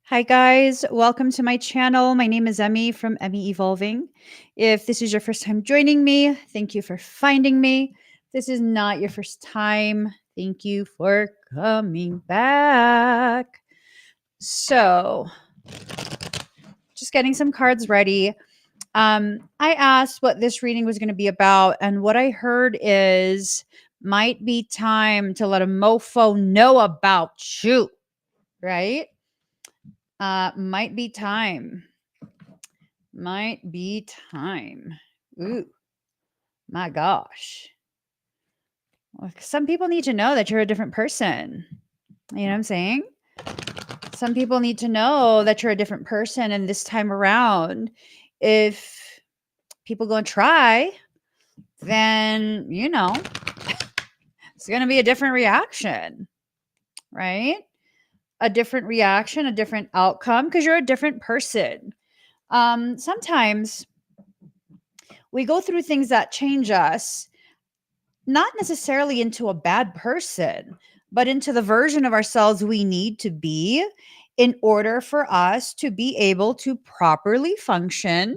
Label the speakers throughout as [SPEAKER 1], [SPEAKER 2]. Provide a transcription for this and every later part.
[SPEAKER 1] Hi guys, welcome to my channel. My name is Emmy from Emmy Evolving. If this is your first time joining me, thank you for finding me. If this is not your first time, thank you for coming back. So, just getting some cards ready. I asked what this reading was going to be about, and what I heard is might be time to let a mofo know about you, right? Might be time. Might be time. Ooh, my gosh. Well, some people need to know that you're a different person. You know what I'm saying? Some people need to know that you're a different person. And this time around, if people go and try, then, it's going to be a different reaction, right? A different reaction, a different outcome, because you're a different person. Sometimes we go through things that change us, not necessarily into a bad person, but into the version of ourselves we need to be in order for us to be able to properly function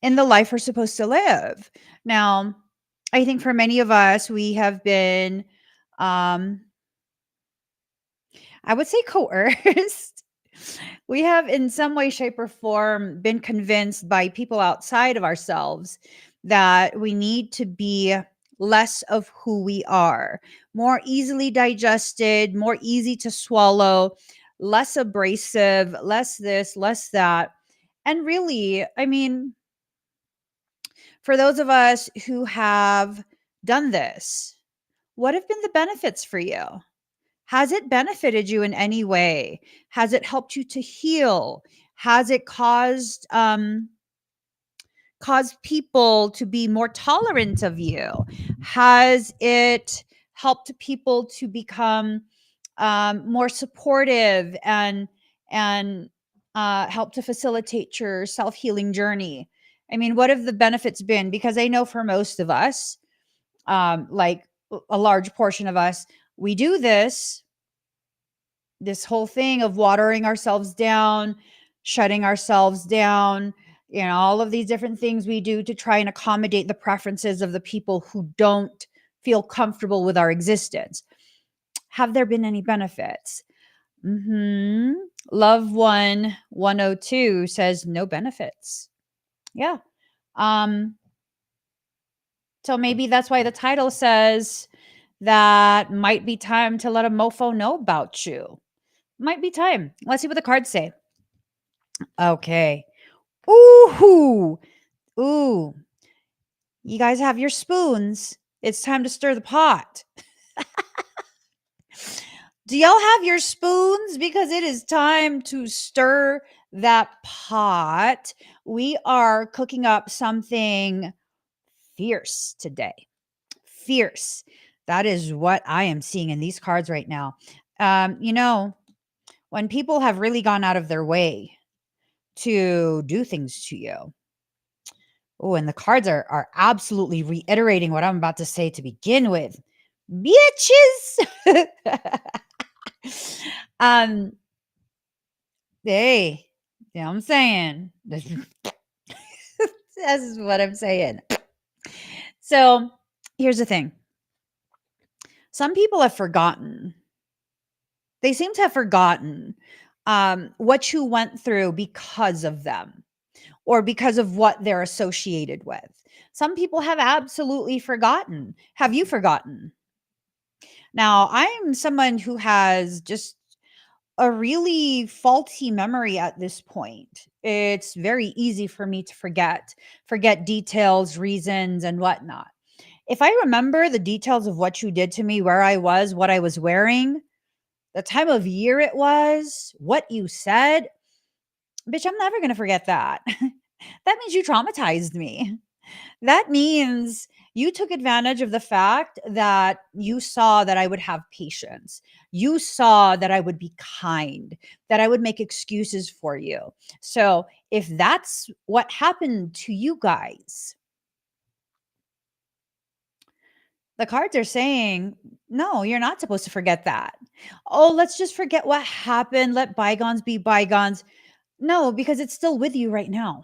[SPEAKER 1] in the life we're supposed to live. Now, I think for many of us, we have been, um, I would say, coerced. We have, in some way, shape, or form, been convinced by people outside of ourselves that we need to be less of who we are, more easily digested, more easy to swallow, less abrasive, less this, less that. And really, I mean, for those of us who have done this, what have been the benefits for you? Has it benefited you in any way? Has it helped you to heal? Has it caused people to be more tolerant of you? Has it helped people to become more supportive and help to facilitate your self-healing journey? I mean, what have the benefits been? Because I know for most of us, like a large portion of us, we do this whole thing of watering ourselves down, shutting ourselves down, all of these different things we do to try and accommodate the preferences of the people who don't feel comfortable with our existence. Have there been any benefits? Love One 102 says no benefits. Yeah. Um, so maybe that's why the title says that might be time to let a mofo know about you. Might be time. Let's see what the cards say. Okay. Ooh. Ooh. You guys have your spoons. It's time to stir the pot. Do y'all have your spoons? Because it is time to stir that pot. We are cooking up something fierce today. Fierce. That is what I am seeing in these cards right now. When people have really gone out of their way to do things to you. Oh, and the cards are absolutely reiterating what I'm about to say to begin with. Bitches. um, hey, you know what I'm saying? This is what I'm saying. So here's the thing. Some people have forgotten. They seem to have forgotten what you went through because of them, or because of what they're associated with. Some people have absolutely forgotten. Have you forgotten? Now, I'm someone who has just a really faulty memory at this point. It's very easy for me to forget details, reasons, and whatnot. If I remember the details of what you did to me, where I was, what I was wearing, the time of year it was, what you said, bitch, I'm never going to forget that. That means you traumatized me. That means you took advantage of the fact that you saw that I would have patience. You saw that I would be kind, that I would make excuses for you. So if that's what happened to you guys, The cards are saying, no, you're not supposed to forget that. Oh, let's just forget what happened. Let bygones be bygones. No, because it's still with you right now.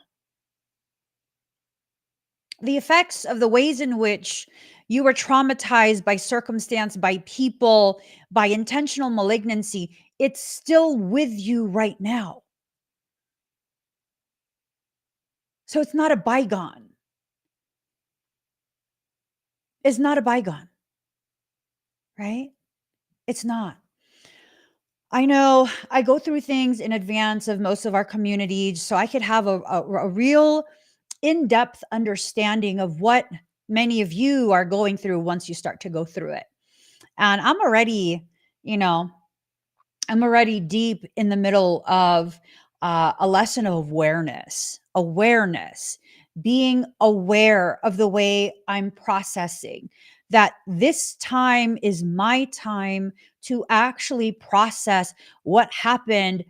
[SPEAKER 1] The effects of the ways in which you were traumatized by circumstance, by people, by intentional malignancy, it's still with you right now. So it's not a bygone. It's not a bygone, right? It's not. I know I go through things in advance of most of our communities, so I could have a real in depth understanding of what many of you are going through once you start to go through it. And I'm already, you know, I'm already deep in the middle of a lesson of awareness, being aware of the way I'm processing, that this time is my time to actually process what happened,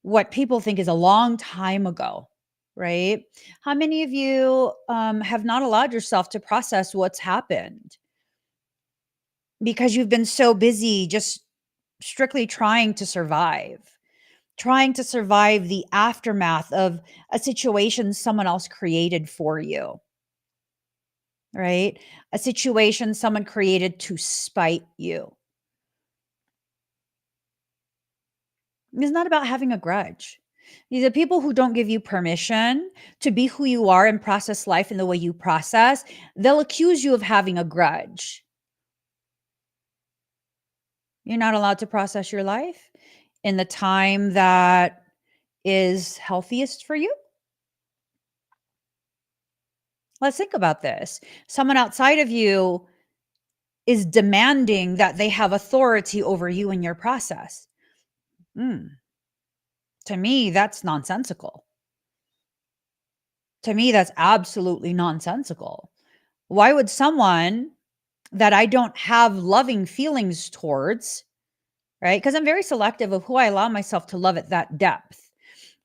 [SPEAKER 1] what people think is a long time ago, right? How many of you have not allowed yourself to process what's happened because you've been so busy just strictly trying to survive the aftermath of a situation someone else created for you, right? A situation someone created to spite you. It's not about having a grudge. These are people who don't give you permission to be who you are and process life in the way you process. They'll accuse you of having a grudge. You're not allowed to process your life in the time that is healthiest for you. Let's think about this. Someone outside of you is demanding that they have authority over you in your process. Mm, to me, that's nonsensical. To me, that's absolutely nonsensical. Why would someone that I don't have loving feelings towards, right? Because I'm very selective of who I allow myself to love at that depth.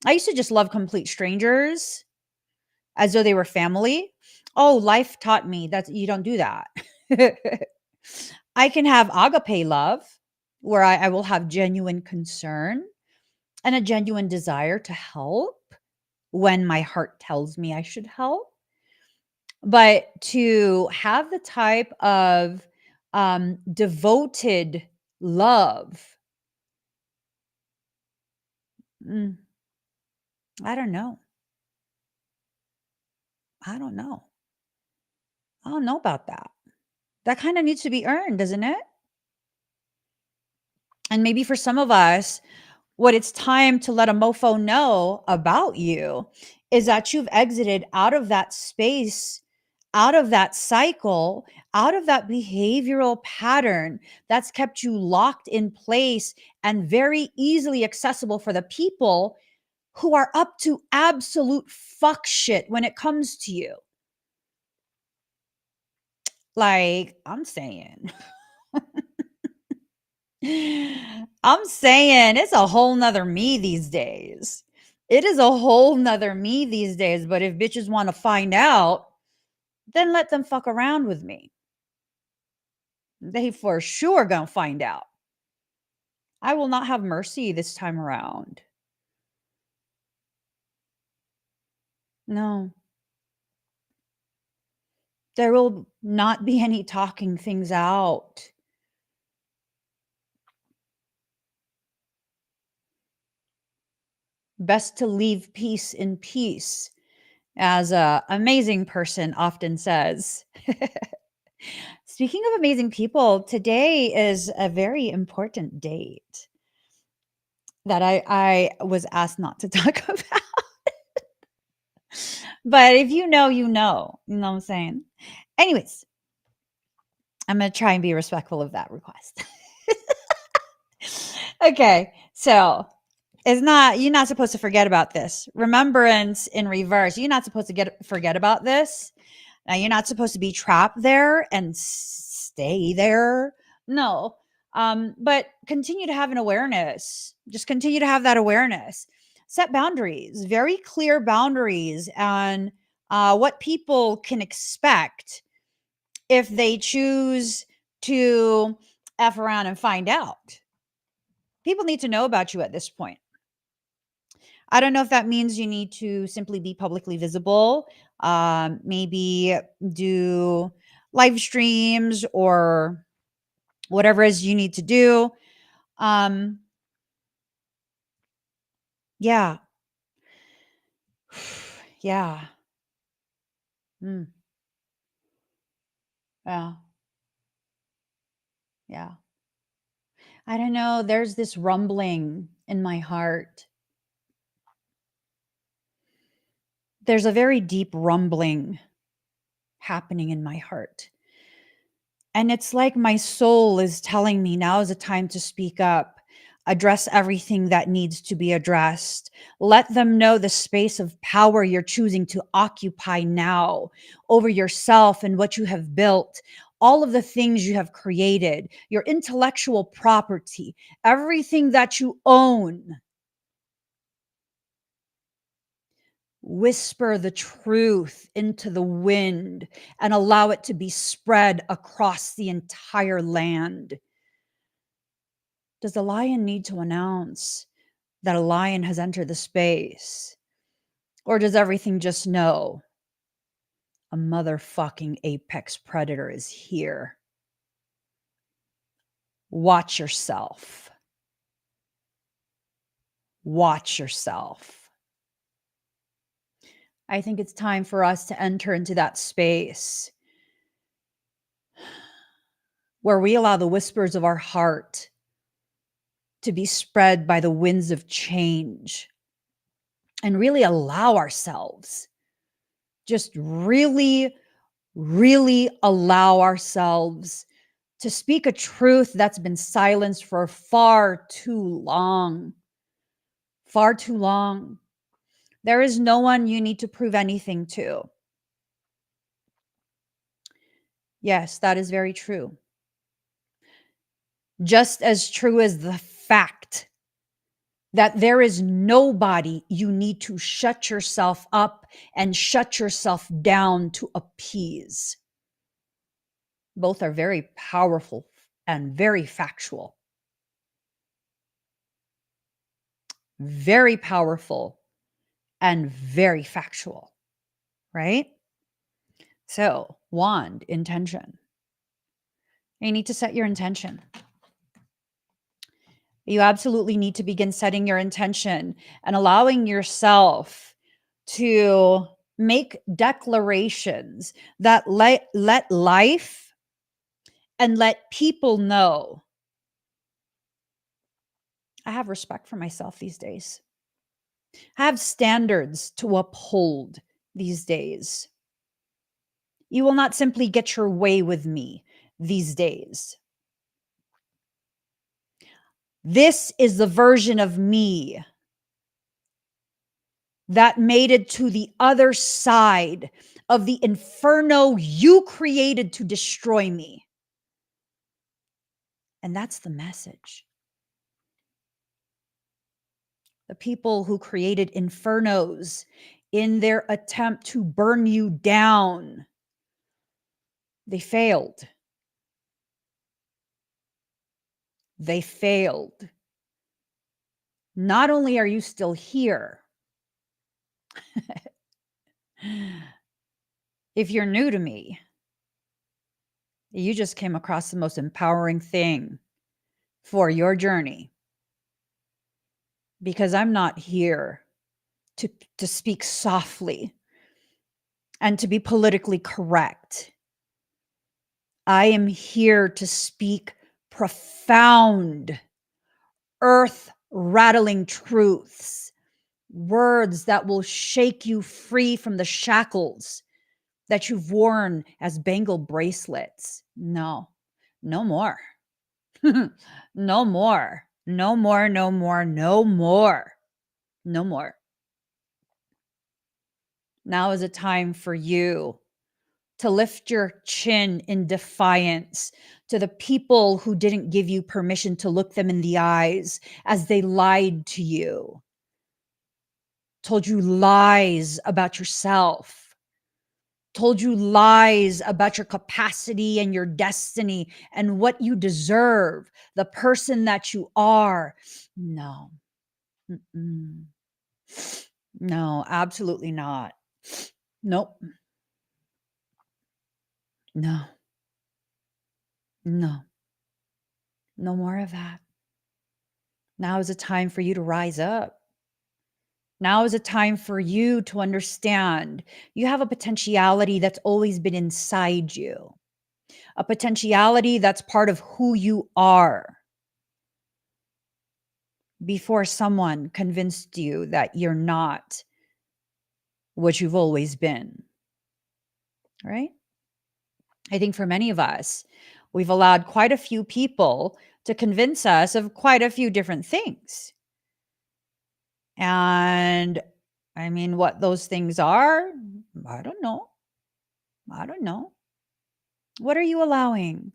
[SPEAKER 1] I used to just love complete strangers as though they were family. Oh, life taught me that you don't do that. I can have agape love where I will have genuine concern and a genuine desire to help when my heart tells me I should help. But to have the type of devoted love, mm, I don't know. I don't know. I don't know about that. That kind of needs to be earned, doesn't it? And maybe for some of us, what it's time to let a mofo know about you is that you've exited out of that space, out of that cycle, out of that behavioral pattern that's kept you locked in place and very easily accessible for the people who are up to absolute fuck shit when it comes to you. Like, I'm saying. I'm saying it's a whole nother me these days. It is a whole nother me these days. But if bitches want to find out, then let them fuck around with me. They for sure gonna find out. I will not have mercy this time around. No, there will not be any talking things out. Best to leave peace in peace, as a amazing person often says. Speaking of amazing people, today is a very important date that I was asked not to talk about. But if you know, you know. You know what I'm saying? Anyways, I'm going to try and be respectful of that request. Okay. So, you're not supposed to forget about this. Remembrance in reverse. You're not supposed to forget about this. Now, you're not supposed to be trapped there and stay there. No. But continue to have an awareness. Just continue to have that awareness. Set boundaries, very clear boundaries on what people can expect if they choose to F around and find out. People need to know about you at this point. I don't know if that means you need to simply be publicly visible, maybe do live streams or whatever it is you need to do. Yeah. Yeah. Mm, yeah. Yeah. I don't know. There's this rumbling in my heart. There's a very deep rumbling happening in my heart. And it's like my soul is telling me now is the time to speak up, address everything that needs to be addressed. Let them know the space of power you're choosing to occupy now over yourself and what you have built, all of the things you have created, your intellectual property, everything that you own. Whisper the truth into the wind and allow it to be spread across the entire land. Does the lion need to announce that a lion has entered the space? Or does everything just know a motherfucking apex predator is here? Watch yourself. Watch yourself. I think it's time for us to enter into that space where we allow the whispers of our heart to be spread by the winds of change and really allow ourselves, just really, really allow ourselves to speak a truth that's been silenced for far too long. Far too long. There is no one you need to prove anything to. Yes, that is very true. Just as true as the fact that there is nobody you need to shut yourself up and shut yourself down to appease. Both are very powerful and very factual. Very powerful and very factual, right? So, wand, intention. You need to set your intention. You absolutely need to begin setting your intention and allowing yourself to make declarations that let life and let people know I have respect for myself these days. I have standards to uphold these days. You will not simply get your way with me these days. This is the version of me that made it to the other side of the inferno you created to destroy me. And that's the message. The people who created infernos in their attempt to burn you down, they failed. They failed. Not only are you still here, if you're new to me, you just came across the most empowering thing for your journey. Because I'm not here to speak softly and to be politically correct. I am here to speak profound, earth-rattling truths, words that will shake you free from the shackles that you've worn as bangle bracelets. No, no more. No more. No more, no more, no more. No more. Now is a time for you to lift your chin in defiance to the people who didn't give you permission to look them in the eyes as they lied to you, told you lies about yourself, told you lies about your capacity and your destiny and what you deserve, the person that you are. No. Mm-mm. No, absolutely not. Nope. No, no, no more of that. Now is a time for you to rise up. Now is a time for you to understand you have a potentiality that's always been inside you, a potentiality that's part of who you are before someone convinced you that you're not what you've always been, right? I think for many of us, we've allowed quite a few people to convince us of quite a few different things. And I mean, what those things are, I don't know. I don't know. What are you allowing?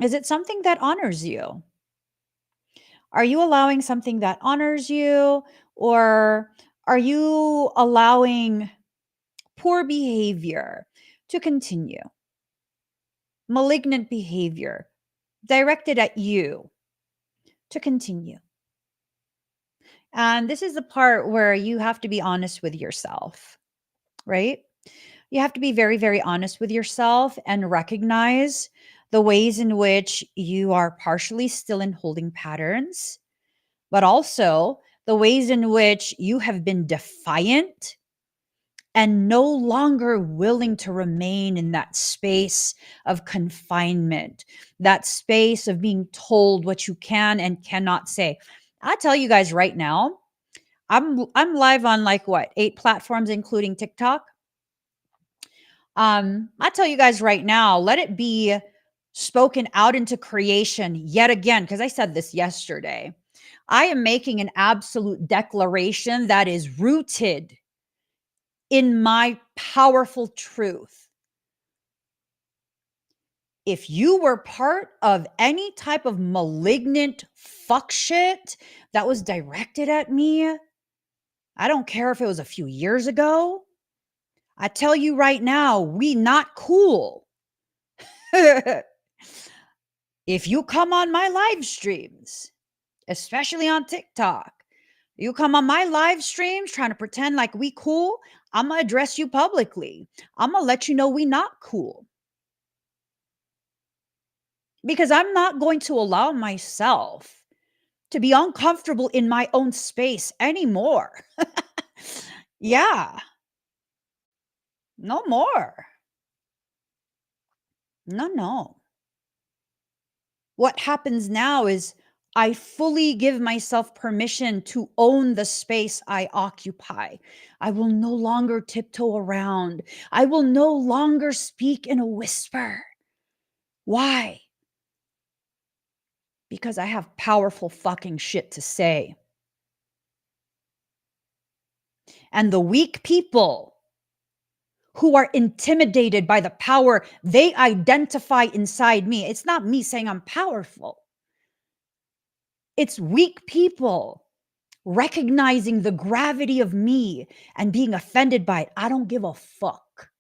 [SPEAKER 1] Is it something that honors you? Are you allowing something that honors you? Or are you allowing poor behavior to continue? Malignant behavior directed at you to continue. And this is the part where you have to be honest with yourself, right? You have to be very, very honest with yourself and recognize the ways in which you are partially still in holding patterns, but also the ways in which you have been defiant and no longer willing to remain in that space of confinement, that space of being told what you can and cannot say. I tell you guys right now, I'm live on like what, 8 platforms including TikTok. I tell you guys right now, let it be spoken out into creation yet again, because I said this yesterday. I am making an absolute declaration that is rooted in my powerful truth. If you were part of any type of malignant fuck shit that was directed at me, I don't care if it was a few years ago. I tell you right now, we not cool. If you come on my live streams, especially on TikTok, you come on my live streams trying to pretend like we cool, I'm going to address you publicly. I'm going to let you know we not cool. Because I'm not going to allow myself to be uncomfortable in my own space anymore. Yeah, no more. No, no. What happens now is I fully give myself permission to own the space I occupy. I will no longer tiptoe around. I will no longer speak in a whisper. Why? Because I have powerful fucking shit to say. And the weak people who are intimidated by the power they identify inside me, it's not me saying I'm powerful. It's weak people recognizing the gravity of me and being offended by it. I don't give a fuck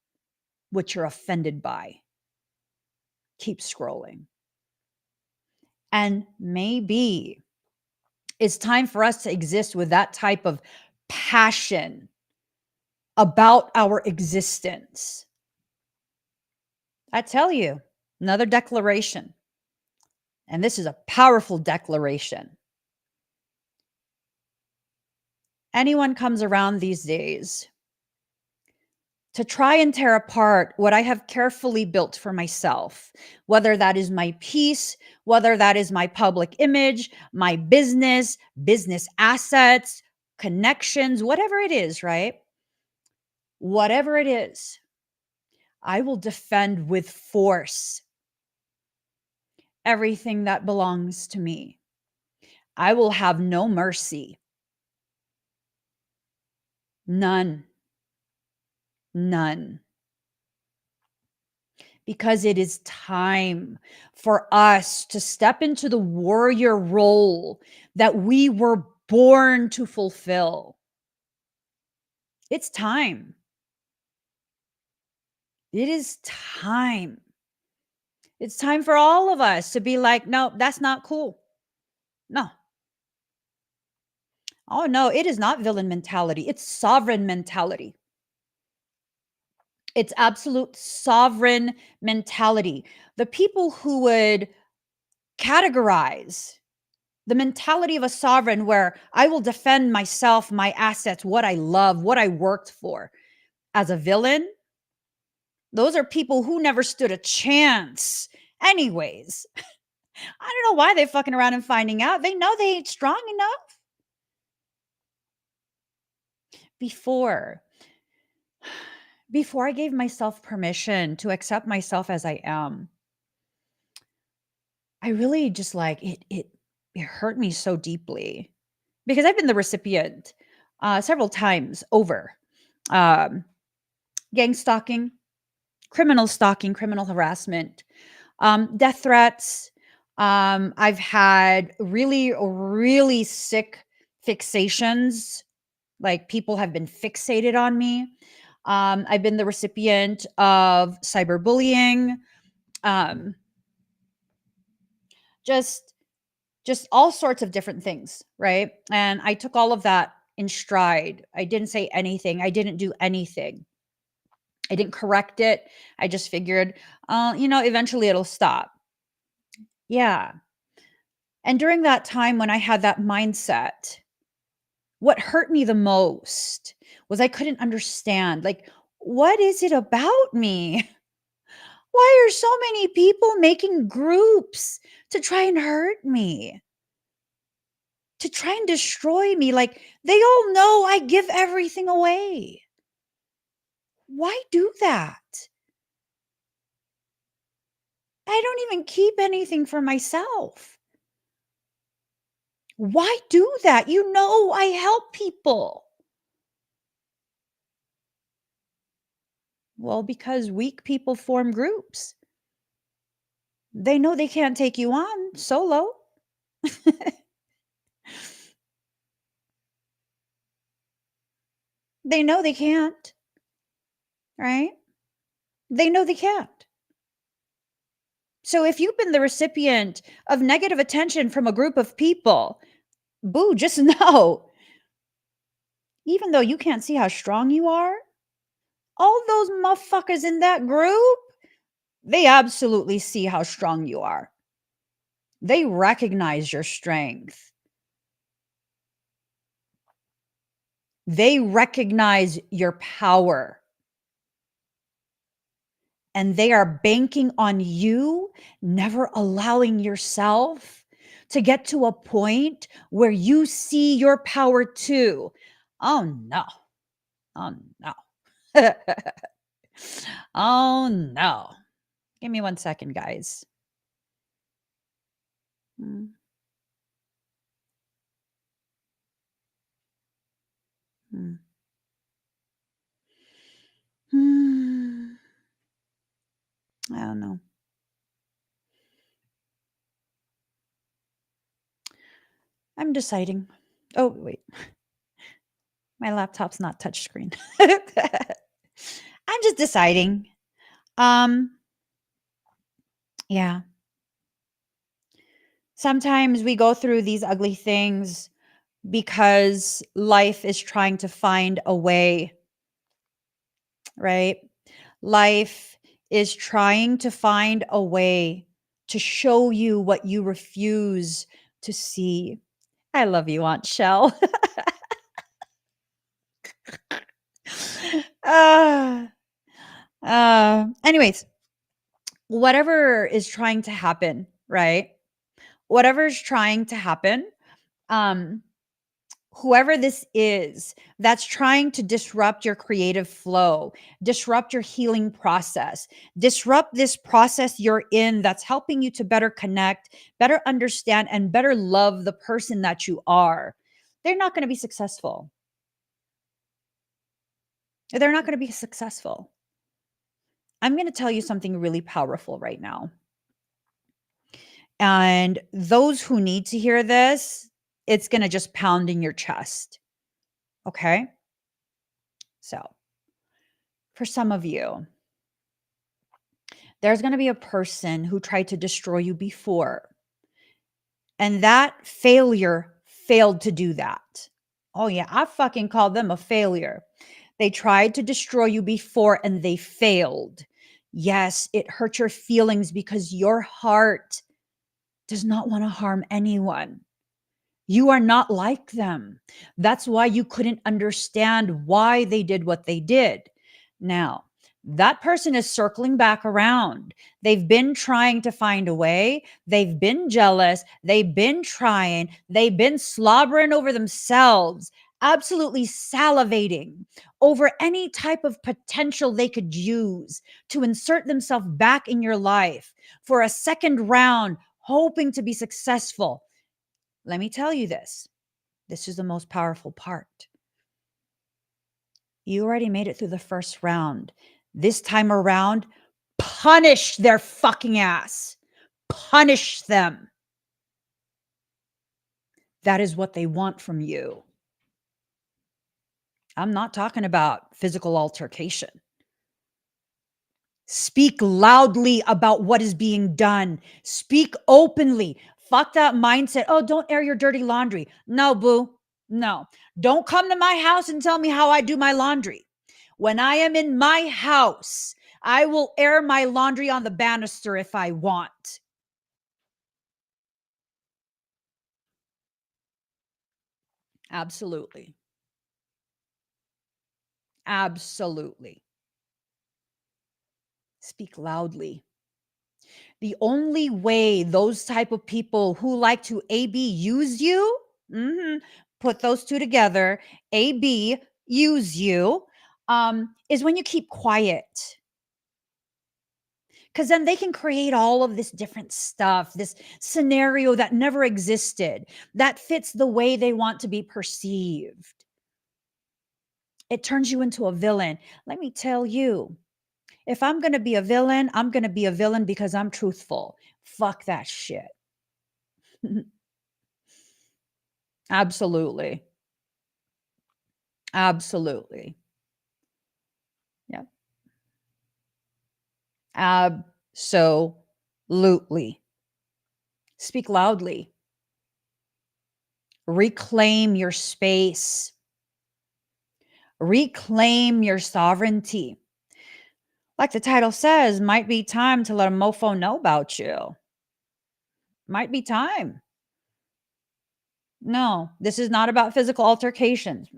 [SPEAKER 1] what you're offended by. Keep scrolling. And maybe it's time for us to exist with that type of passion about our existence. I tell you, another declaration. And this is a powerful declaration. Anyone comes around these days to try and tear apart what I have carefully built for myself, whether that is my peace, whether that is my public image, my business assets, connections, whatever it is, right? Whatever it is, I will defend with force everything that belongs to me. I will have no mercy. None. None. Because it is time for us to step into the warrior role that we were born to fulfill. It's time. It is time. It's time for all of us to be like, no, that's not cool. No. Oh, no, it is not villain mentality. It's sovereign mentality. It's absolute sovereign mentality. The people who would categorize the mentality of a sovereign, where I will defend myself, my assets, what I love, what I worked for, as a villain, those are people who never stood a chance. Anyways, I don't know why they fucking around and finding out. They know they ain't strong enough. Before I gave myself permission to accept myself as I am, I really just like it hurt me so deeply, because I've been the recipient several times over, um, gang stalking, criminal harassment, death threats. I've had really, really sick fixations. Like, people have been fixated on me. I've been the recipient of cyberbullying. Um, just just all sorts of different things, right? And I took all of that in stride. I didn't say anything. I didn't do anything. I didn't correct it. I just figured, eventually it'll stop. Yeah. And during that time when I had that mindset, what hurt me the most was I couldn't understand, like, what is it about me? Why are so many people making groups to try and hurt me? To try and destroy me? Like, they all know I give everything away. Why do that? I don't even keep anything for myself. Why do that? You know I help people. Well, because weak people form groups. They know they can't take you on solo. They know they can't, right? They know they can't. So if you've been the recipient of negative attention from a group of people, boo, just know, even though you can't see how strong you are, all those motherfuckers in that group, they absolutely see how strong you are. They recognize your strength. They recognize your power. And they are banking on you never allowing yourself to get to a point where you see your power too. Oh no. Oh no. Oh no. Give me 1 second, guys. Mm, mm, mm. I don't know. I'm deciding. Oh, wait. My laptop's not touchscreen. I'm just deciding. Um, yeah. Sometimes we go through these ugly things because life is trying to find a way, right? Life is trying to find a way to show you what you refuse to see. I love you, Aunt Shell. uh, anyways, whatever is trying to happen, right? Whatever is trying to happen, um, whoever this is that's trying to disrupt your creative flow, disrupt your healing process, disrupt this process you're in that's helping you to better connect, better understand, and better love the person that you are, they're not going to be successful. They're not going to be successful. I'm going to tell you something really powerful right now. And those who need to hear this, it's going to just pound in your chest. Okay. So, for some of you, There's going to be a person who tried to destroy you before, and that failure failed to do that. Oh, yeah, I fucking called them a failure. They tried to destroy you before and they failed. Yes, it hurt your feelings because your heart does not want to harm anyone. You are not like them. That's why you couldn't understand why they did what they did. Now, that person is circling back around. They've been trying to find a way. They've been jealous. They've been trying. They've been slobbering over themselves, absolutely salivating over any type of potential they could use to insert themselves back in your life for a second round, hoping to be successful. Let me tell you this. This is the most powerful part. You already made it through the first round. This time around, punish their fucking ass. Punish them. That is what they want from you. I'm not talking about physical altercation. Speak loudly about what is being done. Speak openly. Fuck that mindset. Oh, don't air your dirty laundry. No, boo. No. Don't come to my house and tell me how I do my laundry. When I am in my house, I will air my laundry on the banister if I want. Absolutely. Absolutely. Speak loudly. The only way those type of people who like to AB use you, put those two together, AB use you, is when you keep quiet. Because then they can create all of this different stuff, this scenario that never existed, that fits the way they want to be perceived. It turns you into a villain. Let me tell you, if I'm going to be a villain, I'm going to be a villain because I'm truthful. Fuck that shit. Absolutely. Absolutely. Yeah. Absolutely. Speak loudly. Reclaim your space. Reclaim your sovereignty. Like the title says, might be time to let a mofo know about you. Might be time. No, this is not about physical altercations.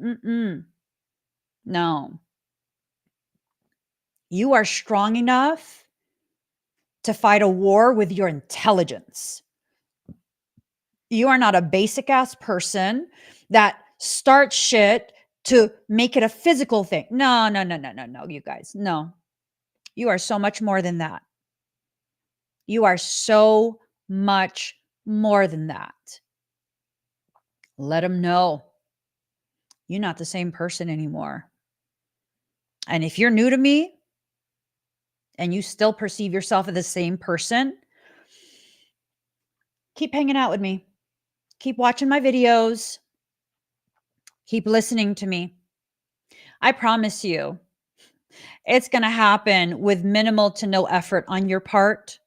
[SPEAKER 1] No. You are strong enough to fight a war with your intelligence. You are not a basic ass person that starts shit to make it a physical thing. No, no, no, no, no, no, you guys. No. You are so much more than that. You are so much more than that. Let them know you're not the same person anymore. And if you're new to me and you still perceive yourself as the same person, keep hanging out with me. Keep watching my videos. Keep listening to me. I promise you, it's going to happen with minimal to no effort on your part.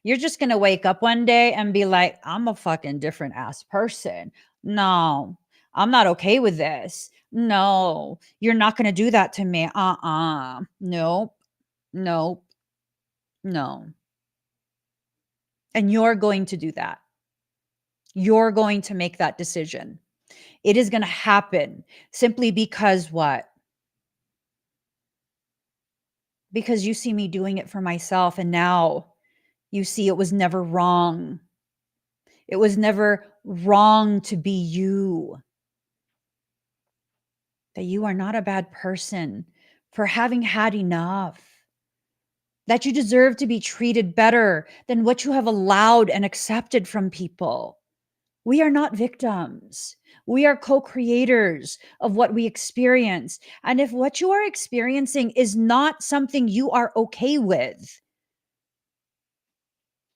[SPEAKER 1] You're just going to wake up one day and be like, I'm a fucking different ass person. No, I'm not okay with this. No, you're not going to do that to me. Nope, nope, no. And you're going to do that. You're going to make that decision. It is going to happen simply because what? Because you see me doing it for myself, and now you see it was never wrong. It was never wrong to be you. That you are not a bad person for having had enough. That you deserve to be treated better than what you have allowed and accepted from people. We are not victims. We are co-creators of what we experience. And if what you are experiencing is not something you are okay with,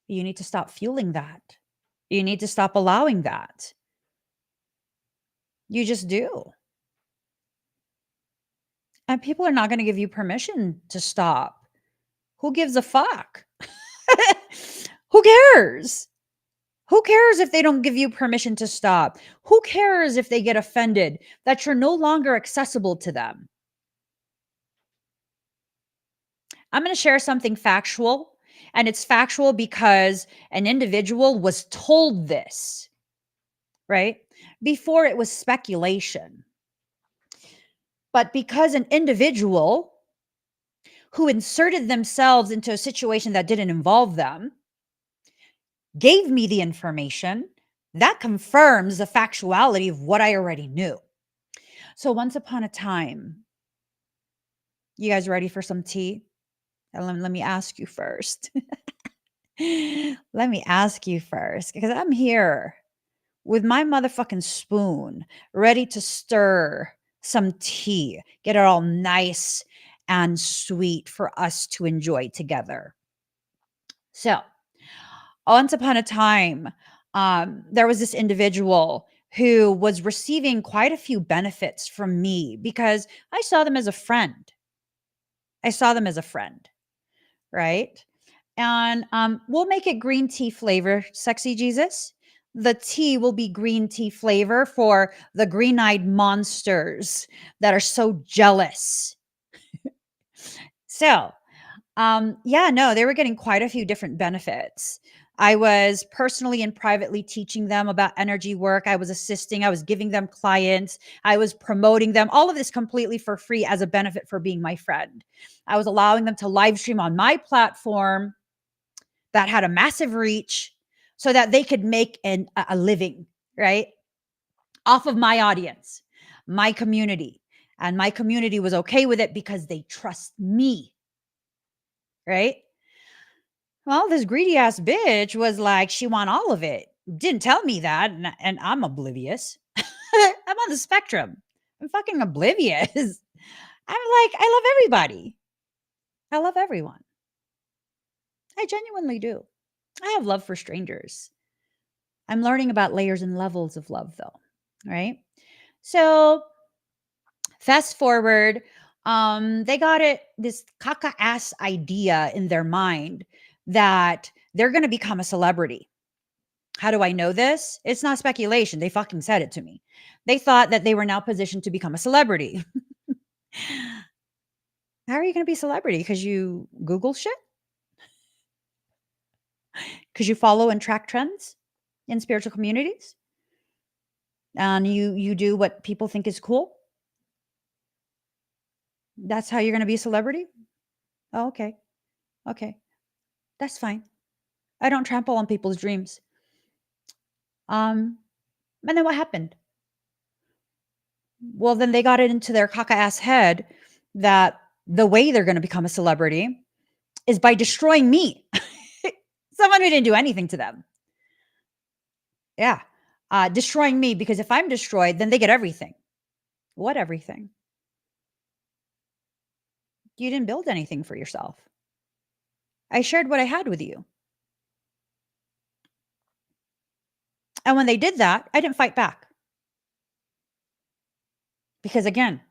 [SPEAKER 1] you need to stop fueling that. You need to stop allowing that. You just do. And people are not going to give you permission to stop. Who gives a fuck? Who cares? Who cares if they don't give you permission to stop? Who cares if they get offended that you're no longer accessible to them? I'm going to share something factual, and it's factual because an individual was told this, right? Before it was speculation. But because an individual who inserted themselves into a situation that didn't involve them gave me the information, that confirms the factuality of what I already knew. So once upon a time, you guys ready for some tea? Let me ask you first. Let me ask you first, because I'm here with my motherfucking spoon, ready to stir some tea, get it all nice and sweet for us to enjoy together. So, once upon a time, there was this individual who was receiving quite a few benefits from me because I saw them as a friend. I saw them as a friend, right? And we'll make it green tea flavor, sexy Jesus. The tea will be green tea flavor for the green eyed monsters that are so jealous. So, yeah, no, they were getting quite a few different benefits. I was personally and privately teaching them about energy work. I was assisting, I was giving them clients, I was promoting them, all of this completely for free as a benefit for being my friend. I was allowing them to live stream on my platform that had a massive reach so that they could make a living, right? Off of my audience, my community. And my community was okay with it because they trust me, right? Well, this greedy ass bitch was like, she want all of it. Didn't tell me that, and I'm oblivious. I'm on the spectrum. I'm fucking oblivious. I'm like, I love everybody. I love everyone. I genuinely do. I have love for strangers. I'm learning about layers and levels of love, though, right? So, fast forward, they got this caca ass idea in their mind that they're going to become a celebrity. How do I know this? It's not speculation. They fucking said it to me. They thought that they were now positioned to become a celebrity. How are you going to be a celebrity? Because you Google shit? Because you follow and track trends in spiritual communities? And you do what people think is cool? That's how you're going to be a celebrity? Oh, okay. Okay. That's fine. I don't trample on people's dreams. And then what happened? Well, then they got it into their caca ass head that the way they're going to become a celebrity is by destroying me. Someone who didn't do anything to them. Yeah. Destroying me, because if I'm destroyed, then they get everything. What everything? You didn't build anything for yourself. I shared what I had with you. And when they did that, I didn't fight back. Because again,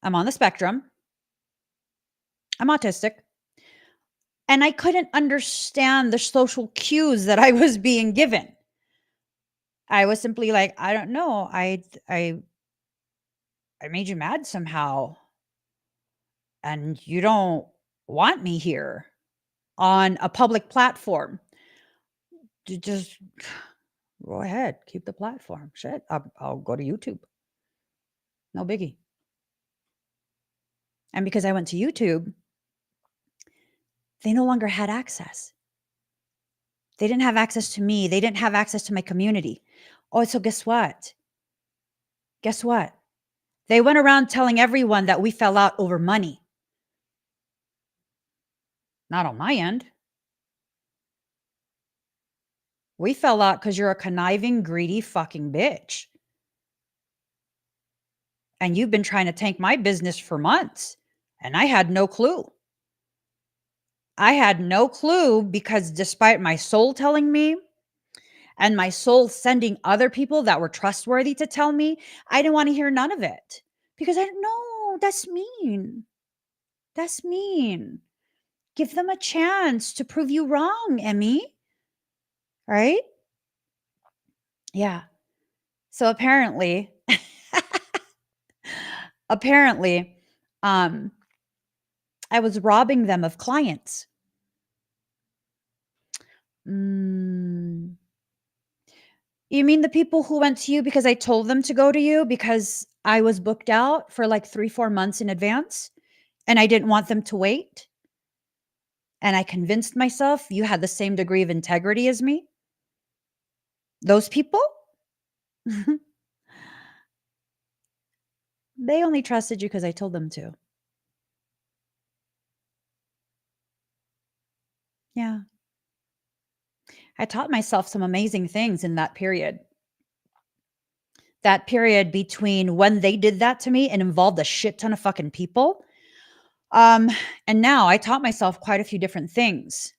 [SPEAKER 1] I'm on the spectrum. I'm autistic. And I couldn't understand the social cues that I was being given. I was simply like, I don't know. I made you mad somehow. And you don't want me here on a public platform. Just go ahead, keep the platform. Shit, I'll go to YouTube. No biggie. And because I went to YouTube, they no longer had access. They didn't have access to me. They didn't have access to my community. Oh, so guess what? Guess what? They went around telling everyone that we fell out over money. Not on my end. We fell out because you're a conniving, greedy fucking bitch. And you've been trying to tank my business for months. And I had no clue. I had no clue, because despite my soul telling me and my soul sending other people that were trustworthy to tell me, I didn't want to hear none of it. Because I don't know, that's mean. That's mean. Give them a chance to prove you wrong, Emmy. Right? Yeah. So apparently, apparently, um, I was robbing them of clients. Mm. You mean the people who went to you because I told them to go to you because I was booked out for like 3, 4 months in advance and I didn't want them to wait? And I convinced myself you had the same degree of integrity as me? Those people? They only trusted you because I told them to. Yeah. I taught myself some amazing things in that period. That period between when they did that to me and involved a shit ton of fucking people. Um, and now I taught myself quite a few different things.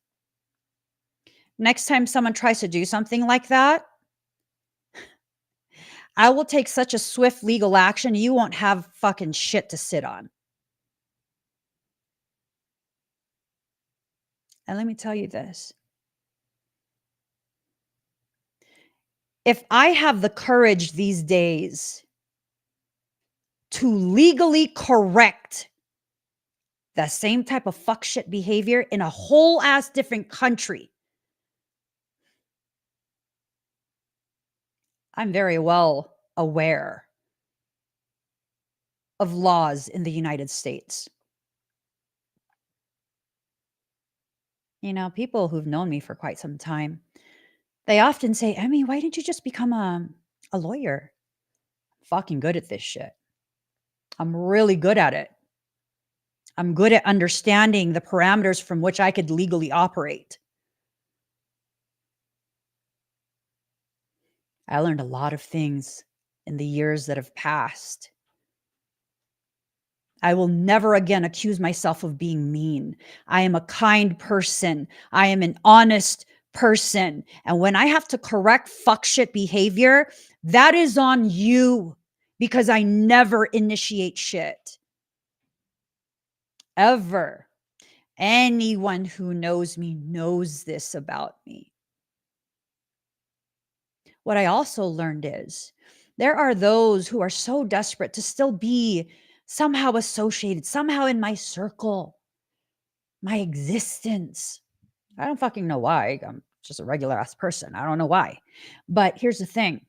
[SPEAKER 1] Next time someone tries to do something like that, I will take such a swift legal action, you won't have fucking shit to sit on. And let me tell you this. If I have the courage these days to legally correct the same type of fuck shit behavior in a whole ass different country, I'm very well aware of laws in the United States. You know, people who've known me for quite some time, they often say, Emmy, why didn't you just become a lawyer? I'm fucking good at this shit. I'm really good at it. I'm good at understanding the parameters from which I could legally operate. I learned a lot of things in the years that have passed. I will never again accuse myself of being mean. I am a kind person. I am an honest person. And when I have to correct fuck shit behavior, that is on you because I never initiate shit. Ever. Anyone who knows me knows this about me. What I also learned is there are those who are so desperate to still be somehow associated, somehow in my circle, my existence. I don't fucking know why. I'm just a regular ass person. I don't know why. But here's the thing,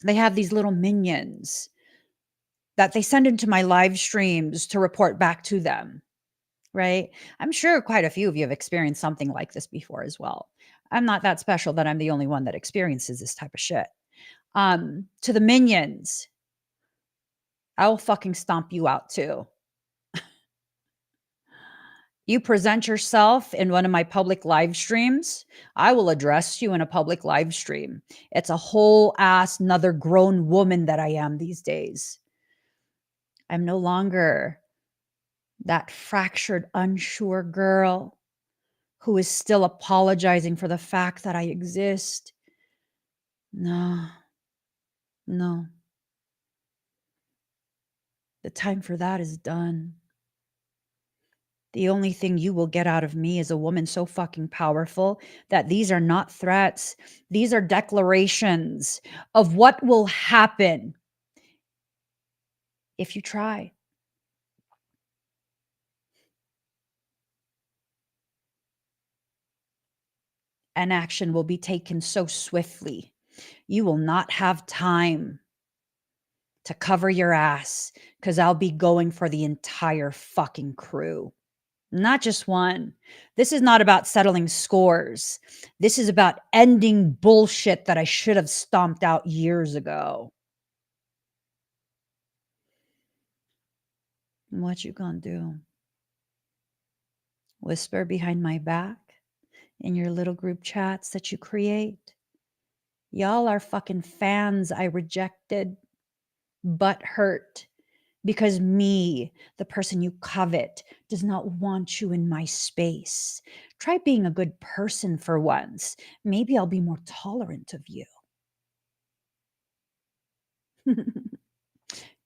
[SPEAKER 1] they have these little minions that they send into my live streams to report back to them, right? I'm sure quite a few of you have experienced something like this before as well. I'm not that special that I'm the only one that experiences this type of shit. To the minions, I will fucking stomp you out too. You present yourself in one of my public live streams, I will address you in a public live stream. It's a whole ass another grown woman that I am these days. I'm no longer that fractured, unsure girl who is still apologizing for the fact that I exist. No, no. The time for that is done. The only thing you will get out of me is a woman so fucking powerful that these are not threats. These are declarations of what will happen if you try. And action will be taken so swiftly. You will not have time to cover your ass because I'll be going for the entire fucking crew. Not just one. This is not about settling scores. This is about ending bullshit that I should have stomped out years ago. What you gonna do? Whisper behind my back in your little group chats that you create? Y'all are fucking fans I rejected, but hurt because me, the person you covet, does not want you in my space. Try being a good person for once. Maybe I'll be more tolerant of you.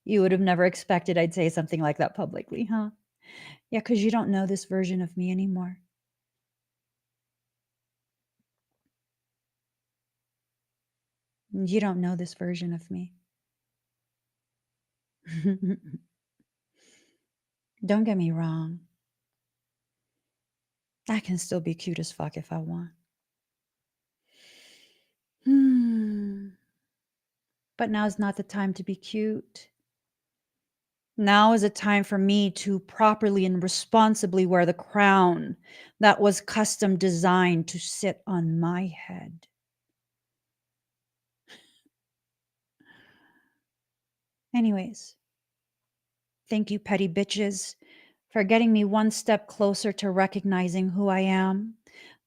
[SPEAKER 1] You would have never expected I'd say something like that publicly, huh? Yeah, because you don't know this version of me anymore. You don't know this version of me. Don't get me wrong. I can still be cute as fuck if I want. But now's not the time to be cute. Now is a time for me to properly and responsibly wear the crown that was custom designed to sit on my head. Anyways, thank you, petty bitches, for getting me one step closer to recognizing who I am,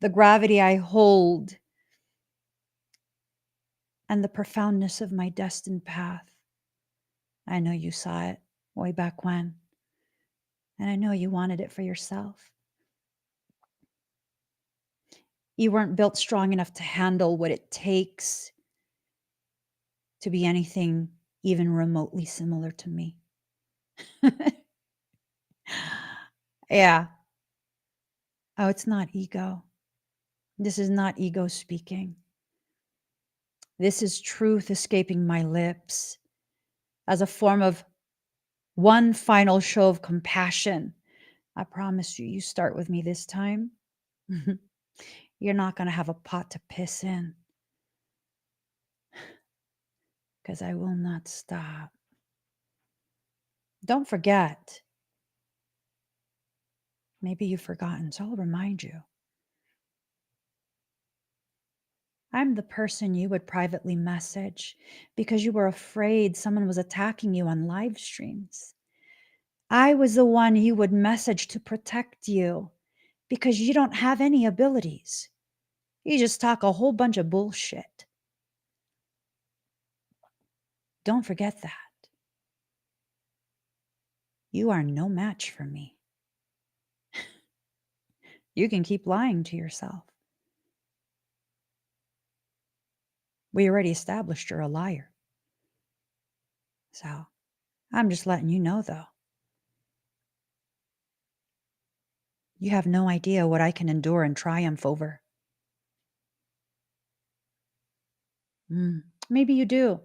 [SPEAKER 1] the gravity I hold, and the profoundness of my destined path. I know you saw it way back when, and I know you wanted it for yourself. You weren't built strong enough to handle what it takes to be anything even remotely similar to me. Yeah. Oh, it's not ego. This is not ego speaking. This is truth escaping my lips as a form of one final show of compassion. I promise you, you start with me this time. You're not going to have a pot to piss in because I will not stop. Don't forget. Maybe you've forgotten, so I'll remind you. I'm the person you would privately message because you were afraid someone was attacking you on live streams. I was the one you would message to protect you because you don't have any abilities. You just talk a whole bunch of bullshit. Don't forget that. You are no match for me. You can keep lying to yourself. We already established you're a liar. So I'm just letting you know, though. You have no idea what I can endure and triumph over. Maybe you do.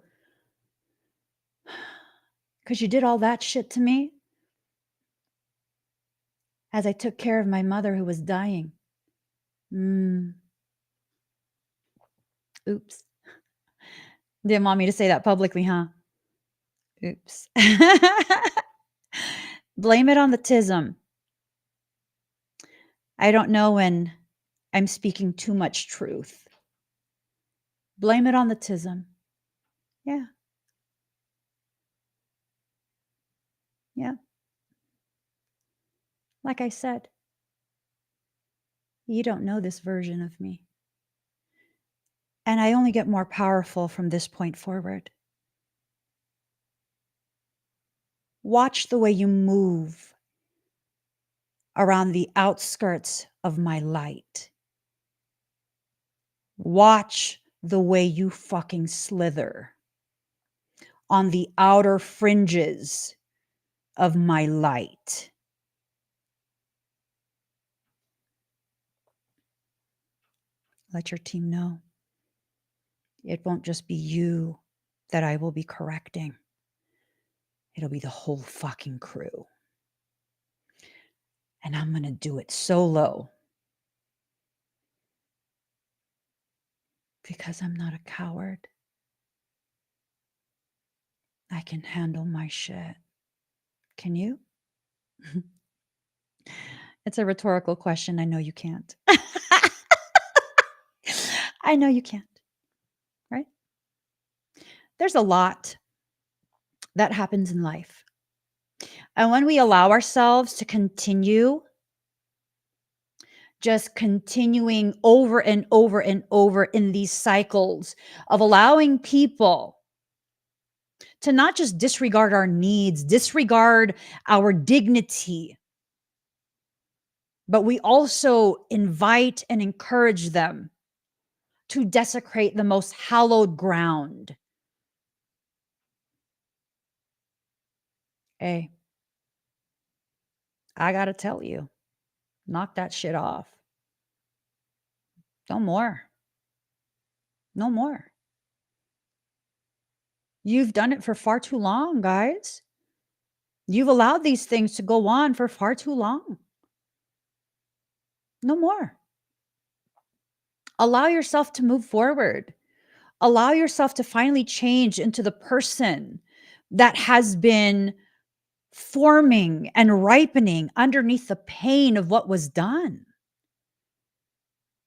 [SPEAKER 1] Because you did all that shit to me as I took care of my mother who was dying. Oops. Didn't want me to say that publicly, huh? Oops. Blame it on the tism. I don't know when I'm speaking too much truth. Blame it on the tism. Yeah. Yeah. Like I said, you don't know this version of me. And I only get more powerful from this point forward. Watch the way you move around the outskirts of my light. Watch the way you fucking slither on the outer fringes of my light. Let your team know. It won't just be you that I will be correcting. It'll be the whole fucking crew. And I'm going to do it solo. Because I'm not a coward. I can handle my shit. Can you? It's a rhetorical question. I know you can't. I know you can't. Right? There's a lot that happens in life. And when we allow ourselves to continue, just continuing over and over and over in these cycles of allowing people to not just disregard our needs, disregard our dignity, but we also invite and encourage them to desecrate the most hallowed ground. Hey, I got to tell you, knock that shit off. No more. No more. You've done it for far too long, guys. You've allowed these things to go on for far too long. No more. Allow yourself to move forward. Allow yourself to finally change into the person that has been forming and ripening underneath the pain of what was done.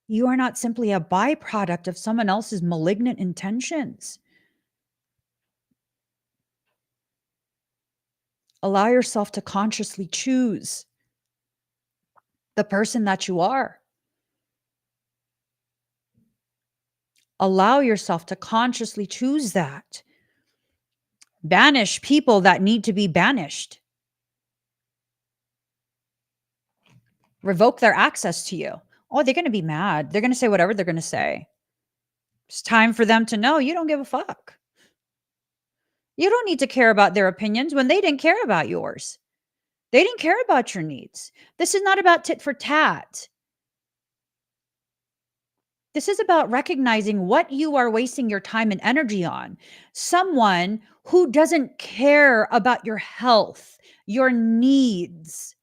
[SPEAKER 1] You are not simply a byproduct of someone else's malignant intentions. Allow yourself to consciously choose the person that you are. Allow yourself to consciously choose that. Banish people that need to be banished. Revoke their access to you. Oh, they're going to be mad. They're going to say whatever they're going to say. It's time for them to know you don't give a fuck. You don't need to care about their opinions when they didn't care about yours. They didn't care about your needs. This is not about tit for tat. This is about recognizing what you are wasting your time and energy on. Someone who doesn't care about your health, your needs,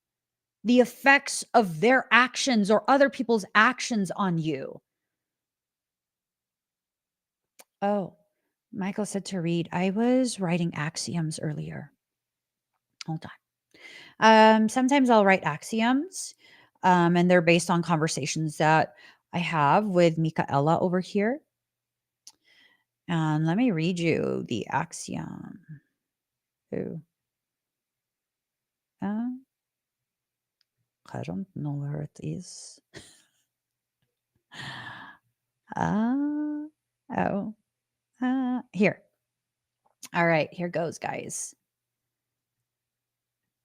[SPEAKER 1] the effects of their actions or other people's actions on you. Oh, Michael said to read. I was writing axioms earlier. Hold on. Sometimes I'll write axioms, and they're based on conversations that I have with Michaela over here. And let me read you the axiom. Ooh. I don't know where it is. Here. All right, here goes, guys.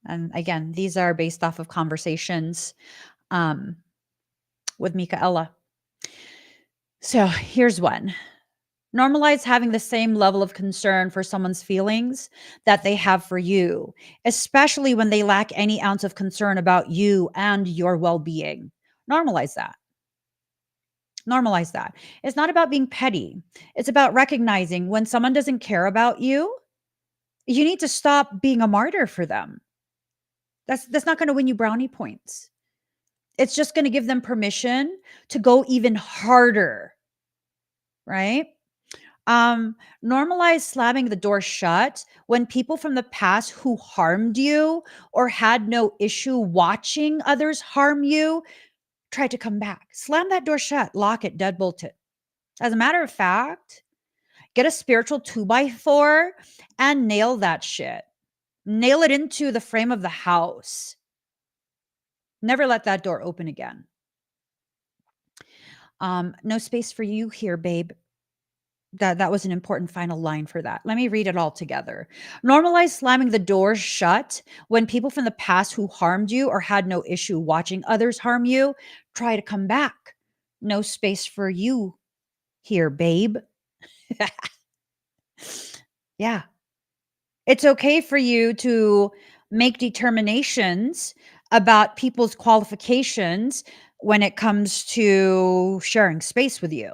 [SPEAKER 1] And again, these are based off of conversations with Michaela. So here's one. Normalize having the same level of concern for someone's feelings that they have for you, especially when they lack any ounce of concern about you and your well-being. Normalize that. Normalize that. It's not about being petty. It's about recognizing when someone doesn't care about you, you need to stop being a martyr for them. That's not going to win you brownie points. It's just going to give them permission to go even harder, right? Normalize slamming the door shut when people from the past who harmed you or had no issue watching others harm you try to come back. Slam that door shut, lock it, deadbolt it. As a matter of fact, get a spiritual 2x4 and nail that shit. Nail it into the frame of the house. Never let that door open again. No space for you here, babe. That was an important final line for that. Let me read it all together. Normalize slamming the door shut when people from the past who harmed you or had no issue watching others harm you try to come back. No space for you here, babe. Yeah. It's okay for you to make determinations about people's qualifications when it comes to sharing space with you.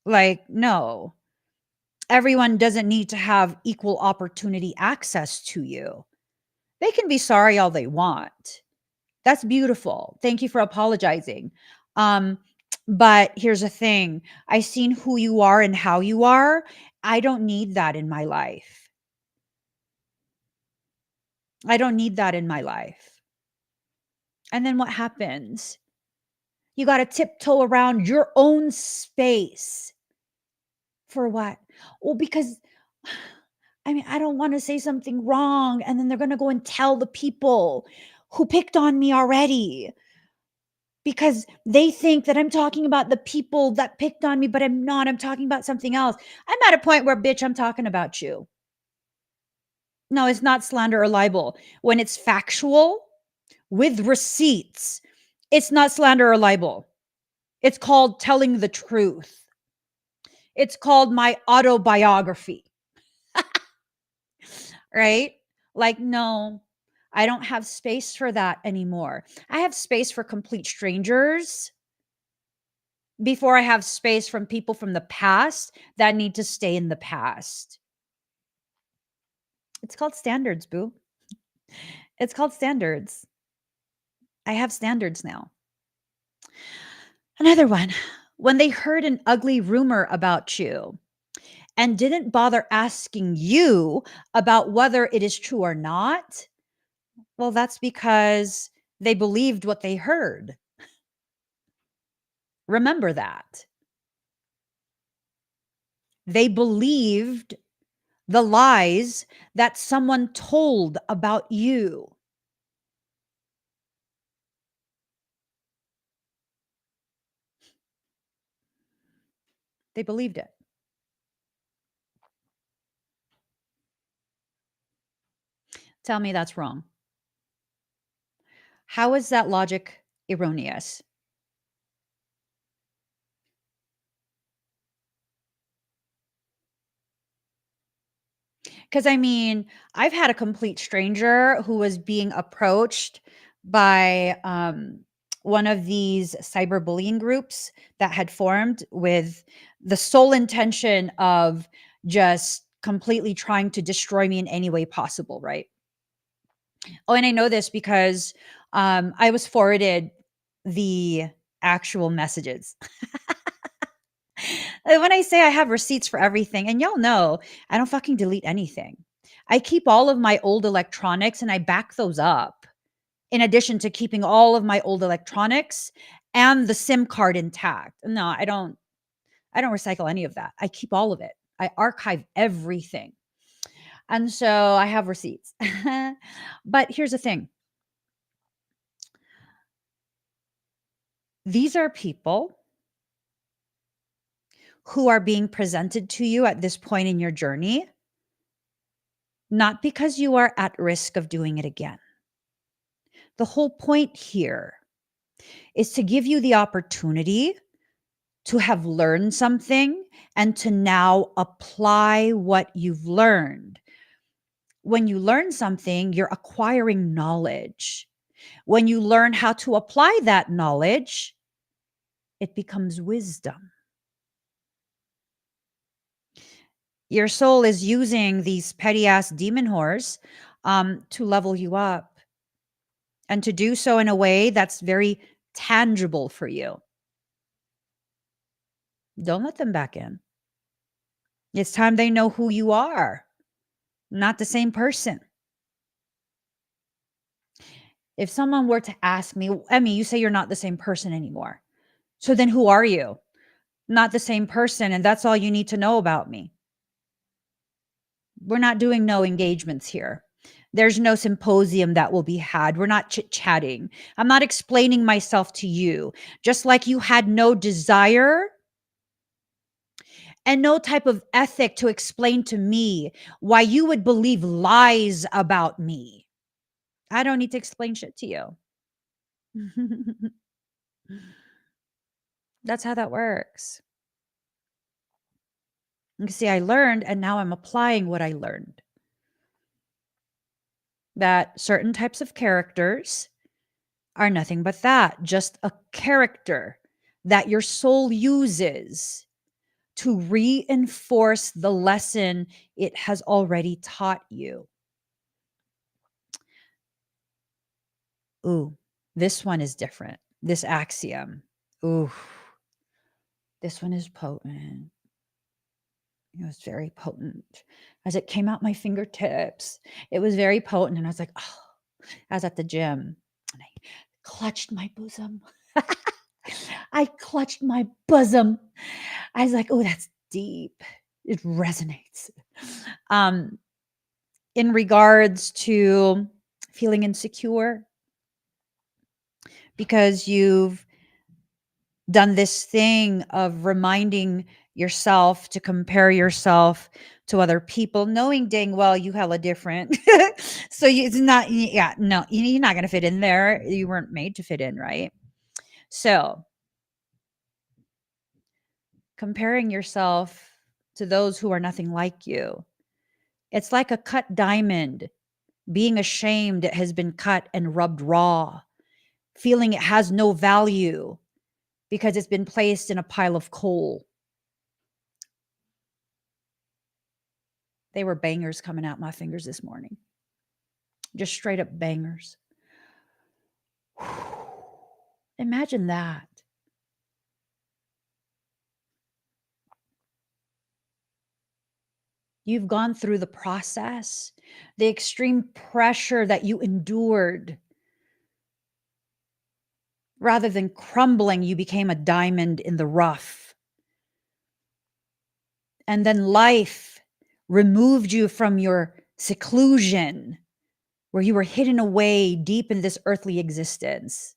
[SPEAKER 1] Like, no, everyone doesn't need to have equal opportunity access to you. They can be sorry all they want. That's beautiful. Thank you for apologizing. But here's the thing. I've seen who you are and how you are. I don't need that in my life. I don't need that in my life. And then what happens? You got to tiptoe around your own space. For what? Well, because I don't want to say something wrong. And then they're going to go and tell the people who picked on me already because they think that I'm talking about the people that picked on me, but I'm not. I'm talking about something else. I'm at a point where, bitch, I'm talking about you. No, it's not slander or libel. When it's factual with receipts, it's not slander or libel. It's called telling the truth. It's called my autobiography. Right? Like, no, I don't have space for that anymore. I have space for complete strangers before I have space from people from the past that need to stay in the past. It's called standards, boo. It's called standards. I have standards now. Another one. When they heard an ugly rumor about you and didn't bother asking you about whether it is true or not, well, that's because they believed what they heard. Remember that. They believed the lies that someone told about you. They believed it. Tell me that's wrong. How is that logic erroneous? Because I mean, I've had a complete stranger who was being approached by one of these cyberbullying groups that had formed with the sole intention of just completely trying to destroy me in any way possible, right? Oh, and I know this because I was forwarded the actual messages. When I say I have receipts for everything, and y'all know I don't fucking delete anything. I keep all of my old electronics and I back those up, in addition to keeping all of my old electronics and the SIM card intact. No, I don't recycle any of that. I keep all of it. I archive everything. And so I have receipts. But here's the thing. These are people who are being presented to you at this point in your journey, not because you are at risk of doing it again. The whole point here is to give you the opportunity to have learned something and to now apply what you've learned. When you learn something, you're acquiring knowledge. When you learn how to apply that knowledge, it becomes wisdom. Your soul is using these petty ass demon whores to level you up and to do so in a way that's very tangible for you. Don't let them back in. It's time they know who you are, not the same person. If someone were to ask me, Emmy, you say you're not the same person anymore. So then who are you? Not the same person. And that's all you need to know about me. We're not doing no engagements here. There's no symposium that will be had. We're not chit chatting. I'm not explaining myself to you. Just like you had no desire and no type of ethic to explain to me why you would believe lies about me. I don't need to explain shit to you. That's how that works. You see, I learned and now I'm applying what I learned. That certain types of characters are nothing but that, just a character that your soul uses to reinforce the lesson it has already taught you. Ooh, this one is different. This axiom. Ooh, this one is potent. It was very potent. As it came out my fingertips, it was very potent. And I was like, oh, I was at the gym and I clutched my bosom. I clutched my bosom. I was like, oh, that's deep. It resonates. Um, in regards to feeling insecure because you've done this thing of reminding yourself to compare yourself to other people, knowing dang well you hella different. So it's not, yeah, no, you're not going to fit in there. You weren't made to fit in, right? So comparing yourself to those who are nothing like you, it's like a cut diamond being ashamed it has been cut and rubbed raw, feeling it has no value because it's been placed in a pile of coal. They were bangers coming out my fingers this morning. Just straight up bangers. Imagine that. You've gone through the process, the extreme pressure that you endured. Rather than crumbling, you became a diamond in the rough. And then life removed you from your seclusion, where you were hidden away deep in this earthly existence.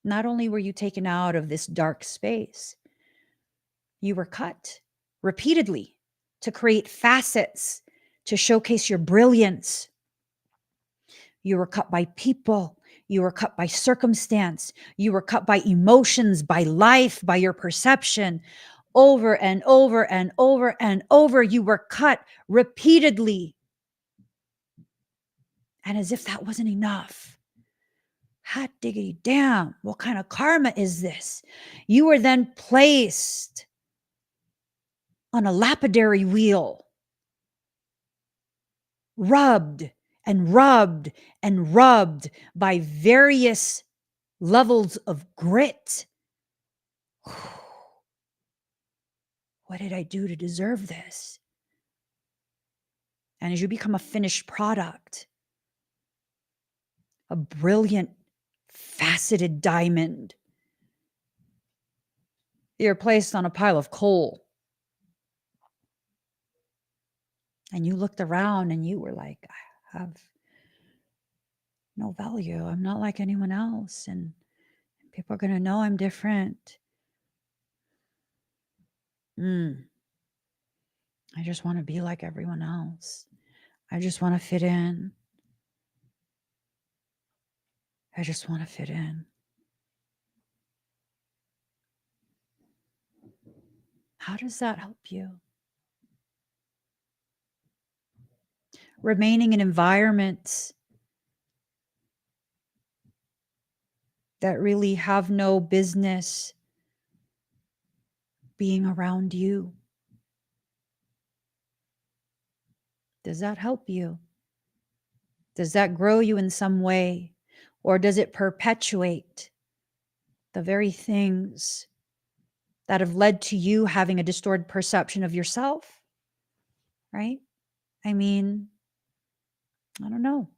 [SPEAKER 1] Not only were you taken out of this dark space, you were cut repeatedly to create facets, to showcase your brilliance. You were cut by people. You were cut by circumstance. You were cut by emotions, by life, by your perception. Over and over and over and over, you were cut repeatedly. And as if that wasn't enough, hot diggity damn, what kind of karma is this? You were then placed on a lapidary wheel, rubbed and rubbed and rubbed by various levels of grit. What did I do to deserve this? And as you become a finished product, a brilliant, faceted diamond, you're placed on a pile of coal. And you looked around and you were like, I have no value. I'm not like anyone else. And people are going to know I'm different. I just want to be like everyone else. I just want to fit in. I just want to fit in. How does that help you? Remaining in environments that really have no business being around you. Does that help you? Does that grow you in some way? Or does it perpetuate the very things that have led to you having a distorted perception of yourself? Right? I mean, I don't know.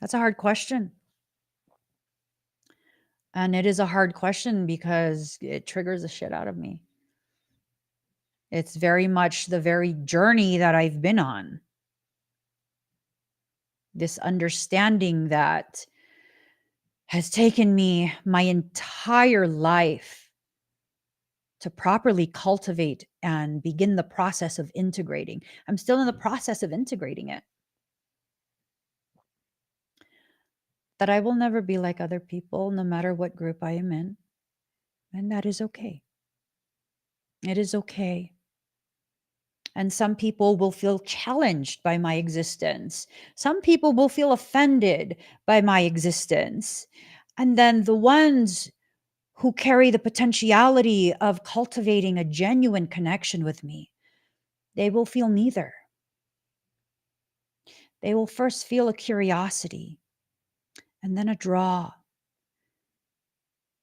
[SPEAKER 1] That's a hard question. And it is a hard question because it triggers the shit out of me. It's very much the very journey that I've been on. This understanding that has taken me my entire life to properly cultivate and begin the process of integrating. I'm still in the process of integrating it. That I will never be like other people, no matter what group I am in. And that is okay. It is okay. And some people will feel challenged by my existence. Some people will feel offended by my existence. And then the ones who carry the potentiality of cultivating a genuine connection with me, they will feel neither. They will first feel a curiosity, and then a draw,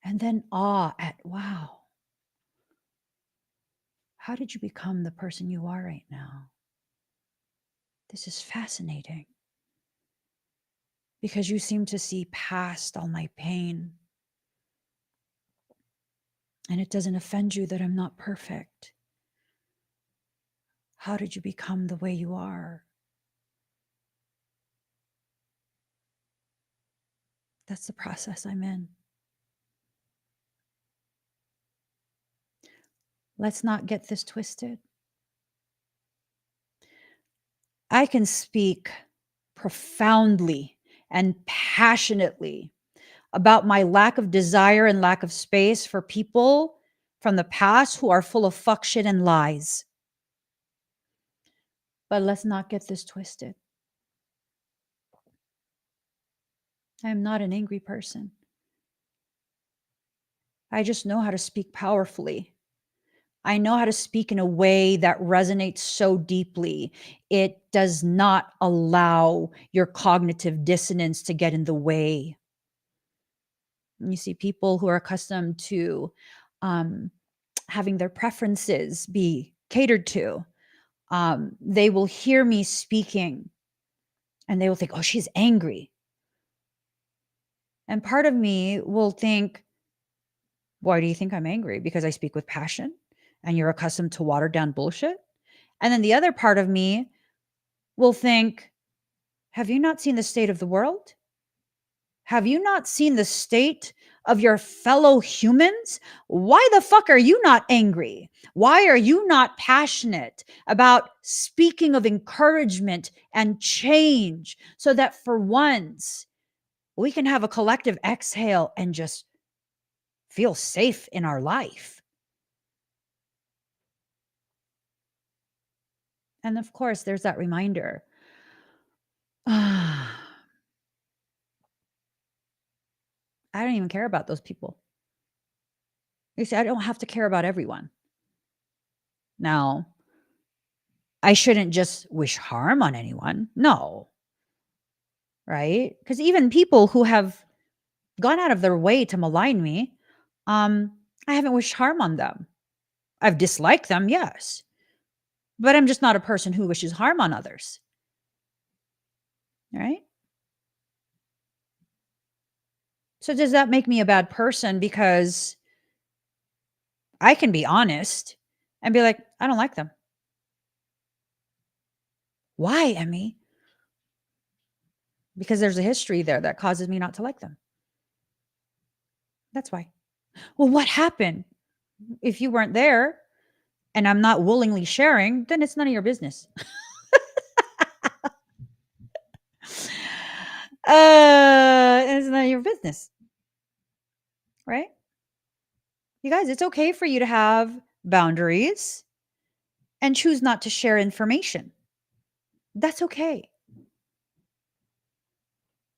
[SPEAKER 1] and then awe at, wow, how did you become the person you are right now? This is fascinating. Because you seem to see past all my pain. And it doesn't offend you that I'm not perfect. How did you become the way you are? That's the process I'm in. Let's not get this twisted. I can speak profoundly and passionately about my lack of desire and lack of space for people from the past who are full of fuck shit and lies. But let's not get this twisted. I am not an angry person. I just know how to speak powerfully. I know how to speak in a way that resonates so deeply. It does not allow your cognitive dissonance to get in the way. You see people who are accustomed to um, having their preferences be catered to. They will hear me speaking and they will think, oh, she's angry. And part of me will think, why do you think I'm angry? Because I speak with passion and you're accustomed to watered down bullshit. And then the other part of me will think, have you not seen the state of the world? Have you not seen the state of your fellow humans? Why the fuck are you not angry? Why are you not passionate about speaking of encouragement and change so that for once we can have a collective exhale and just feel safe in our life? And of course, there's that reminder. I don't even care about those people. You see, I don't have to care about everyone. Now, I shouldn't just wish harm on anyone. No, right? Because even people who have gone out of their way to malign me, I haven't wished harm on them. I've disliked them, yes, but I'm just not a person who wishes harm on others, right? So does that make me a bad person because I can be honest and be like, I don't like them? Why, Emmy? Because there's a history there that causes me not to like them. That's why. Well, what happened? If you weren't there and I'm not willingly sharing, then it's none of your business. It's none of your business, right? You guys, it's okay for you to have boundaries and choose not to share information. That's okay.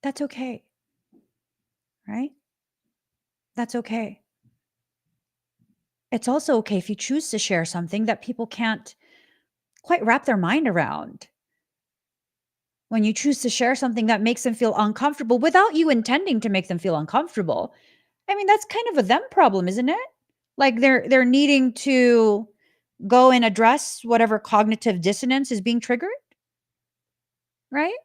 [SPEAKER 1] That's okay, right? That's okay. It's also okay if you choose to share something that people can't quite wrap their mind around. When you choose to share something that makes them feel uncomfortable without you intending to make them feel uncomfortable, I mean, that's kind of a them problem, isn't it? Like they're needing to go and address whatever cognitive dissonance is being triggered, right?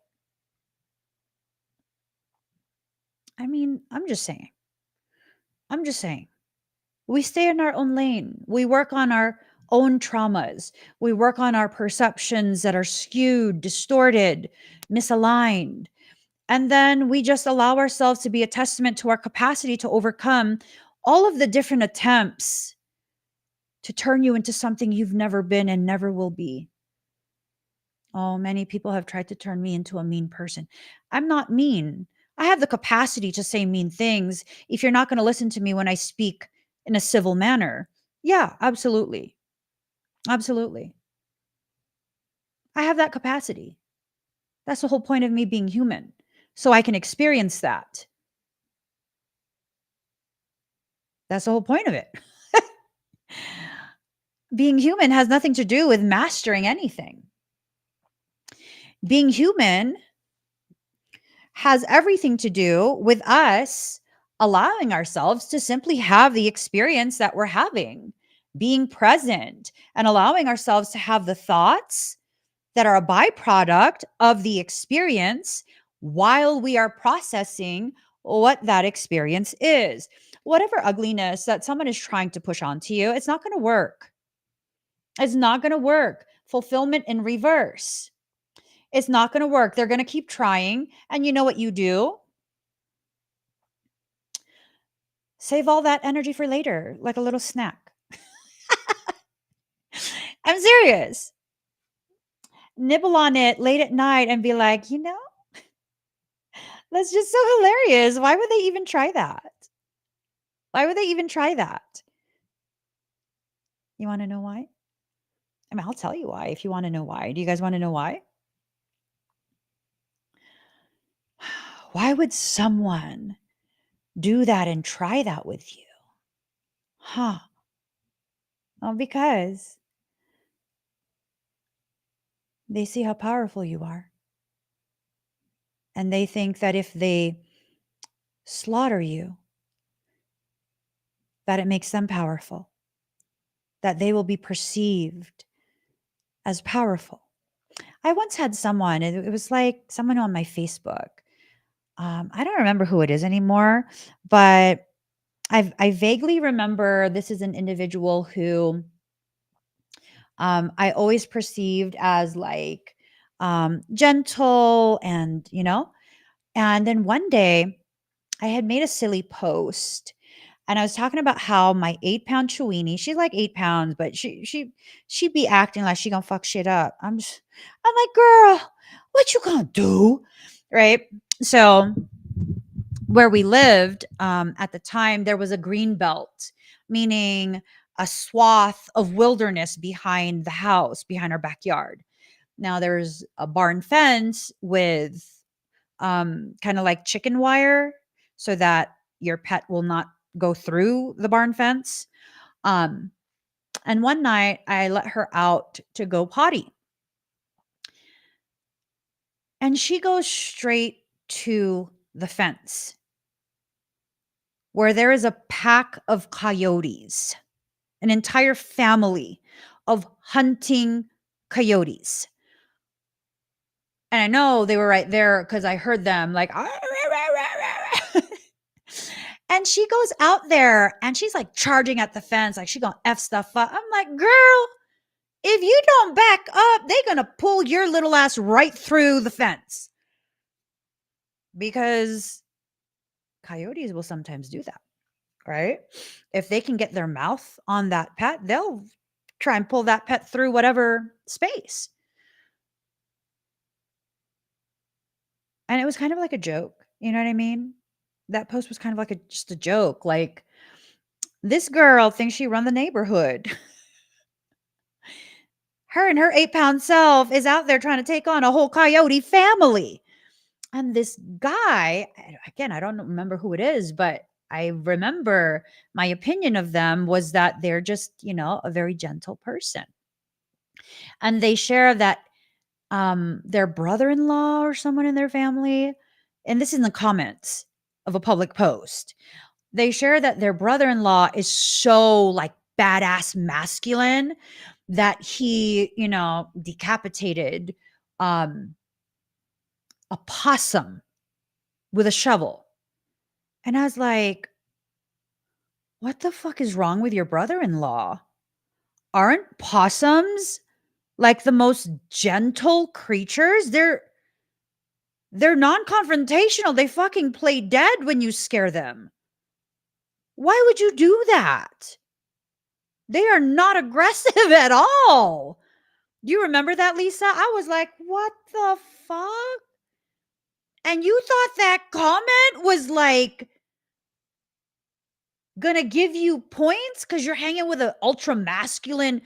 [SPEAKER 1] I mean, I'm just saying. I'm just saying. We stay in our own lane. We work on our own traumas. We work on our perceptions that are skewed, distorted, misaligned. And then we just allow ourselves to be a testament to our capacity to overcome all of the different attempts to turn you into something you've never been and never will be. Oh, many people have tried to turn me into a mean person. I'm not mean. I have the capacity to say mean things if you're not going to listen to me when I speak in a civil manner. Yeah, absolutely. Absolutely. I have that capacity. That's the whole point of me being human. So I can experience that. That's the whole point of it. Being human has nothing to do with mastering anything. Being human has everything to do with us allowing ourselves to simply have the experience that we're having, being present and allowing ourselves to have the thoughts that are a byproduct of the experience while we are processing what that experience is. Whatever ugliness that someone is trying to push onto you, it's not going to work. It's not going to work. Fulfillment in reverse. It's not going to work. They're going to keep trying. And you know what you do? Save all that energy for later, like a little snack. I'm serious. Nibble on it late at night and be like, that's just so hilarious. Why would they even try that? Why would they even try that? You want to know why? I mean, I'll tell you why if you want to know why. Do you guys want to know why? Why would someone do that and try that with you? Huh? Well, because they see how powerful you are. And they think that if they slaughter you, that it makes them powerful, that they will be perceived as powerful. I once had someone, it was like someone on my Facebook. I don't remember who it is anymore, but I vaguely remember this is an individual who I always perceived as like gentle and then one day I had made a silly post and I was talking about how my 8-pound Chewini, she's like 8 pounds, but she'd be acting like she gonna fuck shit up. I'm like, girl, what you gonna do? Right. So where we lived at the time, there was a green belt, meaning a swath of wilderness behind the house, behind our backyard. Now there's a barn fence with kind of like chicken wire so that your pet will not go through the barn fence. Um, and one night I let her out to go potty, and she goes straight to the fence where there is a pack of coyotes, an entire family of hunting coyotes. And I know they were right there because I heard them like, and she goes out there and she's like charging at the fence, like she gonna F stuff up. I'm like, girl, if you don't back up, they're gonna pull your little ass right through the fence. Because coyotes will sometimes do that, right? If they can get their mouth on that pet, they'll try and pull that pet through whatever space. And it was kind of like a joke. You know what I mean? That post was kind of like just a joke. Like, this girl thinks she run the neighborhood. Her and her 8-pound self is out there trying to take on a whole coyote family. And this guy, again, I don't remember who it is, but I remember my opinion of them was that they're just, a very gentle person. And they share that their brother-in-law or someone in their family, and this is in the comments of a public post, they share that their brother-in-law is so like badass masculine that he, decapitated a possum with a shovel. And I was like, what the fuck is wrong with your brother-in-law? Aren't possums like the most gentle creatures? They're non-confrontational. They fucking play dead when you scare them. Why would you do that? They are not aggressive at all. Do you remember that, Lisa? I was like, what the fuck? And you thought that comment was like gonna give you points because you're hanging with an ultra masculine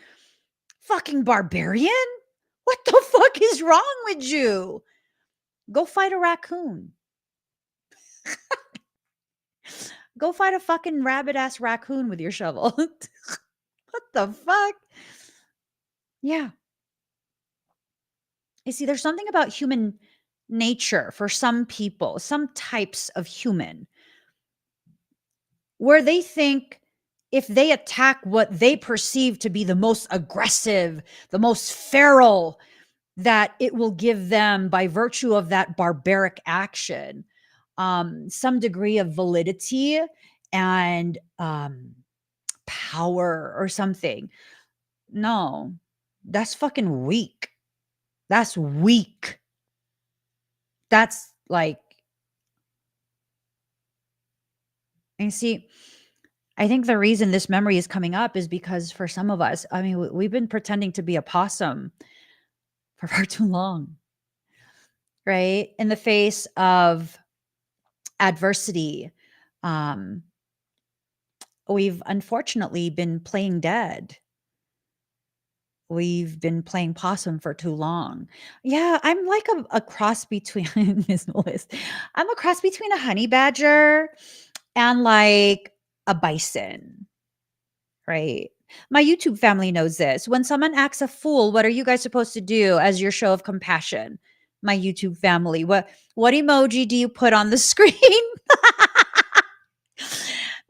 [SPEAKER 1] fucking barbarian? What the fuck is wrong with you? Go fight a raccoon. Go fight a fucking rabbit ass raccoon with your shovel. What the fuck? Yeah. You see, there's something about human nature for some people, some types of human, where they think if they attack what they perceive to be the most aggressive, the most feral, that it will give them, by virtue of that barbaric action, some degree of validity and power or something. No, that's fucking weak. That's weak. That's like, and see, I think the reason this memory is coming up is because for some of us, I mean, we've been pretending to be a possum for far too long, right? In the face of adversity, um, we've unfortunately been playing dead. we've been playing possum for too long. Yeah, I'm like a cross between Miss Melissa. I'm a cross between a honey badger and like a bison, right? My YouTube family knows this. When someone acts a fool, what are you guys supposed to do as your show of compassion? My YouTube family, what emoji do you put on the screen?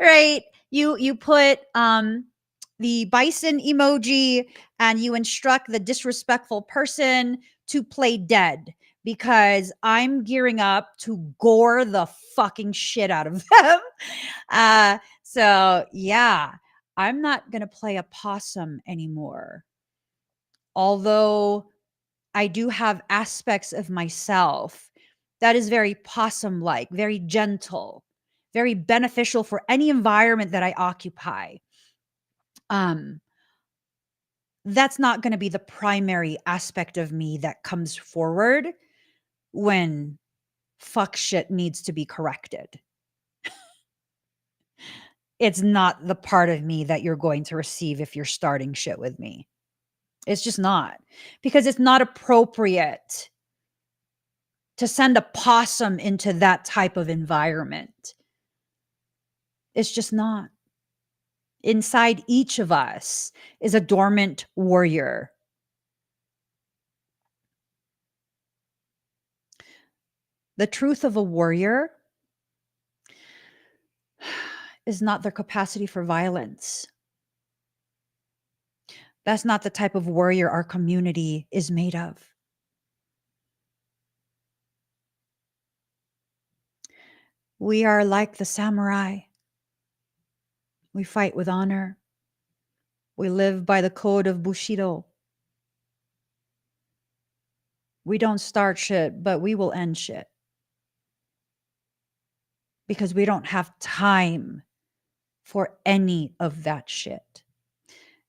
[SPEAKER 1] Right? You put the bison emoji and you instruct the disrespectful person to play dead because I'm gearing up to gore the fucking shit out of them. So yeah, I'm not going to play a possum anymore. Although I do have aspects of myself that is very possum like, very gentle, very beneficial for any environment that I occupy. Um, that's not going to be the primary aspect of me that comes forward when fuck shit needs to be corrected. It's not the part of me that you're going to receive if you're starting shit with me. It's just not, because it's not appropriate to send a possum into that type of environment. It's just not. Inside each of us is a dormant warrior. The truth of a warrior is not their capacity for violence. That's not the type of warrior our community is made of. We are like the samurai. We fight with honor. We live by the code of Bushido. We don't start shit, but we will end shit. Because we don't have time for any of that shit.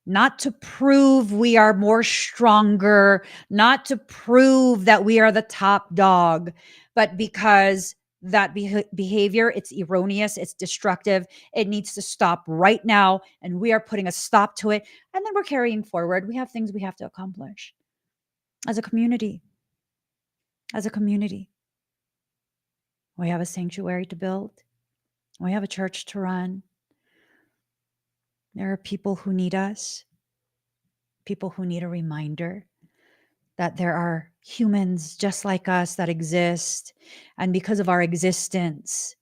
[SPEAKER 1] Not to prove we are more stronger, not to prove that we are the top dog, but because that behavior, it's erroneous, it's destructive, it needs to stop right now, and we are putting a stop to it, and then we're carrying forward. We have things we have to accomplish as a community. As a community, we have a sanctuary to build. We have a church to run. There are people who need us, people who need a reminder that there are humans just like us that exist. And because of our existence,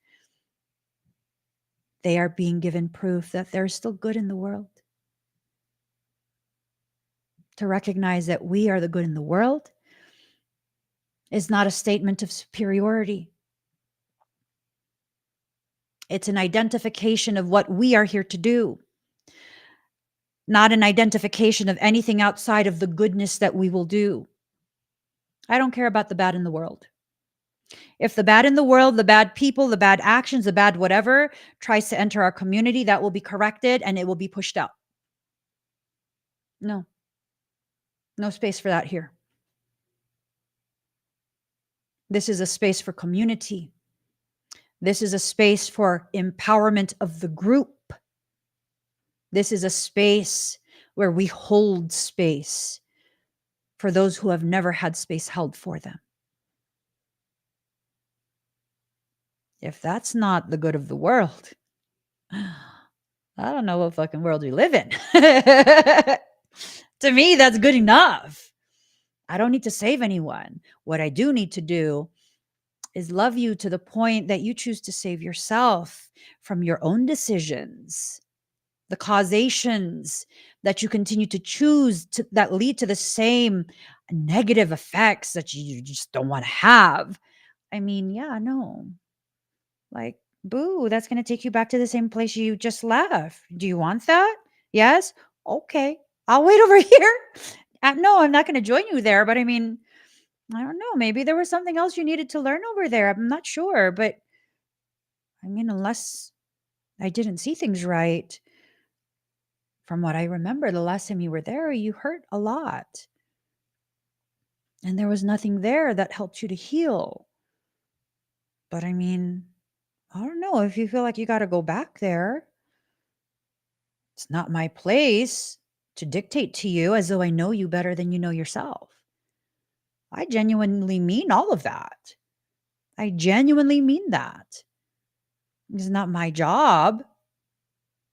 [SPEAKER 1] they are being given proof that there's still good in the world. To recognize that we are the good in the world is not a statement of superiority. It's an identification of what we are here to do, not an identification of anything outside of the goodness that we will do. I don't care about the bad in the world. If the bad in the world, the bad people, the bad actions, the bad whatever tries to enter our community, that will be corrected and it will be pushed out. No space for that here. This is a space for community. This is a space for empowerment of the group. This is a space where we hold space for those who have never had space held for them. If that's not the good of the world, I don't know what fucking world we live in. To me, that's good enough. I don't need to save anyone. What I do need to do is love you to the point that you choose to save yourself from your own decisions, the causations that you continue to choose to, that lead to the same negative effects that you just don't want to have. I mean, yeah, no. Like, boo, that's going to take you back to the same place you just left. Do you want that? Yes? Okay. I'll wait over here. No, I'm not going to join you there, but I mean, I don't know. Maybe there was something else you needed to learn over there. I'm not sure, but I mean, unless I didn't see things right, from what I remember, the last time you were there, you hurt a lot. And there was nothing there that helped you to heal. But I mean, I don't know if you feel like you got to go back there. It's not my place. to dictate to you as though I know you better than you know yourself. I genuinely mean all of that. I genuinely mean that. It's not my job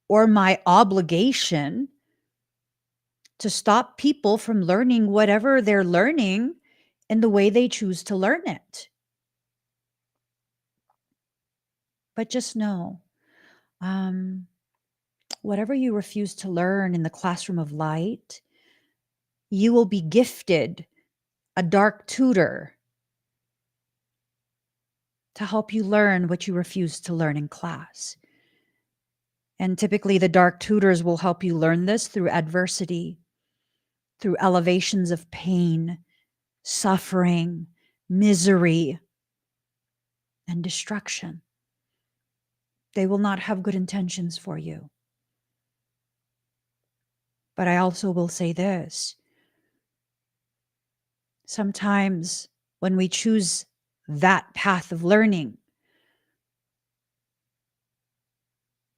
[SPEAKER 1] or my obligation to stop people from learning whatever they're learning in the way they choose to learn it. But just know, whatever you refuse to learn in the classroom of light, you will be gifted a dark tutor to help you learn what you refuse to learn in class. And typically, the dark tutors will help you learn this through adversity, through elevations of pain, suffering, misery, and destruction. They will not have good intentions for you. But I also will say this. Sometimes when we choose that path of learning,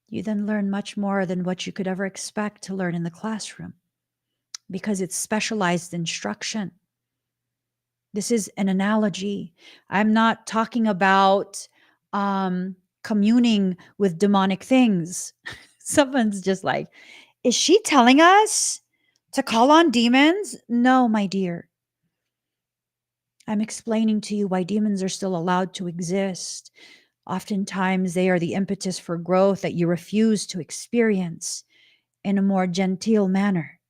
[SPEAKER 1] you then learn much more than what you could ever expect to learn in the classroom because it's specialized instruction. This is an analogy. I'm not talking about communing with demonic things. Someone's just like, is she telling us to call on demons? No, my dear. I'm explaining to you why demons are still allowed to exist. Oftentimes, they are the impetus for growth that you refuse to experience in a more genteel manner.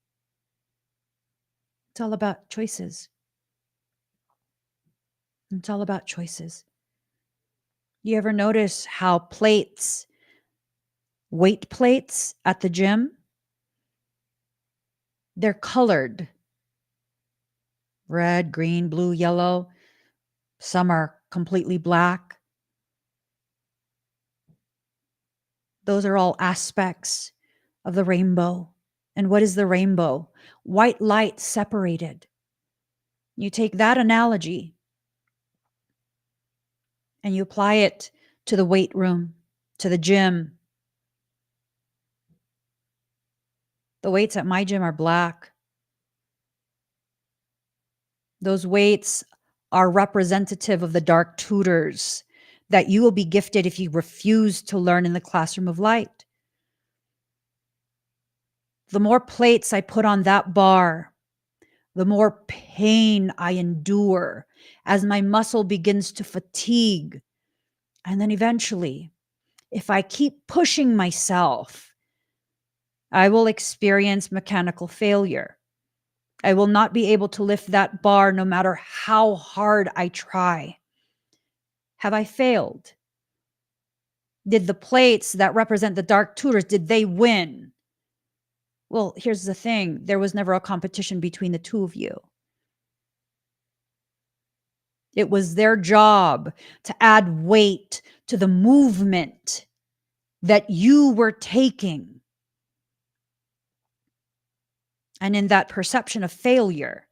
[SPEAKER 1] It's all about choices. It's all about choices. You ever notice how plates, weight plates at the gym, they're colored red, green, blue, yellow. Some are completely black. Those are all aspects of the rainbow. And what is the rainbow? White light separated. You take that analogy and you apply it to the weight room, to the gym. The weights at my gym are black. Those weights are representative of the dark tutors that you will be gifted if you refuse to learn in the classroom of light. The more plates I put on that bar, the more pain I endure as my muscle begins to fatigue. And then eventually, if I keep pushing myself, I will experience mechanical failure. I will not be able to lift that bar no matter how hard I try. Have I failed? Did the plates that represent the dark tutors, did they win? Well, here's the thing. There was never a competition between the two of you. It was their job to add weight to the movement that you were taking. And in that perception of failure,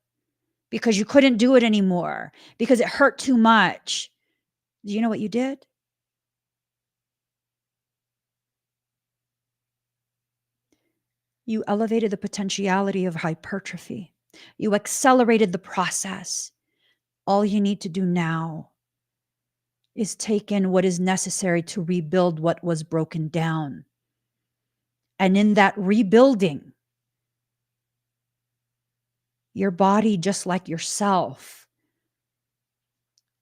[SPEAKER 1] because you couldn't do it anymore, because it hurt too much, do you know what you did? You elevated the potentiality of hypertrophy. You accelerated the process. All you need to do now is take in what is necessary to rebuild what was broken down. And in that rebuilding, your body, just like yourself,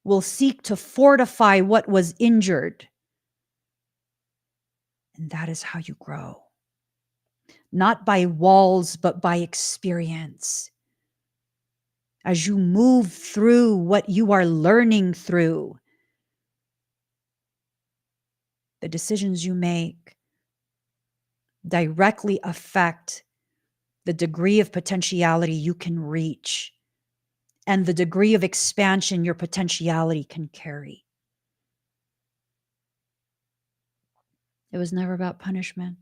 [SPEAKER 1] will seek to fortify what was injured. And that is how you grow. Not by walls, but by experience. As you move through what you are learning through, the decisions you make directly affect the degree of potentiality you can reach and the degree of expansion your potentiality can carry. It was never about punishment.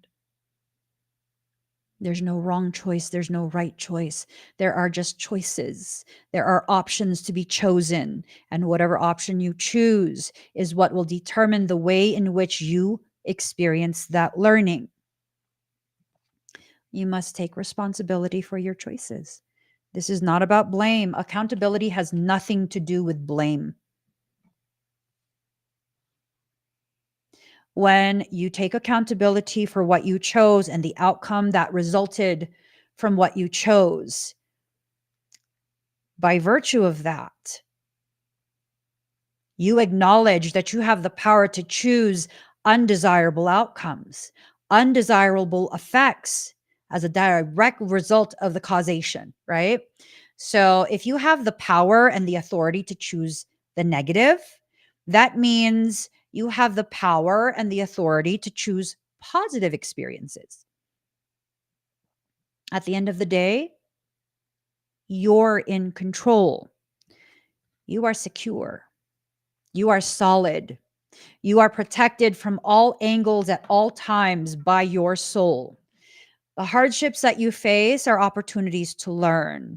[SPEAKER 1] There's no wrong choice. There's no right choice. There are just choices. There are options to be chosen. And whatever option you choose is what will determine the way in which you experience that learning. You must take responsibility for your choices. This is not about blame. Accountability has nothing to do with blame. When you take accountability for what you chose and the outcome that resulted from what you chose, by virtue of that, you acknowledge that you have the power to choose undesirable outcomes, undesirable effects as a direct result of the causation, right? So if you have the power and the authority to choose the negative, that means you have the power and the authority to choose positive experiences. At the end of the day, you're in control. You are secure. You are solid. You are protected from all angles at all times by your soul. The hardships that you face are opportunities to learn.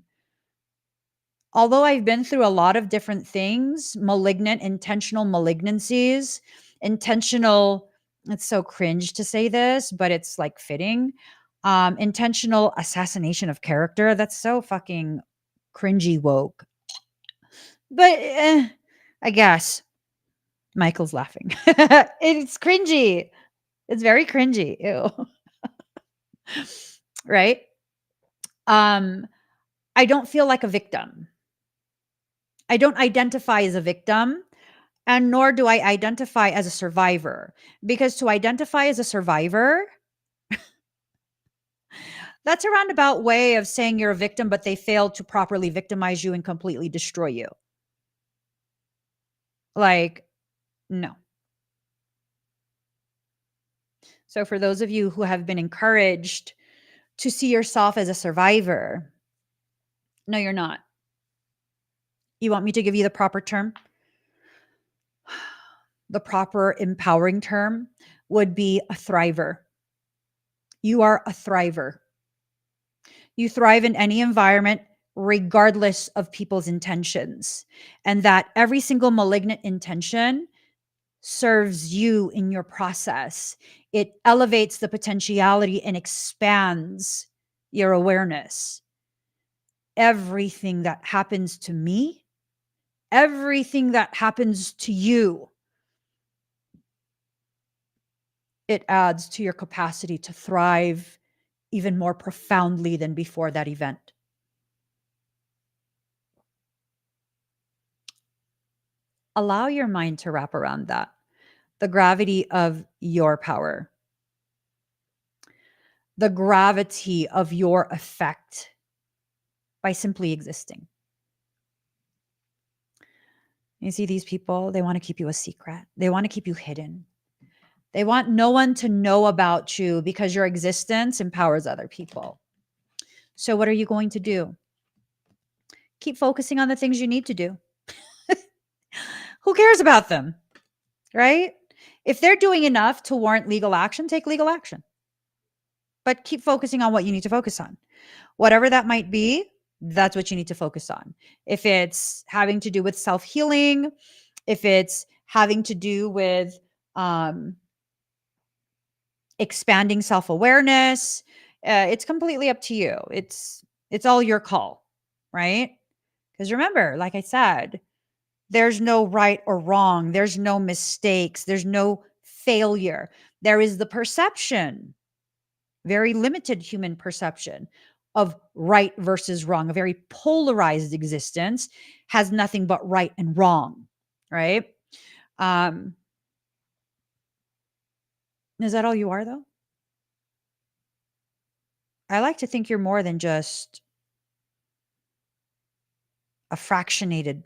[SPEAKER 1] Although I've been through a lot of different things, malignant, intentional malignancies, intentional, it's so cringe to say this, but it's like fitting. Intentional assassination of character. That's so fucking cringy woke. But I guess Michael's laughing. It's cringy. It's very cringy. Ew. Right? Um, I don't feel like a victim. I don't identify as a victim, and nor do I identify as a survivor. Because to identify as a survivor, that's a roundabout way of saying you're a victim, but they failed to properly victimize you and completely destroy you. Like, no. So, for those of you who have been encouraged to see yourself as a survivor, no, you're not. You want me to give you the proper term? The proper empowering term would be a thriver. You are a thriver. You thrive in any environment, regardless of people's intentions. And that every single malignant intention serves you in your process. It elevates the potentiality and expands your awareness. Everything that happens to me, everything that happens to you, it adds to your capacity to thrive even more profoundly than before that event. Allow your mind to wrap around that. The gravity of your power, the gravity of your effect by simply existing. You see these people, they want to keep you a secret. They want to keep you hidden. They want no one to know about you because your existence empowers other people. So what are you going to do? Keep focusing on the things you need to do. Who cares about them? Right? If they're doing enough to warrant legal action, take legal action. But keep focusing on what you need to focus on. Whatever that might be, that's what you need to focus on. If it's having to do with self-healing, if it's having to do with expanding self-awareness, it's completely up to you. It's all your call, right? Because remember, like I said, there's no right or wrong. There's no mistakes. There's no failure. There is the perception, very limited human perception of right versus wrong. A very polarized existence has nothing but right and wrong, right? Is that all you are, though? I like to think you're more than just a fractionated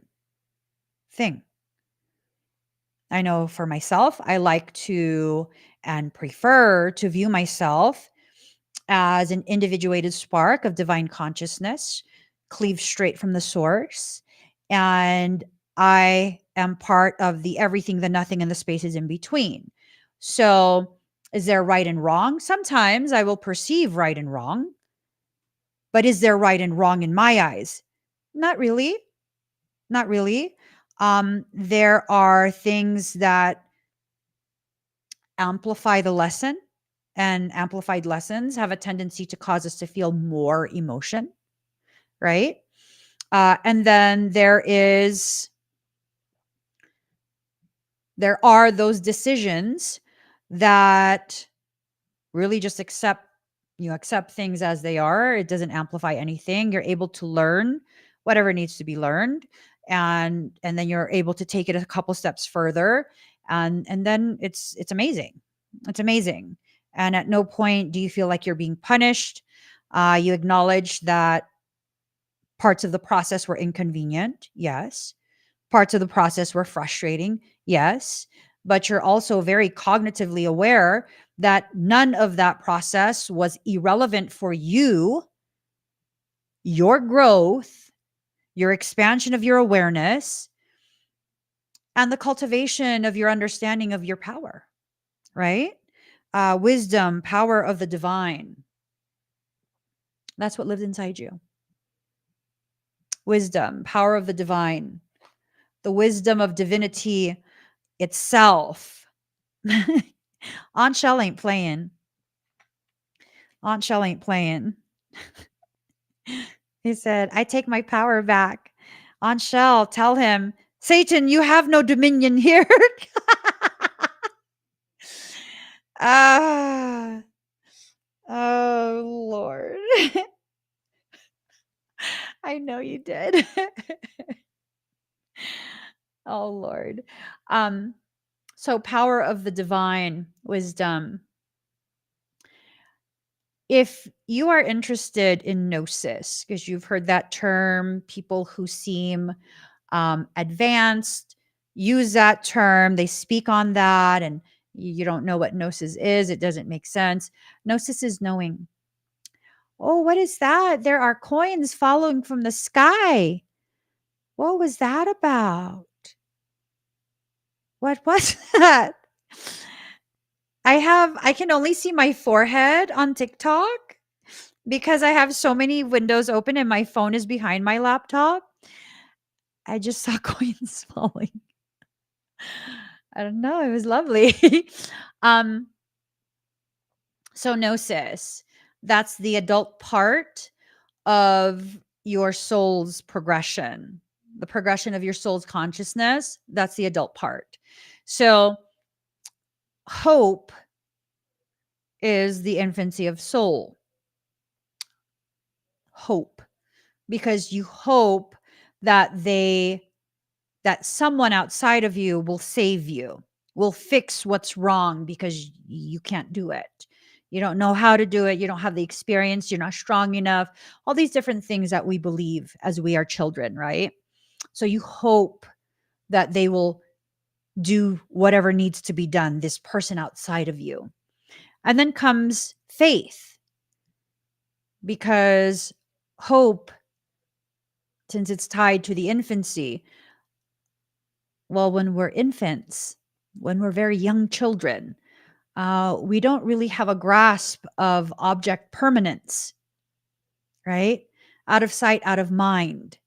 [SPEAKER 1] thing. I know for myself, I like to and prefer to view myself as an individuated spark of divine consciousness, cleaved straight from the source. And I am part of the everything, the nothing, and the spaces in between. So, is there right and wrong? Sometimes I will perceive right and wrong, but is there right and wrong in my eyes? Not really. Not really. There are things that amplify the lesson, and amplified lessons have a tendency to cause us to feel more emotion, right? And then there are those decisions that really just accept things as they are. It doesn't amplify anything. You're able to learn whatever needs to be learned, and then you're able to take it a couple steps further, and then it's amazing. It's amazing. And at no point do you feel like you're being punished. You acknowledge that parts of the process were inconvenient, yes. Parts of the process were frustrating, yes. But you're also very cognitively aware that none of that process was irrelevant for you, your growth, your expansion of your awareness, and the cultivation of your understanding of your power, right? Wisdom, power of the divine. That's what lived inside you. Wisdom, power of the divine, the wisdom of divinity itself. Aunt Shell ain't playing. Aunt Shell ain't playing. He said, I take my power back. Aunt Shell, tell him, Satan, you have no dominion here. Ah, oh, Lord. I know you did. Oh, Lord. So power of the divine wisdom. If you are interested in gnosis, because you've heard that term, people who seem advanced use that term, they speak on that, and you don't know what gnosis is, it doesn't make sense. Gnosis is knowing. Oh, what is that? There are coins falling from the sky. What was that about? What was that? I can only see my forehead on TikTok because I have so many windows open and my phone is behind my laptop. I just saw coins falling. I don't know. It was lovely. um, so gnosis, that's the adult part of your soul's progression, the progression of your soul's consciousness. That's the adult part. So hope is the infancy of soul. Hope, because you hope that someone outside of you will save you, will fix what's wrong because you can't do it. You don't know how to do it. You don't have the experience. You're not strong enough. All these different things that we believe as we are children, right? So you hope that they will do whatever needs to be done, this person outside of you. And then comes faith, because hope, since it's tied to the infancy, well, when we're infants, when we're very young children, we don't really have a grasp of object permanence, right? Out of sight, out of mind.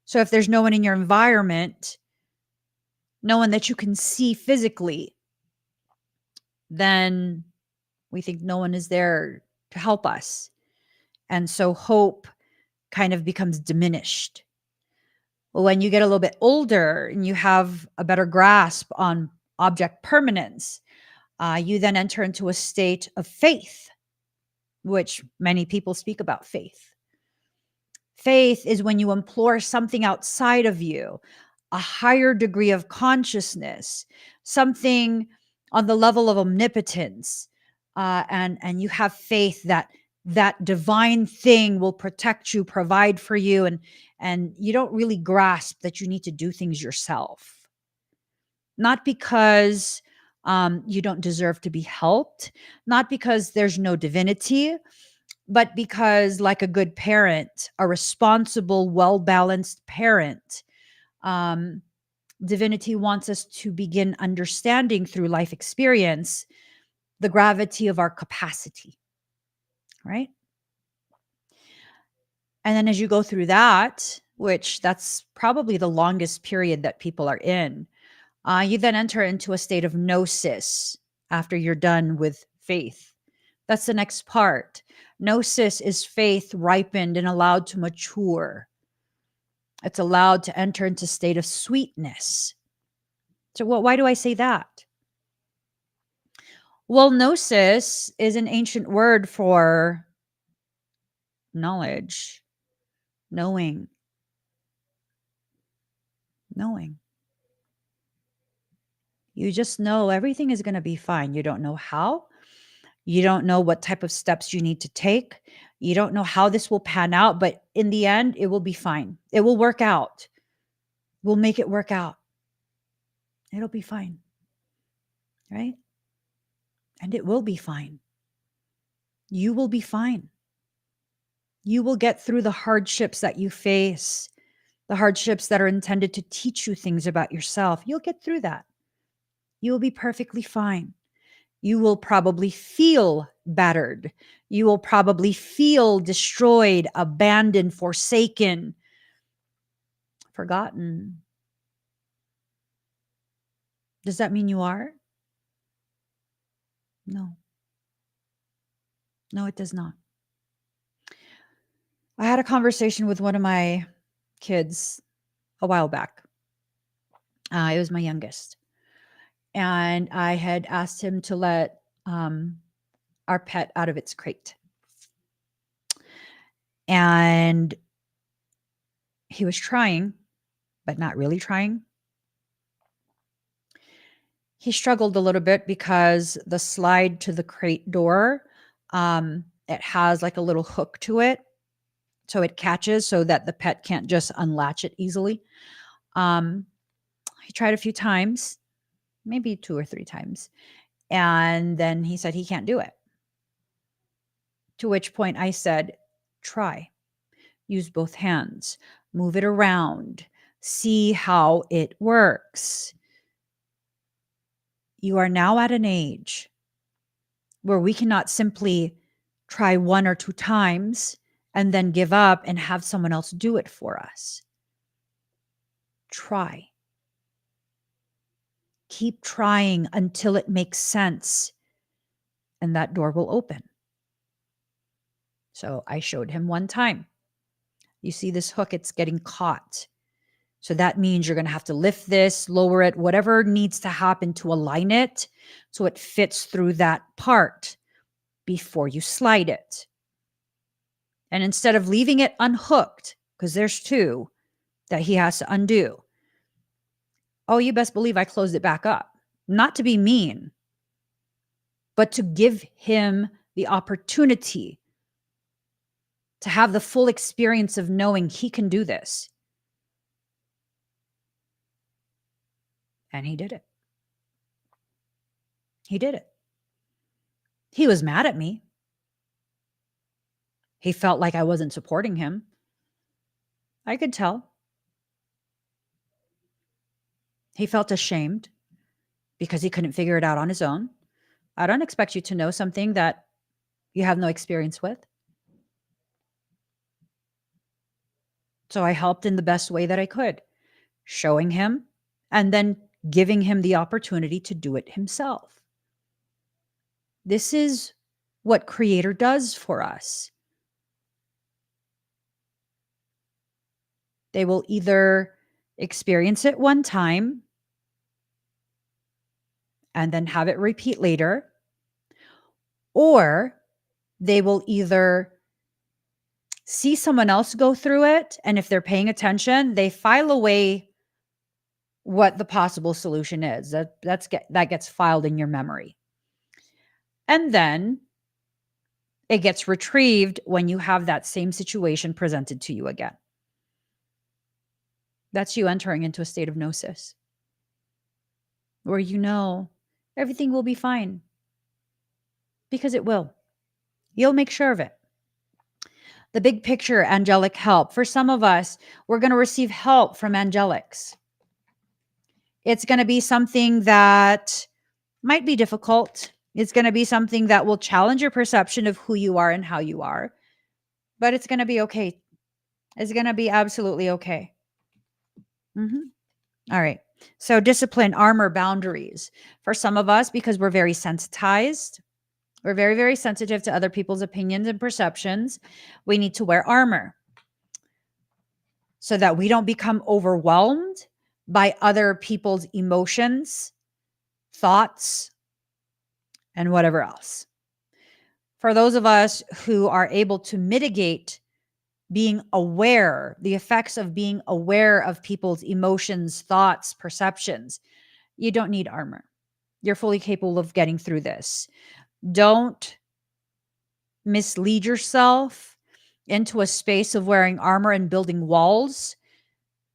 [SPEAKER 1] So if there's no one in your environment, no one that you can see physically, then we think no one is there to help us. And so hope kind of becomes diminished. Well, when you get a little bit older and you have a better grasp on object permanence, you then enter into a state of faith, which many people speak about faith. Faith is when you implore something outside of you, a higher degree of consciousness, something on the level of omnipotence, and you have faith that that divine thing will protect you, provide for you, and you don't really grasp that you need to do things yourself. Not because you don't deserve to be helped, not because there's no divinity, but because, like a good parent, a responsible, well-balanced parent, um, divinity wants us to begin understanding through life experience the gravity of our capacity, right? And then as you go through that, which that's probably the longest period that people are in, you then enter into a state of gnosis after you're done with faith, That's the next part. Gnosis is faith ripened and allowed to mature. It's allowed to enter into a state of sweetness. So why do I say that? Well, gnosis is an ancient word for knowledge, knowing. You just know everything is going to be fine. You don't know how. You don't know what type of steps you need to take. You don't know how this will pan out, but in the end, it will be fine. It will work out. We'll make it work out. It'll be fine. Right? And it will be fine. You will be fine. You will get through the hardships that you face, the hardships that are intended to teach you things about yourself. You'll get through that. You will be perfectly fine. You will probably feel battered. You will probably feel destroyed, abandoned, forsaken, forgotten. Does that mean you are? No. No, it does not. I had a conversation with one of my kids a while back. It was my youngest. And I had asked him to let our pet out of its crate. And he was trying, but not really trying. He struggled a little bit because the slide to the crate door, it has like a little hook to it. So it catches so that the pet can't just unlatch it easily. He tried a few times, maybe 2 or 3 times. And then he said he can't do it. To which point I said, try. Use both hands. Move it around. See how it works. You are now at an age where we cannot simply try 1 or 2 times and then give up and have someone else do it for us. Try. Keep trying until it makes sense, and that door will open. So I showed him 1 time. You see this hook, it's getting caught. So that means you're going to have to lift this, lower it, whatever needs to happen to align it so it fits through that part before you slide it. And instead of leaving it unhooked, because there's 2 that he has to undo, oh, you best believe I closed it back up. Not to be mean, but to give him the opportunity to have the full experience of knowing he can do this. And he did it. He did it. He was mad at me. He felt like I wasn't supporting him. I could tell. He felt ashamed because he couldn't figure it out on his own. I don't expect you to know something that you have no experience with. So I helped in the best way that I could, showing him and then giving him the opportunity to do it himself. This is what Creator does for us. They will either experience it 1 time and then have it repeat later, or they will either see someone else go through it, and if they're paying attention, they file away what the possible solution is. That gets filed in your memory. And then it gets retrieved when you have that same situation presented to you again. That's you entering into a state of gnosis, where you know everything will be fine, because it will. You'll make sure of it. The big picture, angelic help. For some of us, we're going to receive help from angelics. It's going to be something that might be difficult. It's going to be something that will challenge your perception of who you are and how you are. But it's going to be okay. It's going to be absolutely okay. All right. So discipline, armor, boundaries. For some of us, because we're very sensitized, We're very, very sensitive to other people's opinions and perceptions. We need to wear armor so that we don't become overwhelmed by other people's emotions, thoughts, and whatever else. For those of us who are able to mitigate being aware, the effects of being aware of people's emotions, thoughts, perceptions, you don't need armor. You're fully capable of getting through this. Don't mislead yourself into a space of wearing armor and building walls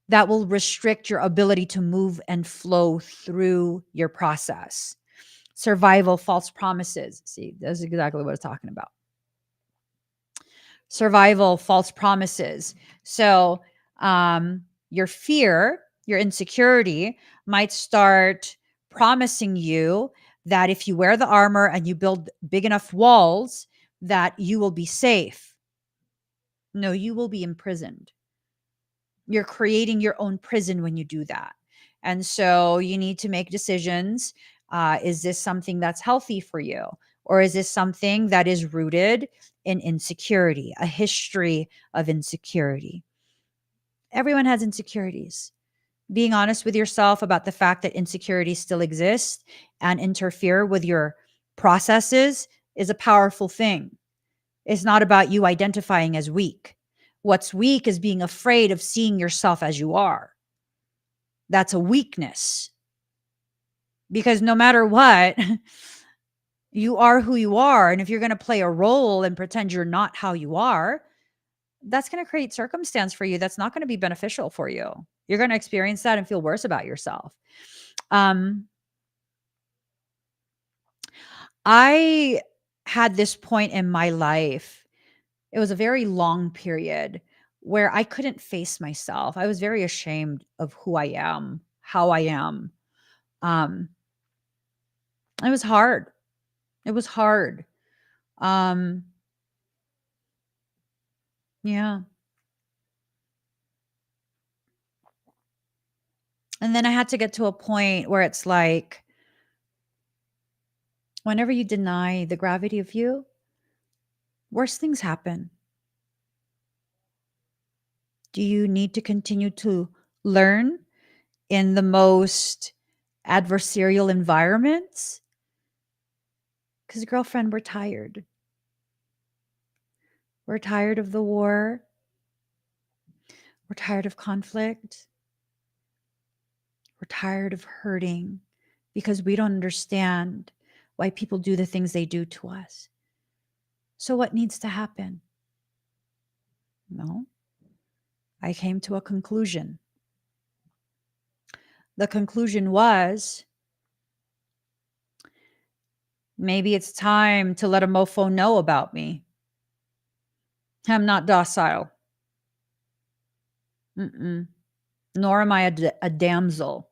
[SPEAKER 1] that will restrict your ability to move and flow through your process. Survival, false promises. See, that's exactly what I'm talking about. Survival, false promises. So, your fear, your insecurity might start promising you that if you wear the armor and you build big enough walls, that you will be safe. No, you will be imprisoned. You're creating your own prison when you do that. And so you need to make decisions. Is this something that's healthy for you? Or is this something that is rooted in insecurity, a history of insecurity? Everyone has insecurities. Being honest with yourself about the fact that insecurities still exist and interfere with your processes is a powerful thing. It's not about you identifying as weak. What's weak is being afraid of seeing yourself as you are. That's a weakness. Because no matter what, you are who you are. And if you're going to play a role and pretend you're not how you are, that's going to create circumstance for you that's not going to be beneficial for you. You're going to experience that and feel worse about yourself. I had this point in my life. It was a very long period where I couldn't face myself. I was very ashamed of who I am, how I am. Um, it was hard. It was hard. Um, yeah. And then I had to get to a point where it's like, whenever you deny the gravity of you, worse things happen. Do you need to continue to learn in the most adversarial environments? Because, girlfriend, we're tired. We're tired of the war. We're tired of conflict. We're tired of hurting because we don't understand why people do the things they do to us. So, what needs to happen? No, I came to a conclusion. The conclusion was maybe it's time to let a mofo know about me. I'm not docile. Nor am I a damsel.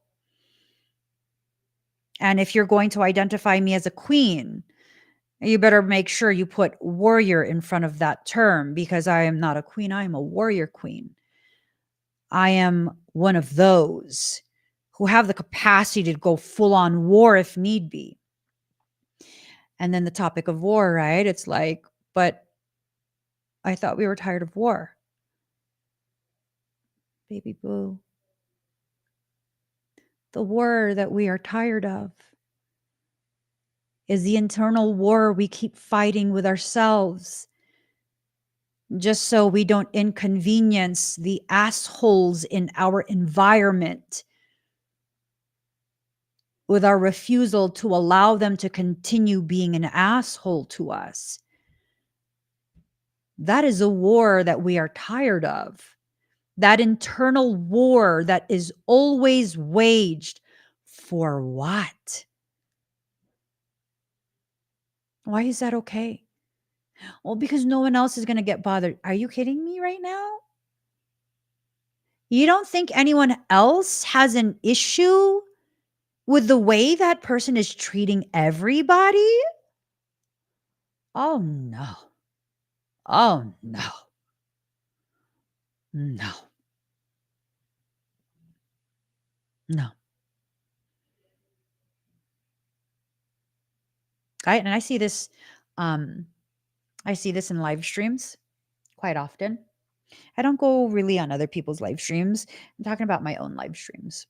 [SPEAKER 1] And if you're going to identify me as a queen, you better make sure you put warrior in front of that term, because I am not a queen. I am a warrior queen. I am one of those who have the capacity to go full on war if need be. And then the topic of war, right? It's like, but I thought we were tired of war. Baby boo. The war that we are tired of is the internal war we keep fighting with ourselves, just so we don't inconvenience the assholes in our environment with our refusal to allow them to continue being an asshole to us. That is a war that we are tired of. That internal war that is always waged for what? Why is that okay? Well, because no one else is going to get bothered. Are you kidding me right now? You don't think anyone else has an issue with the way that person is treating everybody? Oh, no. Oh, no. No. No. And I see this Um, I see this in live streams quite often. I don't go really on other people's live streams. I'm talking about my own live streams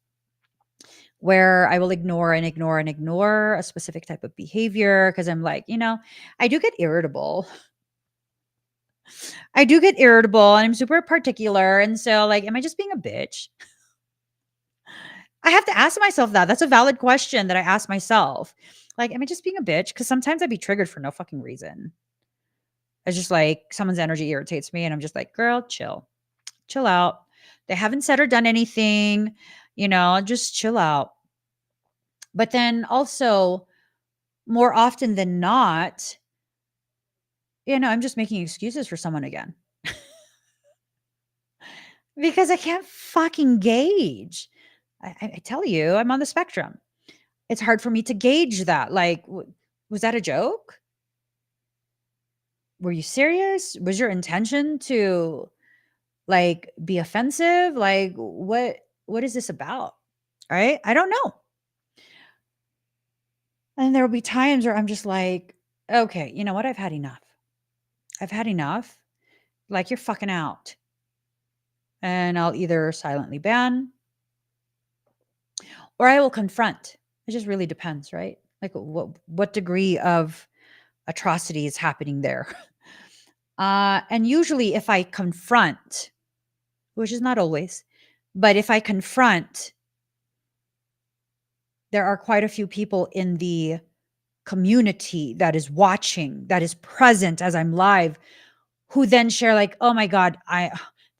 [SPEAKER 1] where I will ignore and ignore and ignore a specific type of behavior because I'm like, I do get irritable. I do get irritable and I'm super particular. And so, like, am I just being a bitch? I have to ask myself that. That's a valid question that I ask myself. Like, am I just being a bitch? Because sometimes I'd be triggered for no fucking reason. It's just like someone's energy irritates me, and I'm just like, girl, chill out. They haven't said or done anything, just chill out. But then also, more often than not, I'm just making excuses for someone again because I can't fucking gauge. I tell you, I'm on the spectrum. It's hard for me to gauge that. Like, was that a joke? Were you serious? Was your intention to like be offensive? Like, what is this about? Right? I don't know. And there will be times where I'm just like, okay, you know what? I've had enough. I've had enough. Like, you're fucking out. And I'll either silently ban or I will confront. It just really depends, right? Like, what degree of atrocity is happening there? And usually, if I confront, which is not always, but if I confront, there are quite a few people in the community that is watching, that is present as I'm live, who then share like, oh my God, I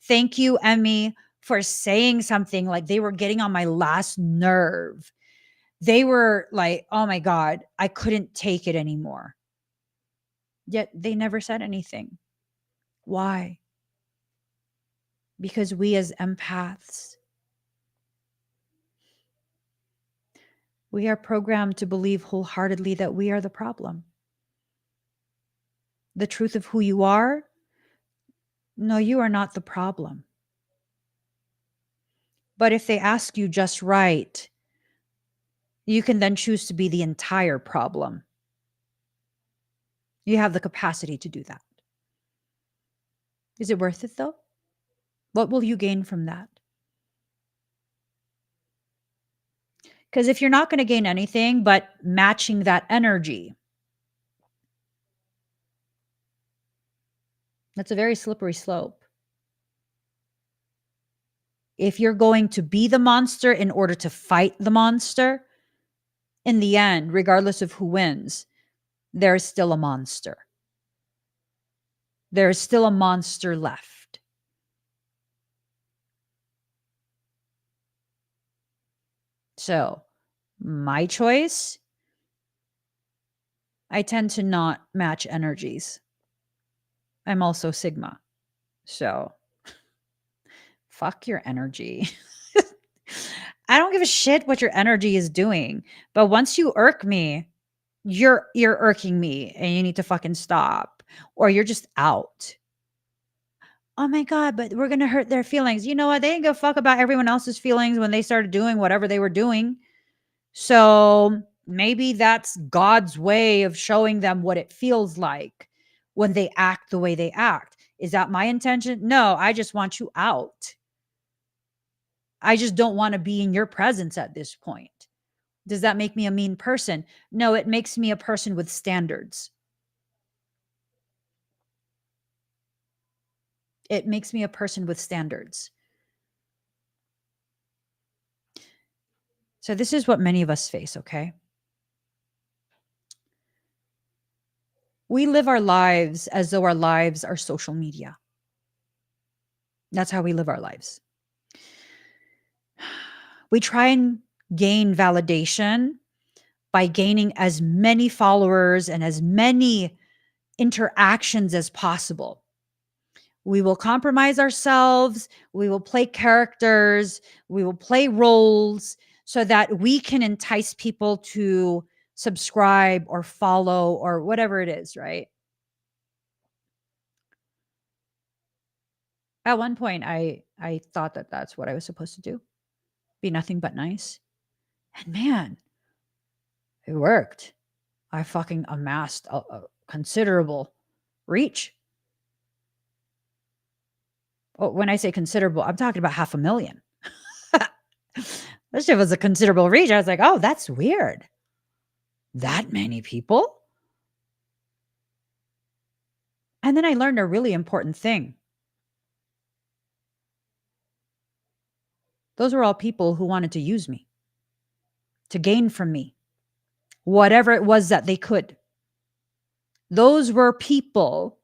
[SPEAKER 1] thank you, Emmy, for saying something. Like, they were getting on my last nerve. They were like, oh my God, I couldn't take it anymore. Yet they never said anything. Why? Because we as empaths, we are programmed to believe wholeheartedly that we are the problem. The truth of who you are, no, you are not the problem. But if they ask you just right, you can then choose to be the entire problem. You have the capacity to do that. Is it worth it though? What will you gain from that? Because if you're not going to gain anything but matching that energy, that's a very slippery slope. If you're going to be the monster in order to fight the monster, in the end, regardless of who wins, there's still a monster. There is still a monster left. So, my choice, I tend to not match energies. I'm also Sigma. So, fuck your energy. I don't give a shit what your energy is doing. But once you irk me, you're irking me and you need to fucking stop or you're just out. Oh my God, but we're going to hurt their feelings. You know what? They didn't give a fuck about everyone else's feelings when they started doing whatever they were doing. So maybe that's God's way of showing them what it feels like when they act the way they act. Is that my intention? No, I just want you out. I just don't want to be in your presence at this point. Does that make me a mean person? No, it makes me a person with standards. It makes me a person with standards. So this is what many of us face, okay? We live our lives as though our lives are social media. That's how we live our lives. We try and gain validation by gaining as many followers and as many interactions as possible. We will compromise ourselves. We will play characters. We will play roles so that we can entice people to subscribe or follow or whatever it is, right? At one point, I thought that that's what I was supposed to do, be nothing but nice. And man, it worked. I fucking amassed considerable reach. Oh, when I say considerable, I'm talking about 500,000. This shit was a considerable reach. I was like, oh, that's weird. That many people? And then I learned a really important thing. Those were all people who wanted to use me, to gain from me, whatever it was that they could. Those were people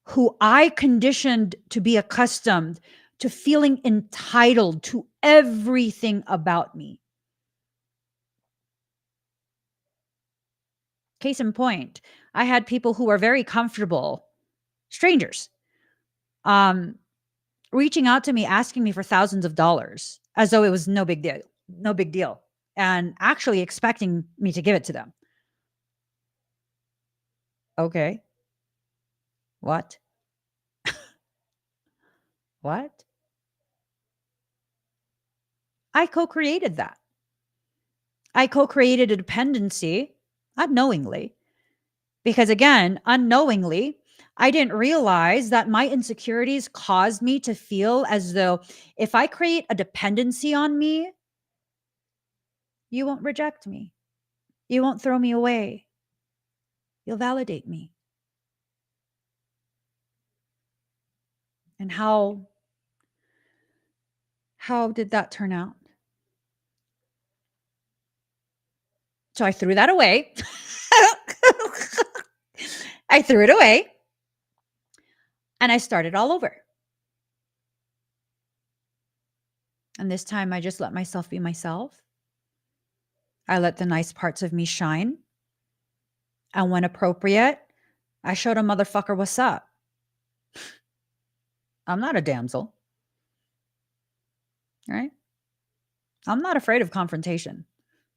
[SPEAKER 1] who I conditioned to be accustomed to feeling entitled to everything about me. Case in point, I had people who were very comfortable, strangers, reaching out to me, asking me for thousands of dollars as though it was no big deal, no big deal, and actually expecting me to give it to them. Okay. What? What? I co-created that. I co-created a dependency unknowingly, because again, unknowingly, I didn't realize that my insecurities caused me to feel as though if I create a dependency on me, you won't reject me. You won't throw me away. You'll validate me. And how did that turn out? So I threw that away. I threw it away and I started all over. And this time I just let myself be myself. I let the nice parts of me shine. And when appropriate, I showed a motherfucker what's up. I'm not a damsel, right? I'm not afraid of confrontation.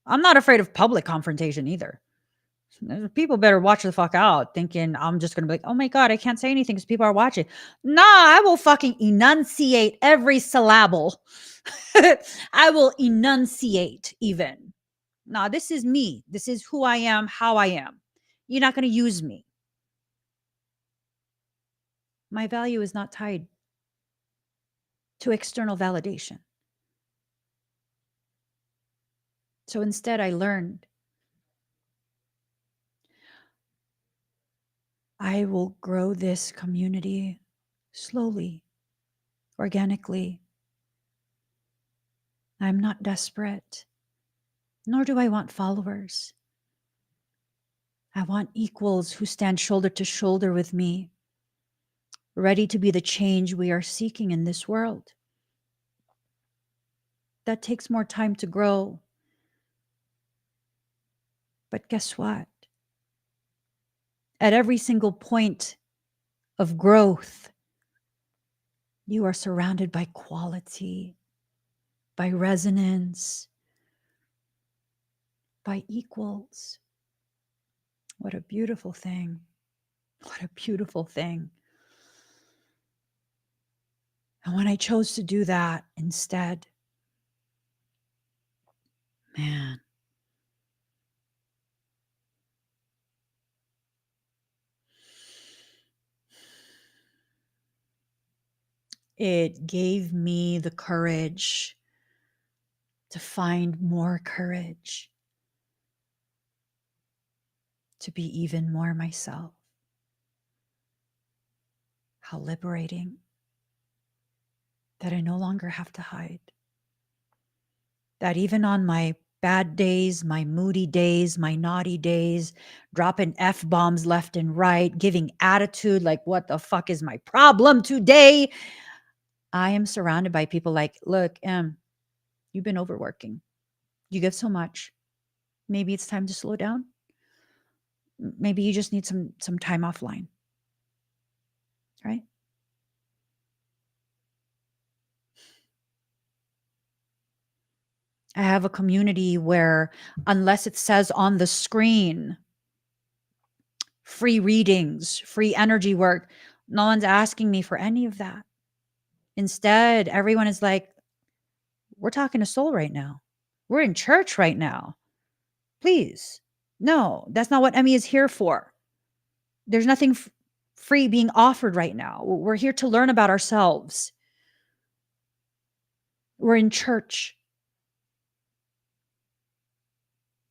[SPEAKER 1] I'm not afraid of public confrontation either. People better watch the fuck out thinking I'm just going to be like, oh my God, I can't say anything because people are watching. Nah, I will fucking enunciate every syllable. I will enunciate even. Nah, this is me. This is who I am, how I am. You're not going to use me. My value is not tied to external validation. So instead, I learned I will grow this community slowly, organically. I'm not desperate, nor do I want followers. I want equals who stand shoulder to shoulder with me, ready to be the change we are seeking in this world. That takes more time to grow. But guess what? At every single point of growth, you are surrounded by quality, by resonance, by equals. What a beautiful thing. What a beautiful thing. And when I chose to do that instead, man, it gave me the courage to find more courage, to be even more myself. How liberating that I no longer have to hide. That even on my bad days, my moody days, my naughty days, dropping F-bombs left and right, giving attitude like, what the fuck is my problem today? I am surrounded by people like, look, you've been overworking. You give so much. Maybe it's time to slow down. Maybe you just need some time offline, right? I have a community where, unless it says on the screen, free readings, free energy work, no one's asking me for any of that. Instead, everyone is like, we're talking to soul right now. We're in church right now. Please. No, that's not what Emmy is here for. There's nothing free being offered right now. We're here to learn about ourselves. We're in church.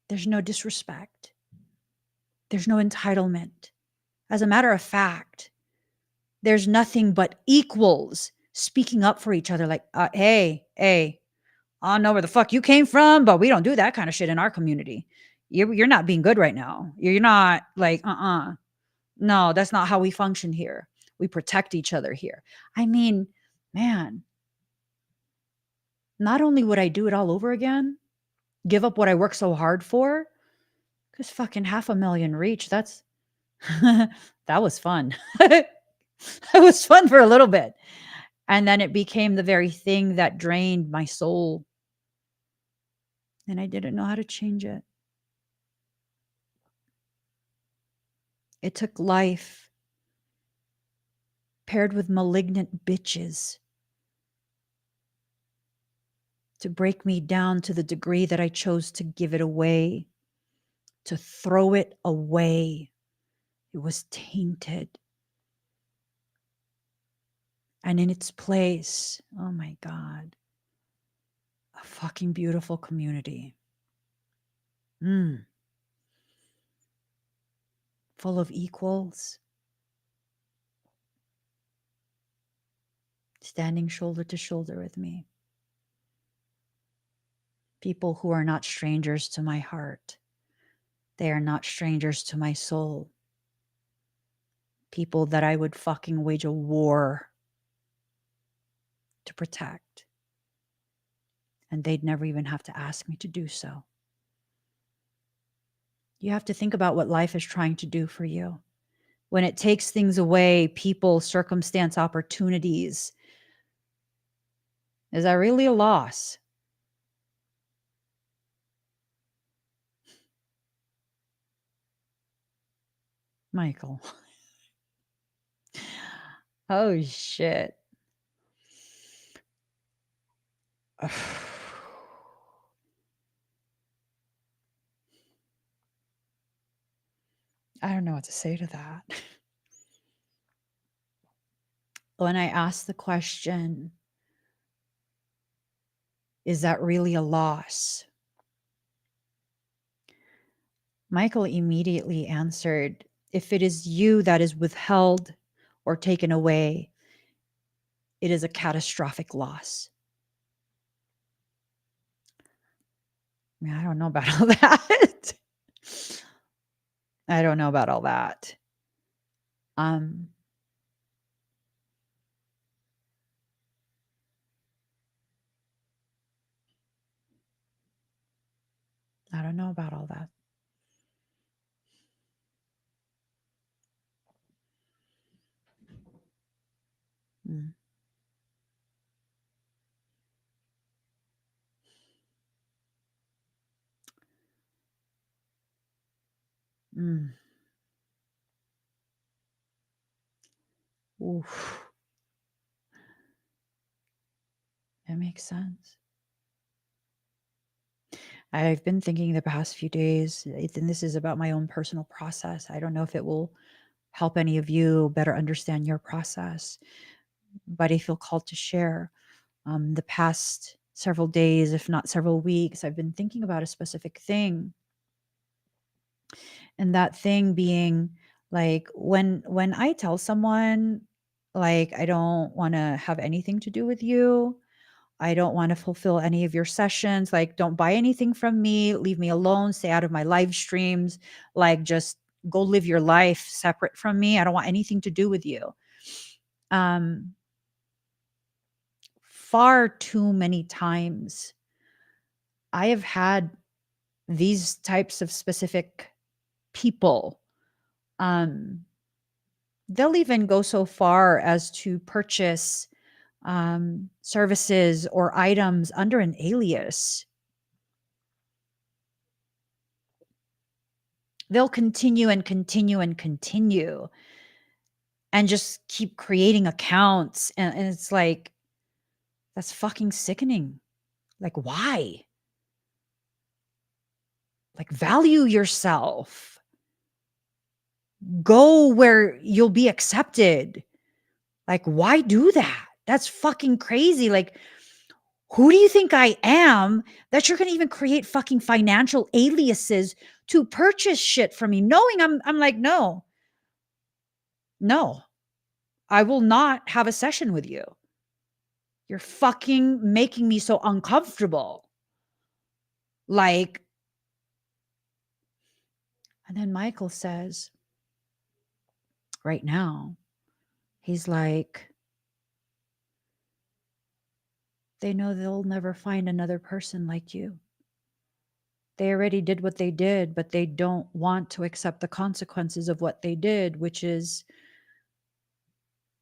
[SPEAKER 1] There's no disrespect. There's no entitlement. As a matter of fact, there's nothing but equals speaking up for each other like, hey, I don't know where the fuck you came from, but we don't do that kind of shit in our community. You're not being good right now. You're not like, no, that's not how we function here. We protect each other here. I mean, man, not only would I do it all over again, give up what I worked so hard for, because fucking 500,000 reach, that's, that was fun. It was fun for a little bit. And then it became the very thing that drained my soul. And I didn't know how to change it. It took life paired with malignant bitches to break me down to the degree that I chose to give it away, to throw it away. It was tainted. And in its place, oh my God, a fucking beautiful community. Full of equals, standing shoulder to shoulder with me. People who are not strangers to my heart. They are not strangers to my soul. People that I would fucking wage a war to protect. And they'd never even have to ask me to do so. You have to think about what life is trying to do for you. When it takes things away, people, circumstance, opportunities, is that really a loss? Michael. Oh, shit. I don't know what to say to that. When I asked the question, is that really a loss? Michael immediately answered, if it is you that is withheld or taken away, it is a catastrophic loss. I mean, I don't know about all that. I don't know about all that. I don't know about all that. Mm. Mm. Oof. That makes sense. I've been thinking the past few days, and this is about my own personal process. I don't know if it will help any of you better understand your process, but I feel called to share. The past several days, if not several weeks, I've been thinking about a specific thing. And that thing being like when I tell someone, like, I don't want to have anything to do with you, I don't want to fulfill any of your sessions, like, don't buy anything from me, leave me alone, stay out of my live streams, like, just go live your life separate from me, I don't want anything to do with you. um Far too many times I have had these types of specific people. um they'll even go so far as to purchase services or items under an alias. They'll continue and continue and continue and just keep creating accounts. And it's like, that's fucking sickening. Like, why? Like, value yourself. Go where you'll be accepted. Like, why do that? That's fucking crazy. Like, who do you think I am that you're going to even create fucking financial aliases to purchase shit from me? Knowing I'm like, no, I will not have a session with you. You're fucking making me so uncomfortable. Like, and then Michael says, right now, he's like, they know they'll never find another person like you. They already did what they did, but they don't want to accept the consequences of what they did, which is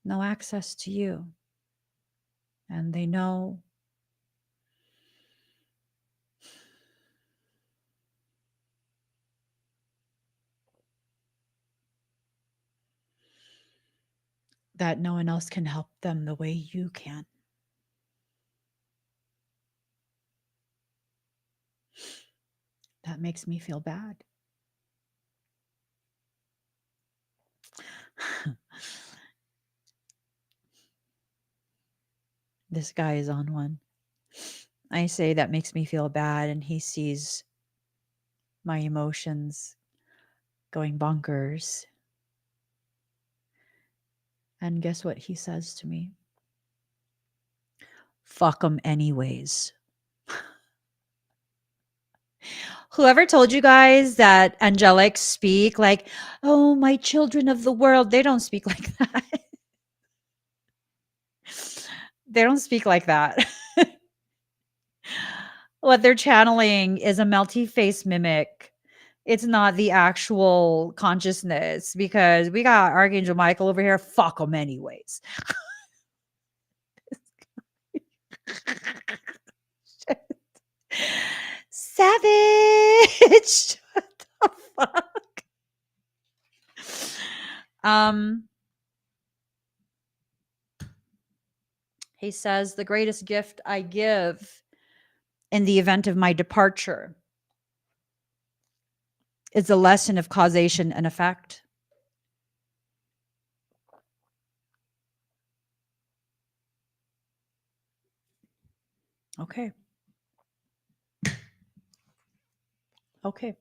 [SPEAKER 1] no access to you. And they know that no one else can help them the way you can. That makes me feel bad. This guy is on one. I say that makes me feel bad, and he sees my emotions going bonkers. And guess what he says to me? Fuck them anyways. Whoever told you guys that angelics speak like, oh, my children of the world, they don't speak like that. They don't speak like that. What they're channeling is a melty face mimic. It's not the actual consciousness, because we got Archangel Michael over here. Fuck them anyways. Savage. What the fuck? He says, the greatest gift I give in the event of my departure is the lesson of causation and effect. Okay. Okay.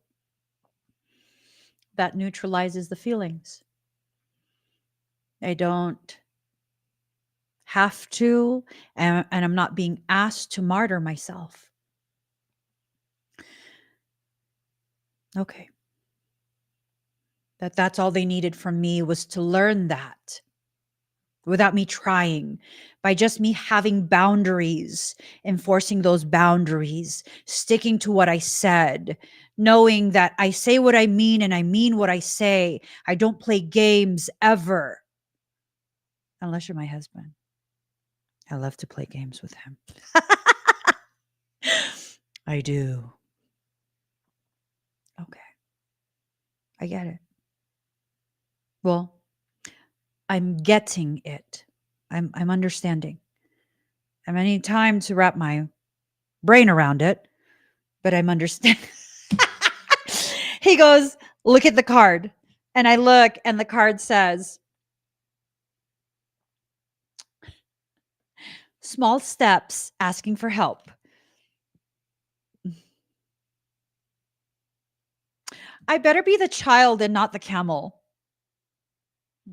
[SPEAKER 1] That neutralizes the feelings. I don't have to, and I'm not being asked to martyr myself. Okay. That's all they needed from me, was to learn that without me trying, by just me having boundaries, enforcing those boundaries, sticking to what I said, knowing that I say what I mean and I mean what I say. I don't play games ever. Unless you're my husband. I love to play games with him. I do. Okay. I get it. Well, I'm getting it. I'm understanding. I need time to wrap my brain around it, but I'm understanding. He goes, look at the card. And I look, and the card says, small steps, asking for help. I better be the child and not the camel.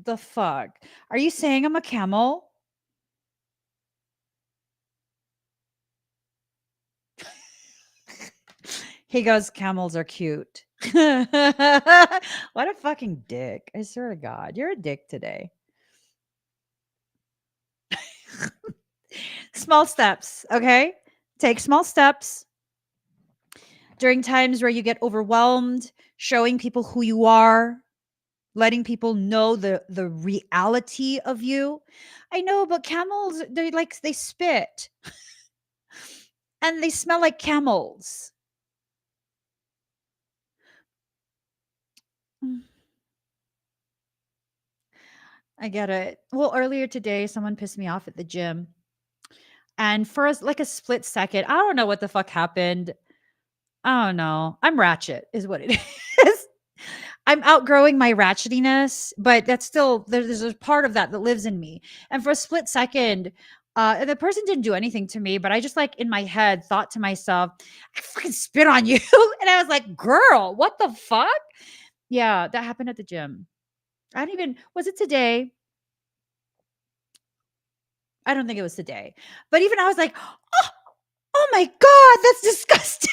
[SPEAKER 1] The fuck? Are you saying I'm a camel? He goes, camels are cute. What a fucking dick. I swear to God, you're a dick today. Small steps, okay? Take small steps during times where you get overwhelmed, showing people who you are, letting people know the reality of you. I know, but camels, they spit and they smell like camels. Mm, I get it. Well, earlier today, someone pissed me off at the gym. And for us, like a split second, I don't know what the fuck happened. I don't know. I'm ratchet, is what it is. I'm outgrowing my ratchetiness, but that's still there's a part of that that lives in me. And for a split second, and the person didn't do anything to me, but I just like in my head thought to myself, I fucking spit on you. And I was like, girl, what the fuck? Yeah, that happened at the gym. I don't even, was it today? I don't think it was today. But even I was like, oh, oh my God, that's disgusting.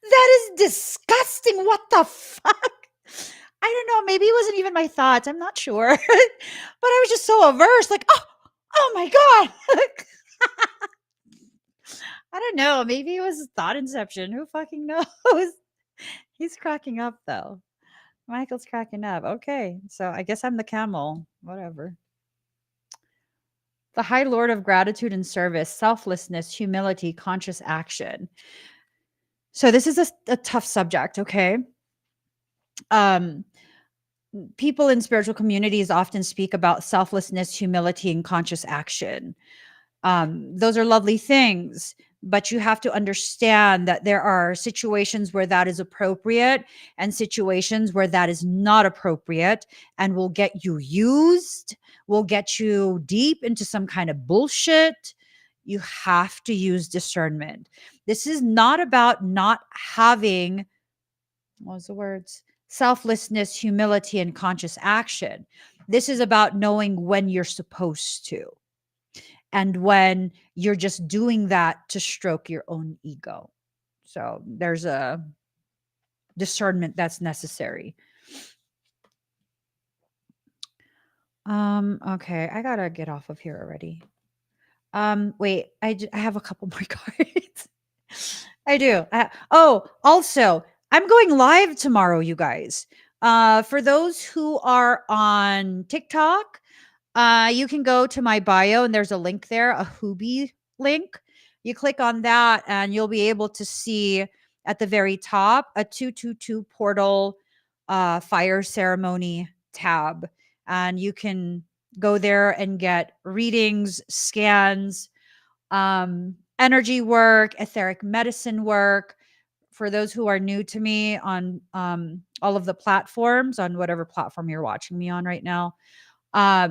[SPEAKER 1] That is disgusting. What the fuck? I don't know. Maybe it wasn't even my thoughts. I'm not sure. But I was just so averse, like, oh, oh my God. I don't know. Maybe it was thought inception. Who fucking knows? He's cracking up though. Michael's cracking up. Okay. So I guess I'm the camel. Whatever. The high lord of gratitude and service, selflessness, humility, conscious action. So this is a tough subject, okay? Um, People in spiritual communities often speak about selflessness, humility, and conscious action. Those are lovely things, but you have to understand that there are situations where that is appropriate and situations where that is not appropriate and will get you used, will get you deep into some kind of bullshit. You have to use discernment. This is not about not having, what was the words? Selflessness, humility, and conscious action. This is about knowing when you're supposed to and when you're just doing that to stroke your own ego. So there's a discernment that's necessary. Okay, I gotta get off of here already. Wait, I have a couple more cards. I do. Oh, also, I'm going live tomorrow, you guys. For those who are on TikTok, you can go to my bio and there's a link there, a Hubi link. You click on that and you'll be able to see at the very top a 222 portal fire ceremony tab. And you can go there and get readings, scans, energy work, etheric medicine work. For those who are new to me on all of the platforms, on whatever platform you're watching me on right now, I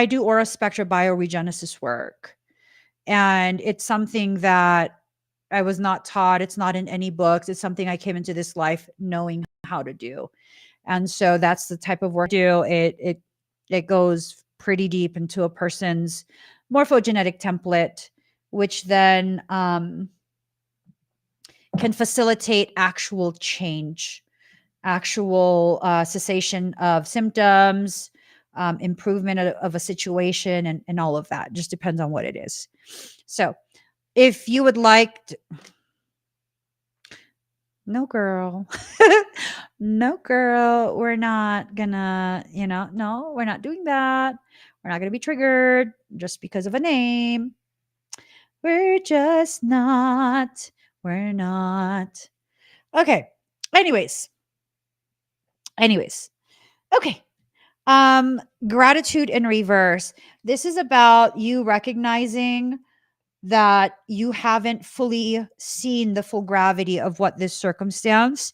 [SPEAKER 1] do aura spectra bioregenesis work. And it's something that I was not taught. It's not in any books. It's something I came into this life knowing how to do. And so that's the type of work I do. It goes pretty deep into a person's morphogenetic template, which then can facilitate actual change, actual cessation of symptoms, improvement of a situation, and all of that. Just depends on what it is. So if you would like to, no girl, no girl, we're not gonna, no, we're not doing that. We're not gonna be triggered just because of a name. We're just not. We're not. Okay. Anyways. Okay. Gratitude in reverse. This is about you recognizing that you haven't fully seen the full gravity of what this circumstance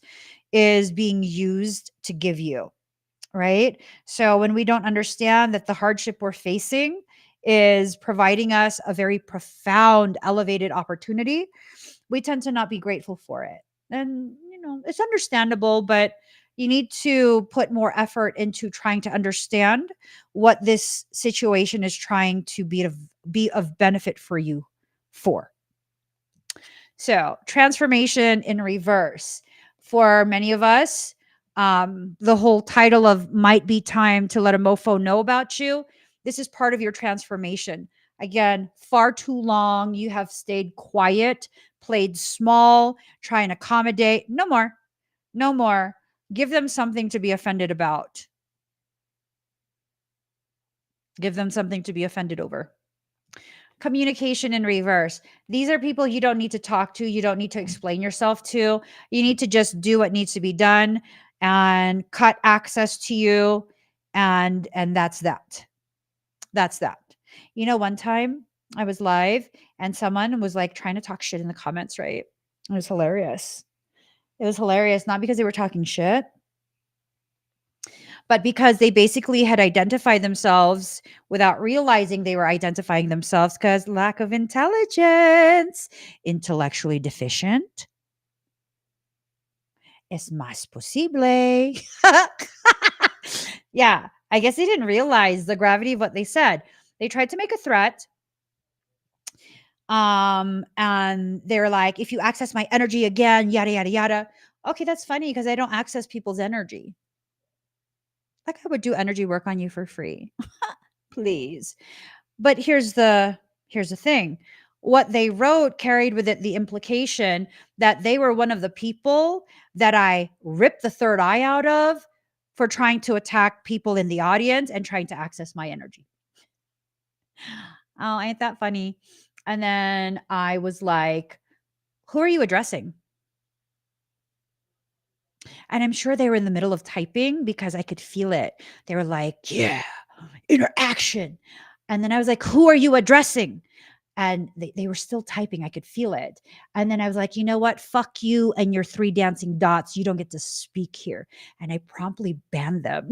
[SPEAKER 1] is being used to give you, right? So when we don't understand that the hardship we're facing is providing us a very profound, elevated opportunity, we tend to not be grateful for it. And, it's understandable, but you need to put more effort into trying to understand what this situation is trying to be of benefit for you for. So, transformation in reverse. For many of us, the whole title of might be time to let a mofo know about you. This is part of your transformation. Again, far too long you have stayed quiet, played small, try and accommodate. No more. No more. Give them something to be offended about. Give them something to be offended over. Communication in reverse. These are people you don't need to talk to. You don't need to explain yourself to. You need to just do what needs to be done and cut access to you. And that's that. That's that. One time I was live and someone was like trying to talk shit in the comments, right? It was hilarious. It was hilarious, not because they were talking shit, but because they basically had identified themselves without realizing they were identifying themselves because lack of intelligence, intellectually deficient. Es más posible. Yeah, I guess they didn't realize the gravity of what they said. They tried to make a threat. And they're like, if you access my energy again, yada, yada, yada. Okay, that's funny because I don't access people's energy. Like I would do energy work on you for free. Please. But here's the thing. What they wrote carried with it the implication that they were one of the people that I ripped the third eye out of for trying to attack people in the audience and trying to access my energy. Oh, ain't that funny? And then I was like, who are you addressing? And I'm sure they were in the middle of typing because I could feel it. They were like, yeah, interaction. And then I was like, who are you addressing? And they were still typing. I could feel it. And then I was like, you know what? Fuck you and your 3 dancing dots. You don't get to speak here. And I promptly banned them.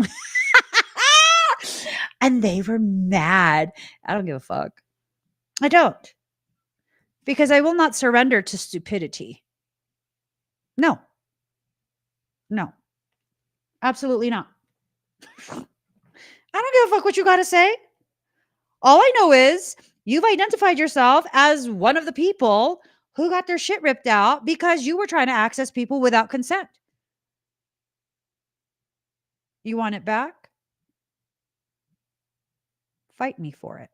[SPEAKER 1] And they were mad. I don't give a fuck. I don't. Because I will not surrender to stupidity. No. No. Absolutely not. I don't give a fuck what you got to say. All I know is you've identified yourself as one of the people who got their shit ripped out because you were trying to access people without consent. You want it back? Fight me for it.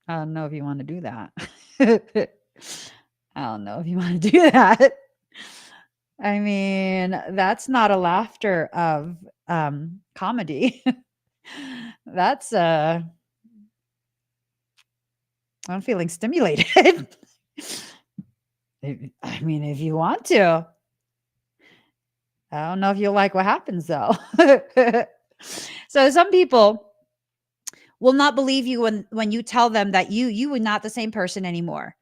[SPEAKER 1] I don't know if you want to do that. I don't know if you want to do that. I mean, that's not a laughter of comedy. That's I'm feeling stimulated. I mean, if you want to. I don't know if you'll like what happens though. So some people will not believe you when you tell them that you are not the same person anymore.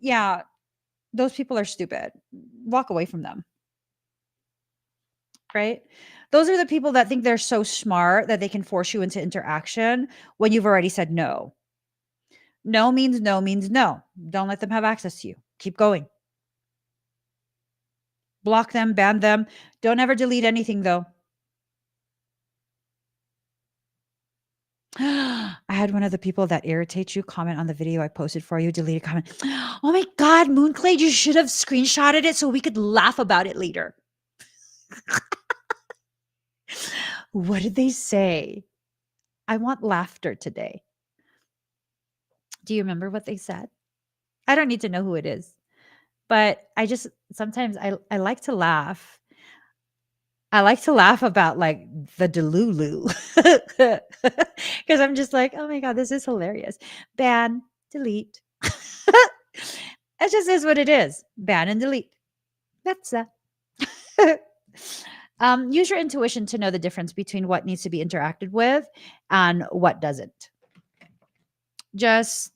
[SPEAKER 1] Yeah, those people are stupid. Walk away from them. Right? Those are the people that think they're so smart that they can force you into interaction when you've already said no. No means no means no. Don't let them have access to you. Keep going. Block them, ban them. Don't ever delete anything though. I had one of the people that irritates you comment on the video I posted for you, delete a comment. Oh my God, Moonclade, you should have screenshotted it so we could laugh about it later. What did they say? I want laughter today. Do you remember what they said? I don't need to know who it is, but I just sometimes I like to laugh. I like to laugh about like the delulu because I'm just like, oh my God, this is hilarious. Ban, delete. It just is what it is. Ban and delete. That's use your intuition to know the difference between what needs to be interacted with and what doesn't. Just,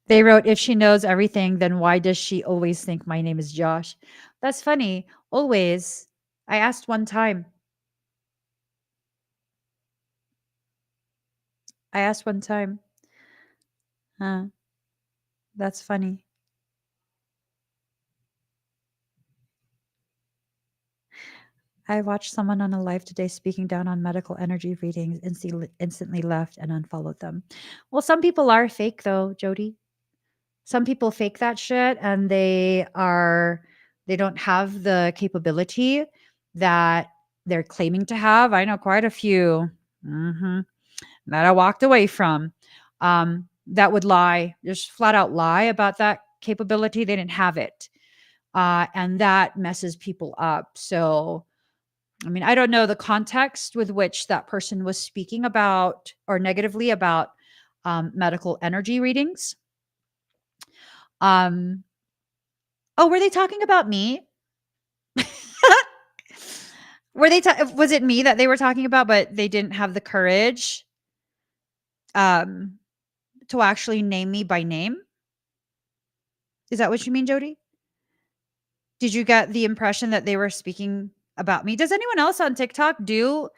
[SPEAKER 1] they wrote, if she knows everything, then why does she always think my name is Josh? That's funny. Always. I asked one time. Huh. That's funny. I watched someone on a live today speaking down on medical energy readings and instantly left and unfollowed them. Well, some people are fake though, Jody. Some people fake that shit and they don't have the capability that they're claiming to have. I know quite a few that I walked away from that would lie, just flat out lie about that capability. They didn't have it. And that messes people up. So, I mean, I don't know the context with which that person was speaking about or negatively about medical energy readings. Oh, were they talking about me? Was it me that they were talking about, but they didn't have the courage um to actually name me by name? Is that what you mean, Jody? Did you get the impression that they were speaking about me? Does anyone else on TikTok do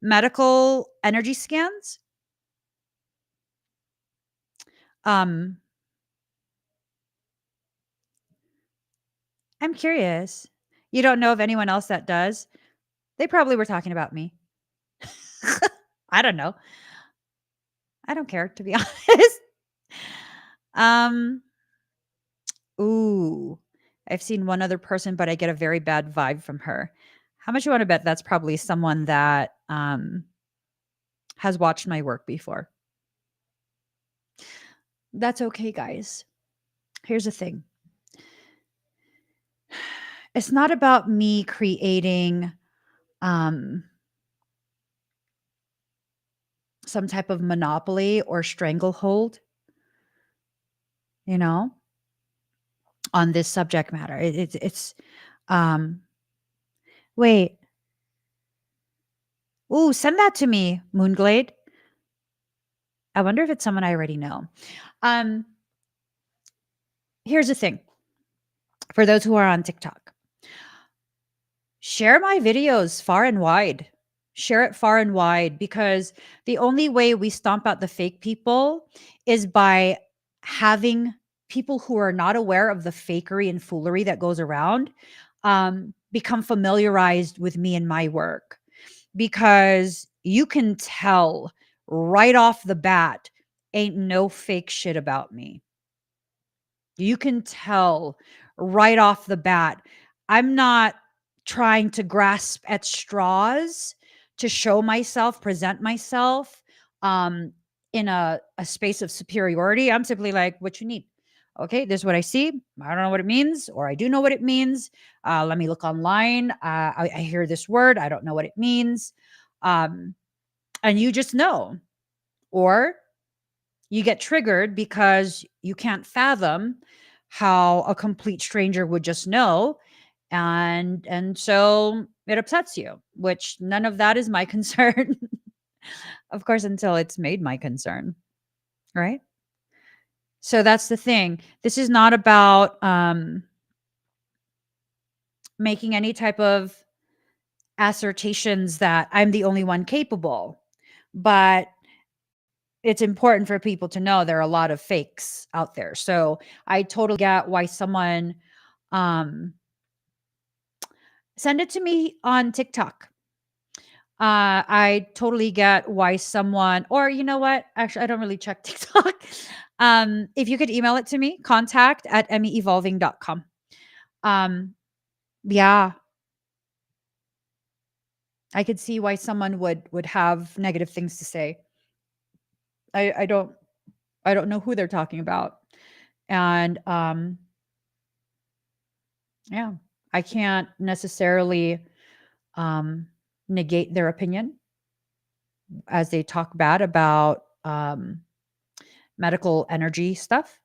[SPEAKER 1] medical energy scans? Um, I'm curious. You don't know of anyone else that does? They probably were talking about me. I don't know. I don't care, to be honest. Um, ooh, I've seen one other person, but I get a very bad vibe from her. How much you want to bet that's probably someone that has watched my work before? That's okay, guys. Here's the thing. It's not about me creating um some type of monopoly or stranglehold, you know, on this subject matter. It's um wait. Ooh, send that to me, Moonglade. I wonder if it's someone I already know. Um Here's the thing. For those who are on TikTok, share my videos far and wide. Share it far and wide, because the only way we stomp out the fake people is by having people who are not aware of the fakery and foolery that goes around become familiarized with me and my work. Because you can tell right off the bat, ain't no fake shit about me. You can tell right off the bat. I'm not trying to grasp at straws to show myself, present myself um, in a space of superiority. I'm simply like, what you need? Okay, this is what I see. I don't know what it means, or I do know what it means. Let me look online. I hear this word. I don't know what it means. Um, and you just know. Or you get triggered because you can't fathom how a complete stranger would just know, and so it upsets you, which none of that is my concern. Of course, until it's made my concern, right? So that's the thing. This is not about making any type of assertions that I'm the only one capable, but it's important for people to know there are a lot of fakes out there. So I totally get why someone um send it to me on TikTok. I totally get why someone, or you know what? Actually, I don't really check TikTok. If you could email it to me, contact@emmyevolving.com. Um, yeah, I could see why someone would have negative things to say. I don't know who they're talking about. And yeah, I can't necessarily um, negate their opinion as they talk bad about medical energy stuff,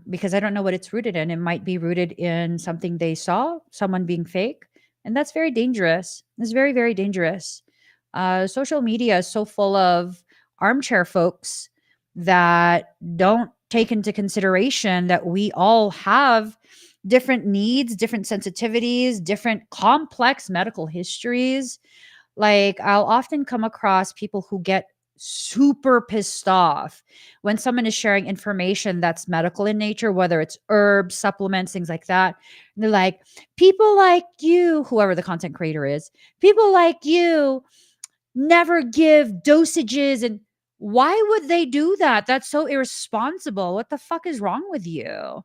[SPEAKER 1] because I don't know what it's rooted in. It might be rooted in something they saw, someone being fake. And that's very dangerous. It's very, very dangerous. Social media is so full of armchair folks that don't take into consideration that we all have different needs, different sensitivities, different complex medical histories. Like, I'll often come across people who get super pissed off when someone is sharing information that's medical in nature, whether it's herbs, supplements, things like that. And they're like, people like you, whoever the content creator is, people like you never give dosages. And why would they do that? That's so irresponsible. What the fuck is wrong with you?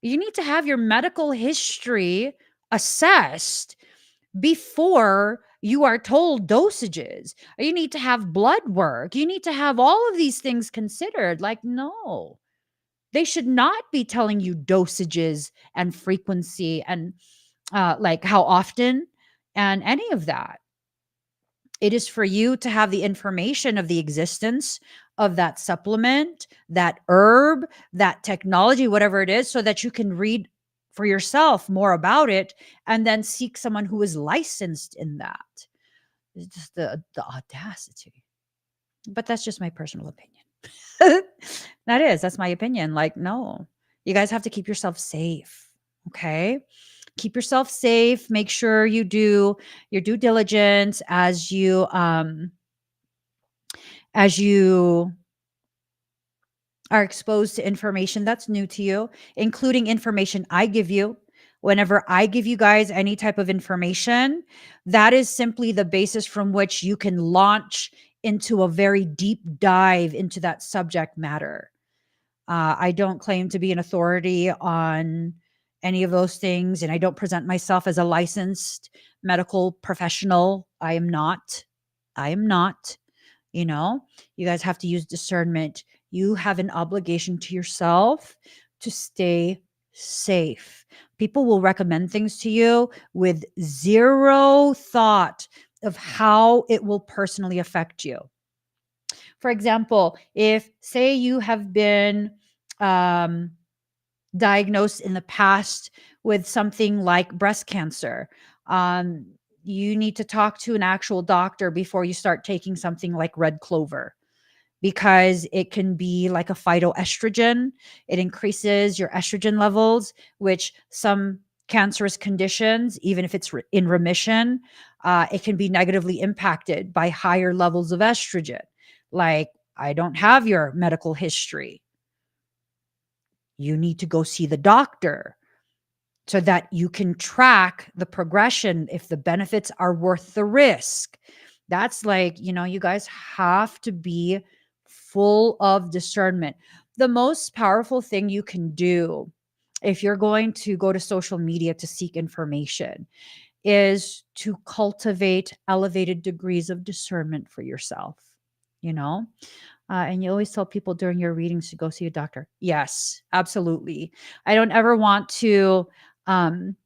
[SPEAKER 1] You need to have your medical history assessed before you are told dosages. You need to have blood work. You need to have all of these things considered. Like, no, they should not be telling you dosages and frequency and like how often and any of that. It is for you to have the information of the existence of that supplement, that herb, that technology, whatever it is, so that you can read for yourself more about it and then seek someone who is licensed in that. It's just the audacity. But that's just my personal opinion. That's my opinion. Like, no, you guys have to keep yourself safe. Okay. Keep yourself safe. Make sure you do your due diligence as you are exposed to information that's new to you, including information I give you. Whenever I give you guys any type of information, that is simply the basis from which you can launch into a very deep dive into that subject matter. I don't claim to be an authority on any of those things, and I don't present myself as a licensed medical professional. I am not. I am not. You know, you guys have to use discernment. You have an obligation to yourself to stay safe. People will recommend things to you with zero thought of how it will personally affect you. For example, if, say, you have been um, diagnosed in the past with something like breast cancer, um, you need to talk to an actual doctor before you start taking something like red clover, because it can be like a phytoestrogen. It increases your estrogen levels, which some cancerous conditions, even if it's in remission, it can be negatively impacted by higher levels of estrogen. Like, I don't have your medical history. You need to go see the doctor so that you can track the progression if the benefits are worth the risk. That's like, you guys have to be full of discernment. The most powerful thing you can do if you're going to go to social media to seek information is to cultivate elevated degrees of discernment for yourself, you know? And you always tell people during your readings to go see a doctor. Yes, absolutely. I don't ever want to um,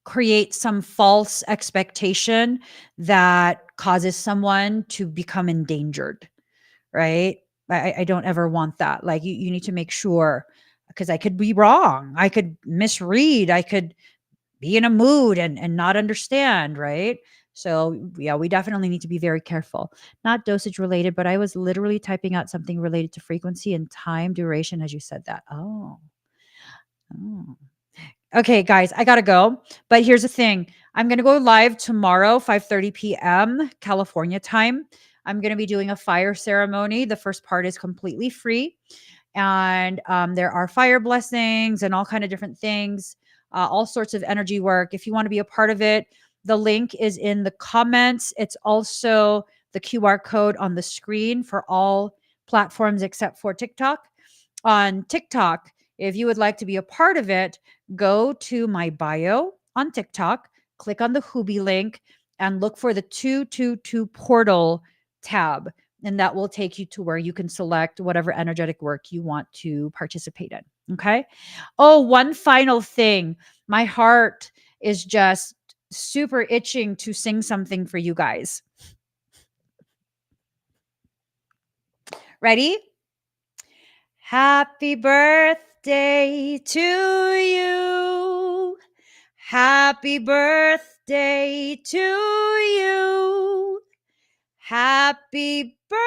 [SPEAKER 1] create some false expectation that causes someone to become endangered, right? I don't ever want that. Like, you need to make sure, because I could be wrong. I could misread. I could be in a mood and not understand, right? So yeah, we definitely need to be very careful. Not dosage related, but I was literally typing out something related to frequency and time duration as you said that. Oh. Okay, guys, I gotta go. But here's the thing. I'm gonna go live tomorrow, 5:30 p.m. California time. I'm gonna be doing a fire ceremony. The first part is completely free, and there are fire blessings and all kind of different things, all sorts of energy work. If you want to be a part of it, the link is in the comments. It's also the QR code on the screen for all platforms except for TikTok. On TikTok, if you would like to be a part of it, go to my bio on TikTok, click on the Hubi link, and look for the 222 portal tab. And that will take you to where you can select whatever energetic work you want to participate in. Okay. Oh, one final thing. My heart is just super itching to sing something for you guys. Ready? Happy birthday to you. Happy birthday to you. Happy birthday.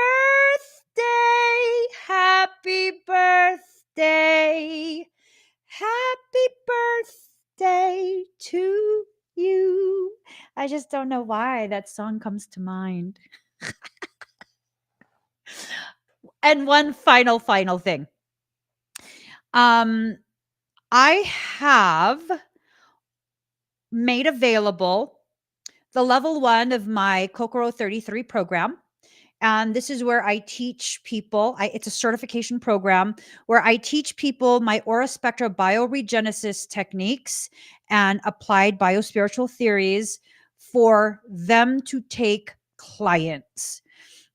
[SPEAKER 1] Happy birthday. Happy birthday to you. I just don't know why that song comes to mind. And one final thing. I have made available the level 1 of my Kokoro 33 program. And this is where I teach people, it's a certification program where I teach people my aura spectra bioregenesis techniques and applied biospiritual theories for them to take clients.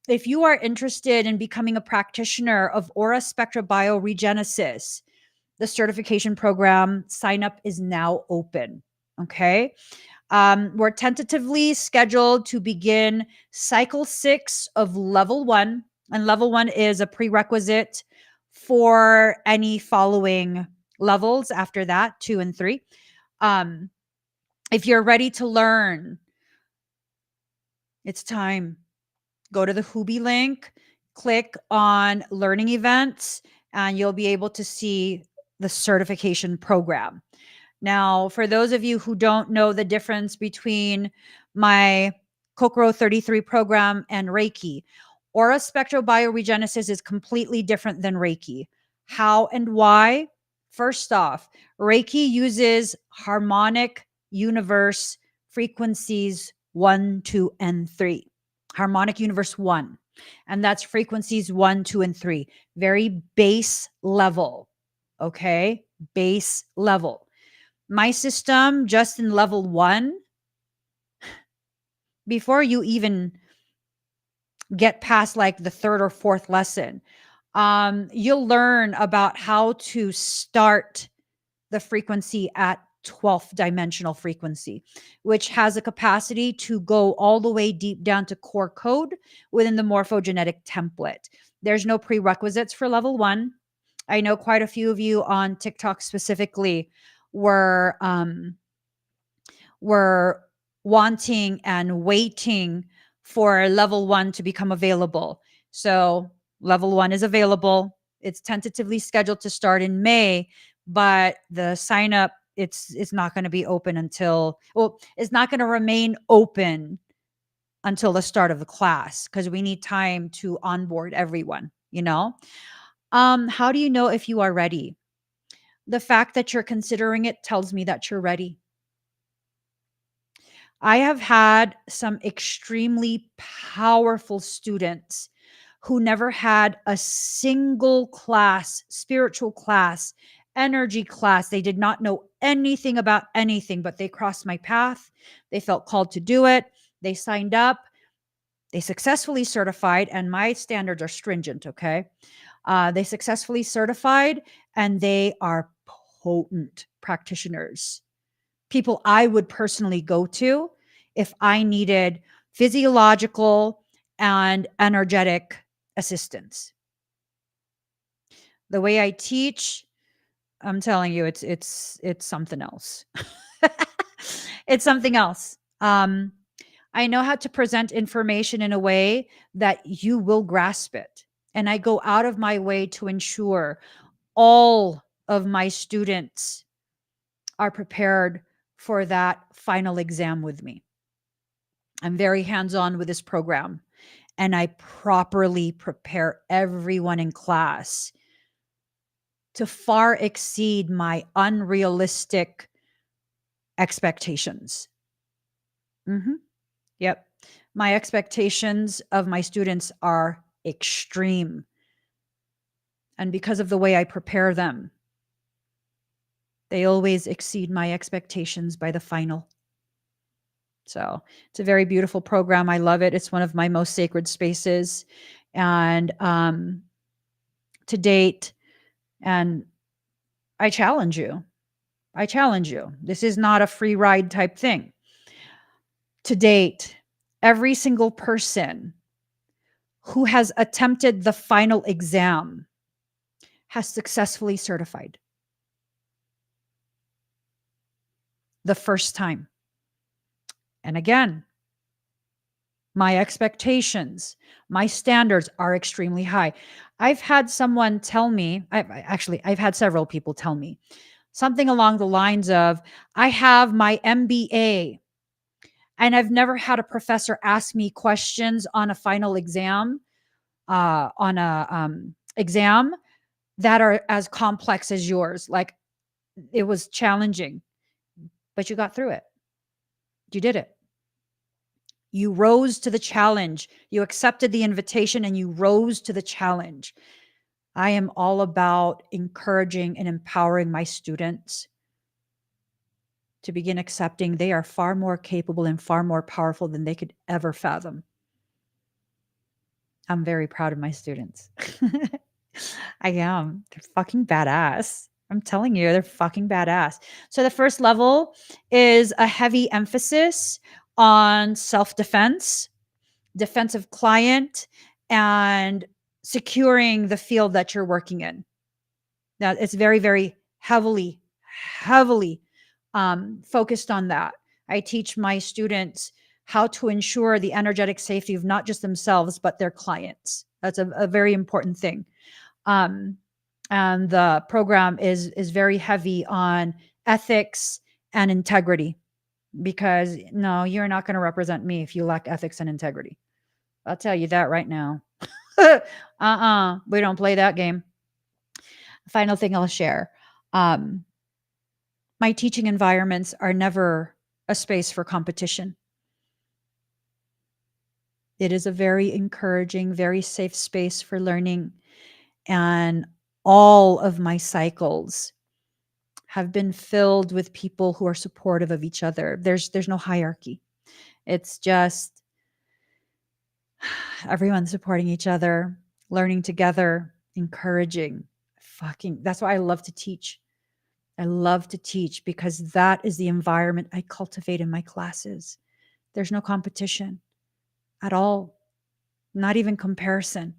[SPEAKER 1] If you are interested in becoming a practitioner of aura spectra bioregenesis, the certification program sign up is now open. Okay. We're tentatively scheduled to begin cycle 6 of level 1. And level 1 is a prerequisite for any following levels after that, 2 and 3. If you're ready to learn, it's time. Go to the Hubi link, click on learning events, and you'll be able to see the certification program. Now, for those of you who don't know the difference between my Kokoro 33 program and Reiki, Aura Spectral Bioregenesis is completely different than Reiki. How and why? First off, Reiki uses harmonic universe frequencies 1, 2, and 3. Harmonic universe 1. And that's frequencies 1, 2, and 3. Very base level. Okay? Base level. My system, just in level 1, before you even get past like the third or fourth lesson, you'll learn about how to start the frequency at 12th dimensional frequency, which has a capacity to go all the way deep down to core code within the morphogenetic template. There's no prerequisites for level 1. I know quite a few of you on TikTok specifically were wanting and waiting for level 1 to become available. So level 1 is available. It's tentatively scheduled to start in May, but the sign up, it's not going to be open until, well, it's not going to remain open until the start of the class because we need time to onboard everyone, you know? How do you know if you are ready? The fact that you're considering it tells me that you're ready. I have had some extremely powerful students who never had a single class, spiritual class, energy class. They did not know anything about anything, but they crossed my path. They felt called to do it. They signed up. They successfully certified, and my standards are stringent, okay? They successfully certified, and they are potent practitioners. People I would personally go to if I needed physiological and energetic assistance. The way I teach, I'm telling you, it's something else. It's something else. I know how to present information in a way that you will grasp it. And I go out of my way to ensure all of my students are prepared for that final exam with me. I'm very hands-on with this program, and I properly prepare everyone in class to far exceed my unrealistic expectations. Yep. My expectations of my students are extreme. And because of the way I prepare them, they always exceed my expectations by the final. So it's a very beautiful program. I love it. It's one of my most sacred spaces. And to date, and I challenge you. I challenge you. This is not a free ride type thing. To date, every single person who has attempted the final exam has successfully certified the first time. And again, my expectations, my standards are extremely high. I've had someone tell me, I've had several people tell me something along the lines of, I have my MBA and I've never had a professor ask me questions on a final exam, exam that are as complex as yours. Like, it was challenging, but you got through it. You did it. You rose to the challenge. You accepted the invitation and you rose to the challenge. I am all about encouraging and empowering my students to begin accepting they are far more capable and far more powerful than they could ever fathom. I'm very proud of my students. I am. They're fucking badass. I'm telling you, they're fucking badass. So the first level is a heavy emphasis on self-defense, defensive client, and securing the field that you're working in. Now, it's very, very heavily, heavily focused on that. I teach my students how to ensure the energetic safety of not just themselves, but their clients. That's a very important thing. Um, and the program is very heavy on ethics and integrity, because no, you're not going to represent me if you lack ethics and integrity. I'll tell you that right now. We don't play that game. Final thing I'll share. Um, my teaching environments are never a space for competition. It is a very encouraging, very safe space for learning. And all of my cycles have been filled with people who are supportive of each other. There's no hierarchy. It's just everyone supporting each other, learning together, encouraging. Fucking, that's why I love to teach. I love to teach because that is the environment I cultivate in my classes. There's no competition at all, not even comparison.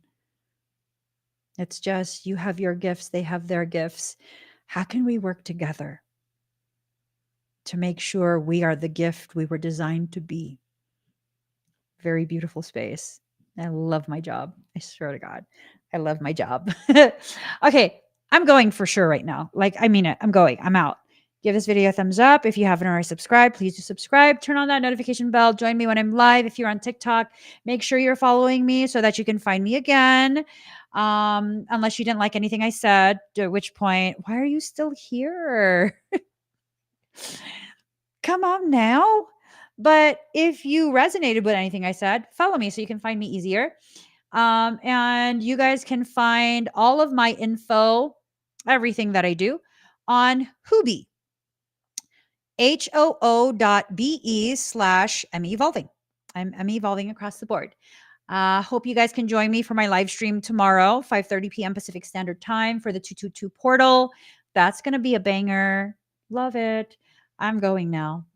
[SPEAKER 1] It's just you have your gifts, they have their gifts. How can we work together to make sure we are the gift we were designed to be? Very beautiful space. I love my job. I swear to God, I love my job. Okay, I'm going for sure right now. Like, I mean it. I'm going. I'm out. Give this video a thumbs up. If you haven't already subscribed, please do subscribe. Turn on that notification bell. Join me when I'm live. If you're on TikTok, make sure you're following me so that you can find me again. Unless you didn't like anything I said, at which point, why are you still here? Come on now. But if you resonated with anything I said, follow me so you can find me easier. And you guys can find all of my info, everything that I do on Hoobie, hoo.be/mevolving. I'm evolving across the board. Hope you guys can join me for my live stream tomorrow, 5:30 p.m. Pacific Standard Time for the 222 portal. That's going to be a banger. Love it. I'm going now.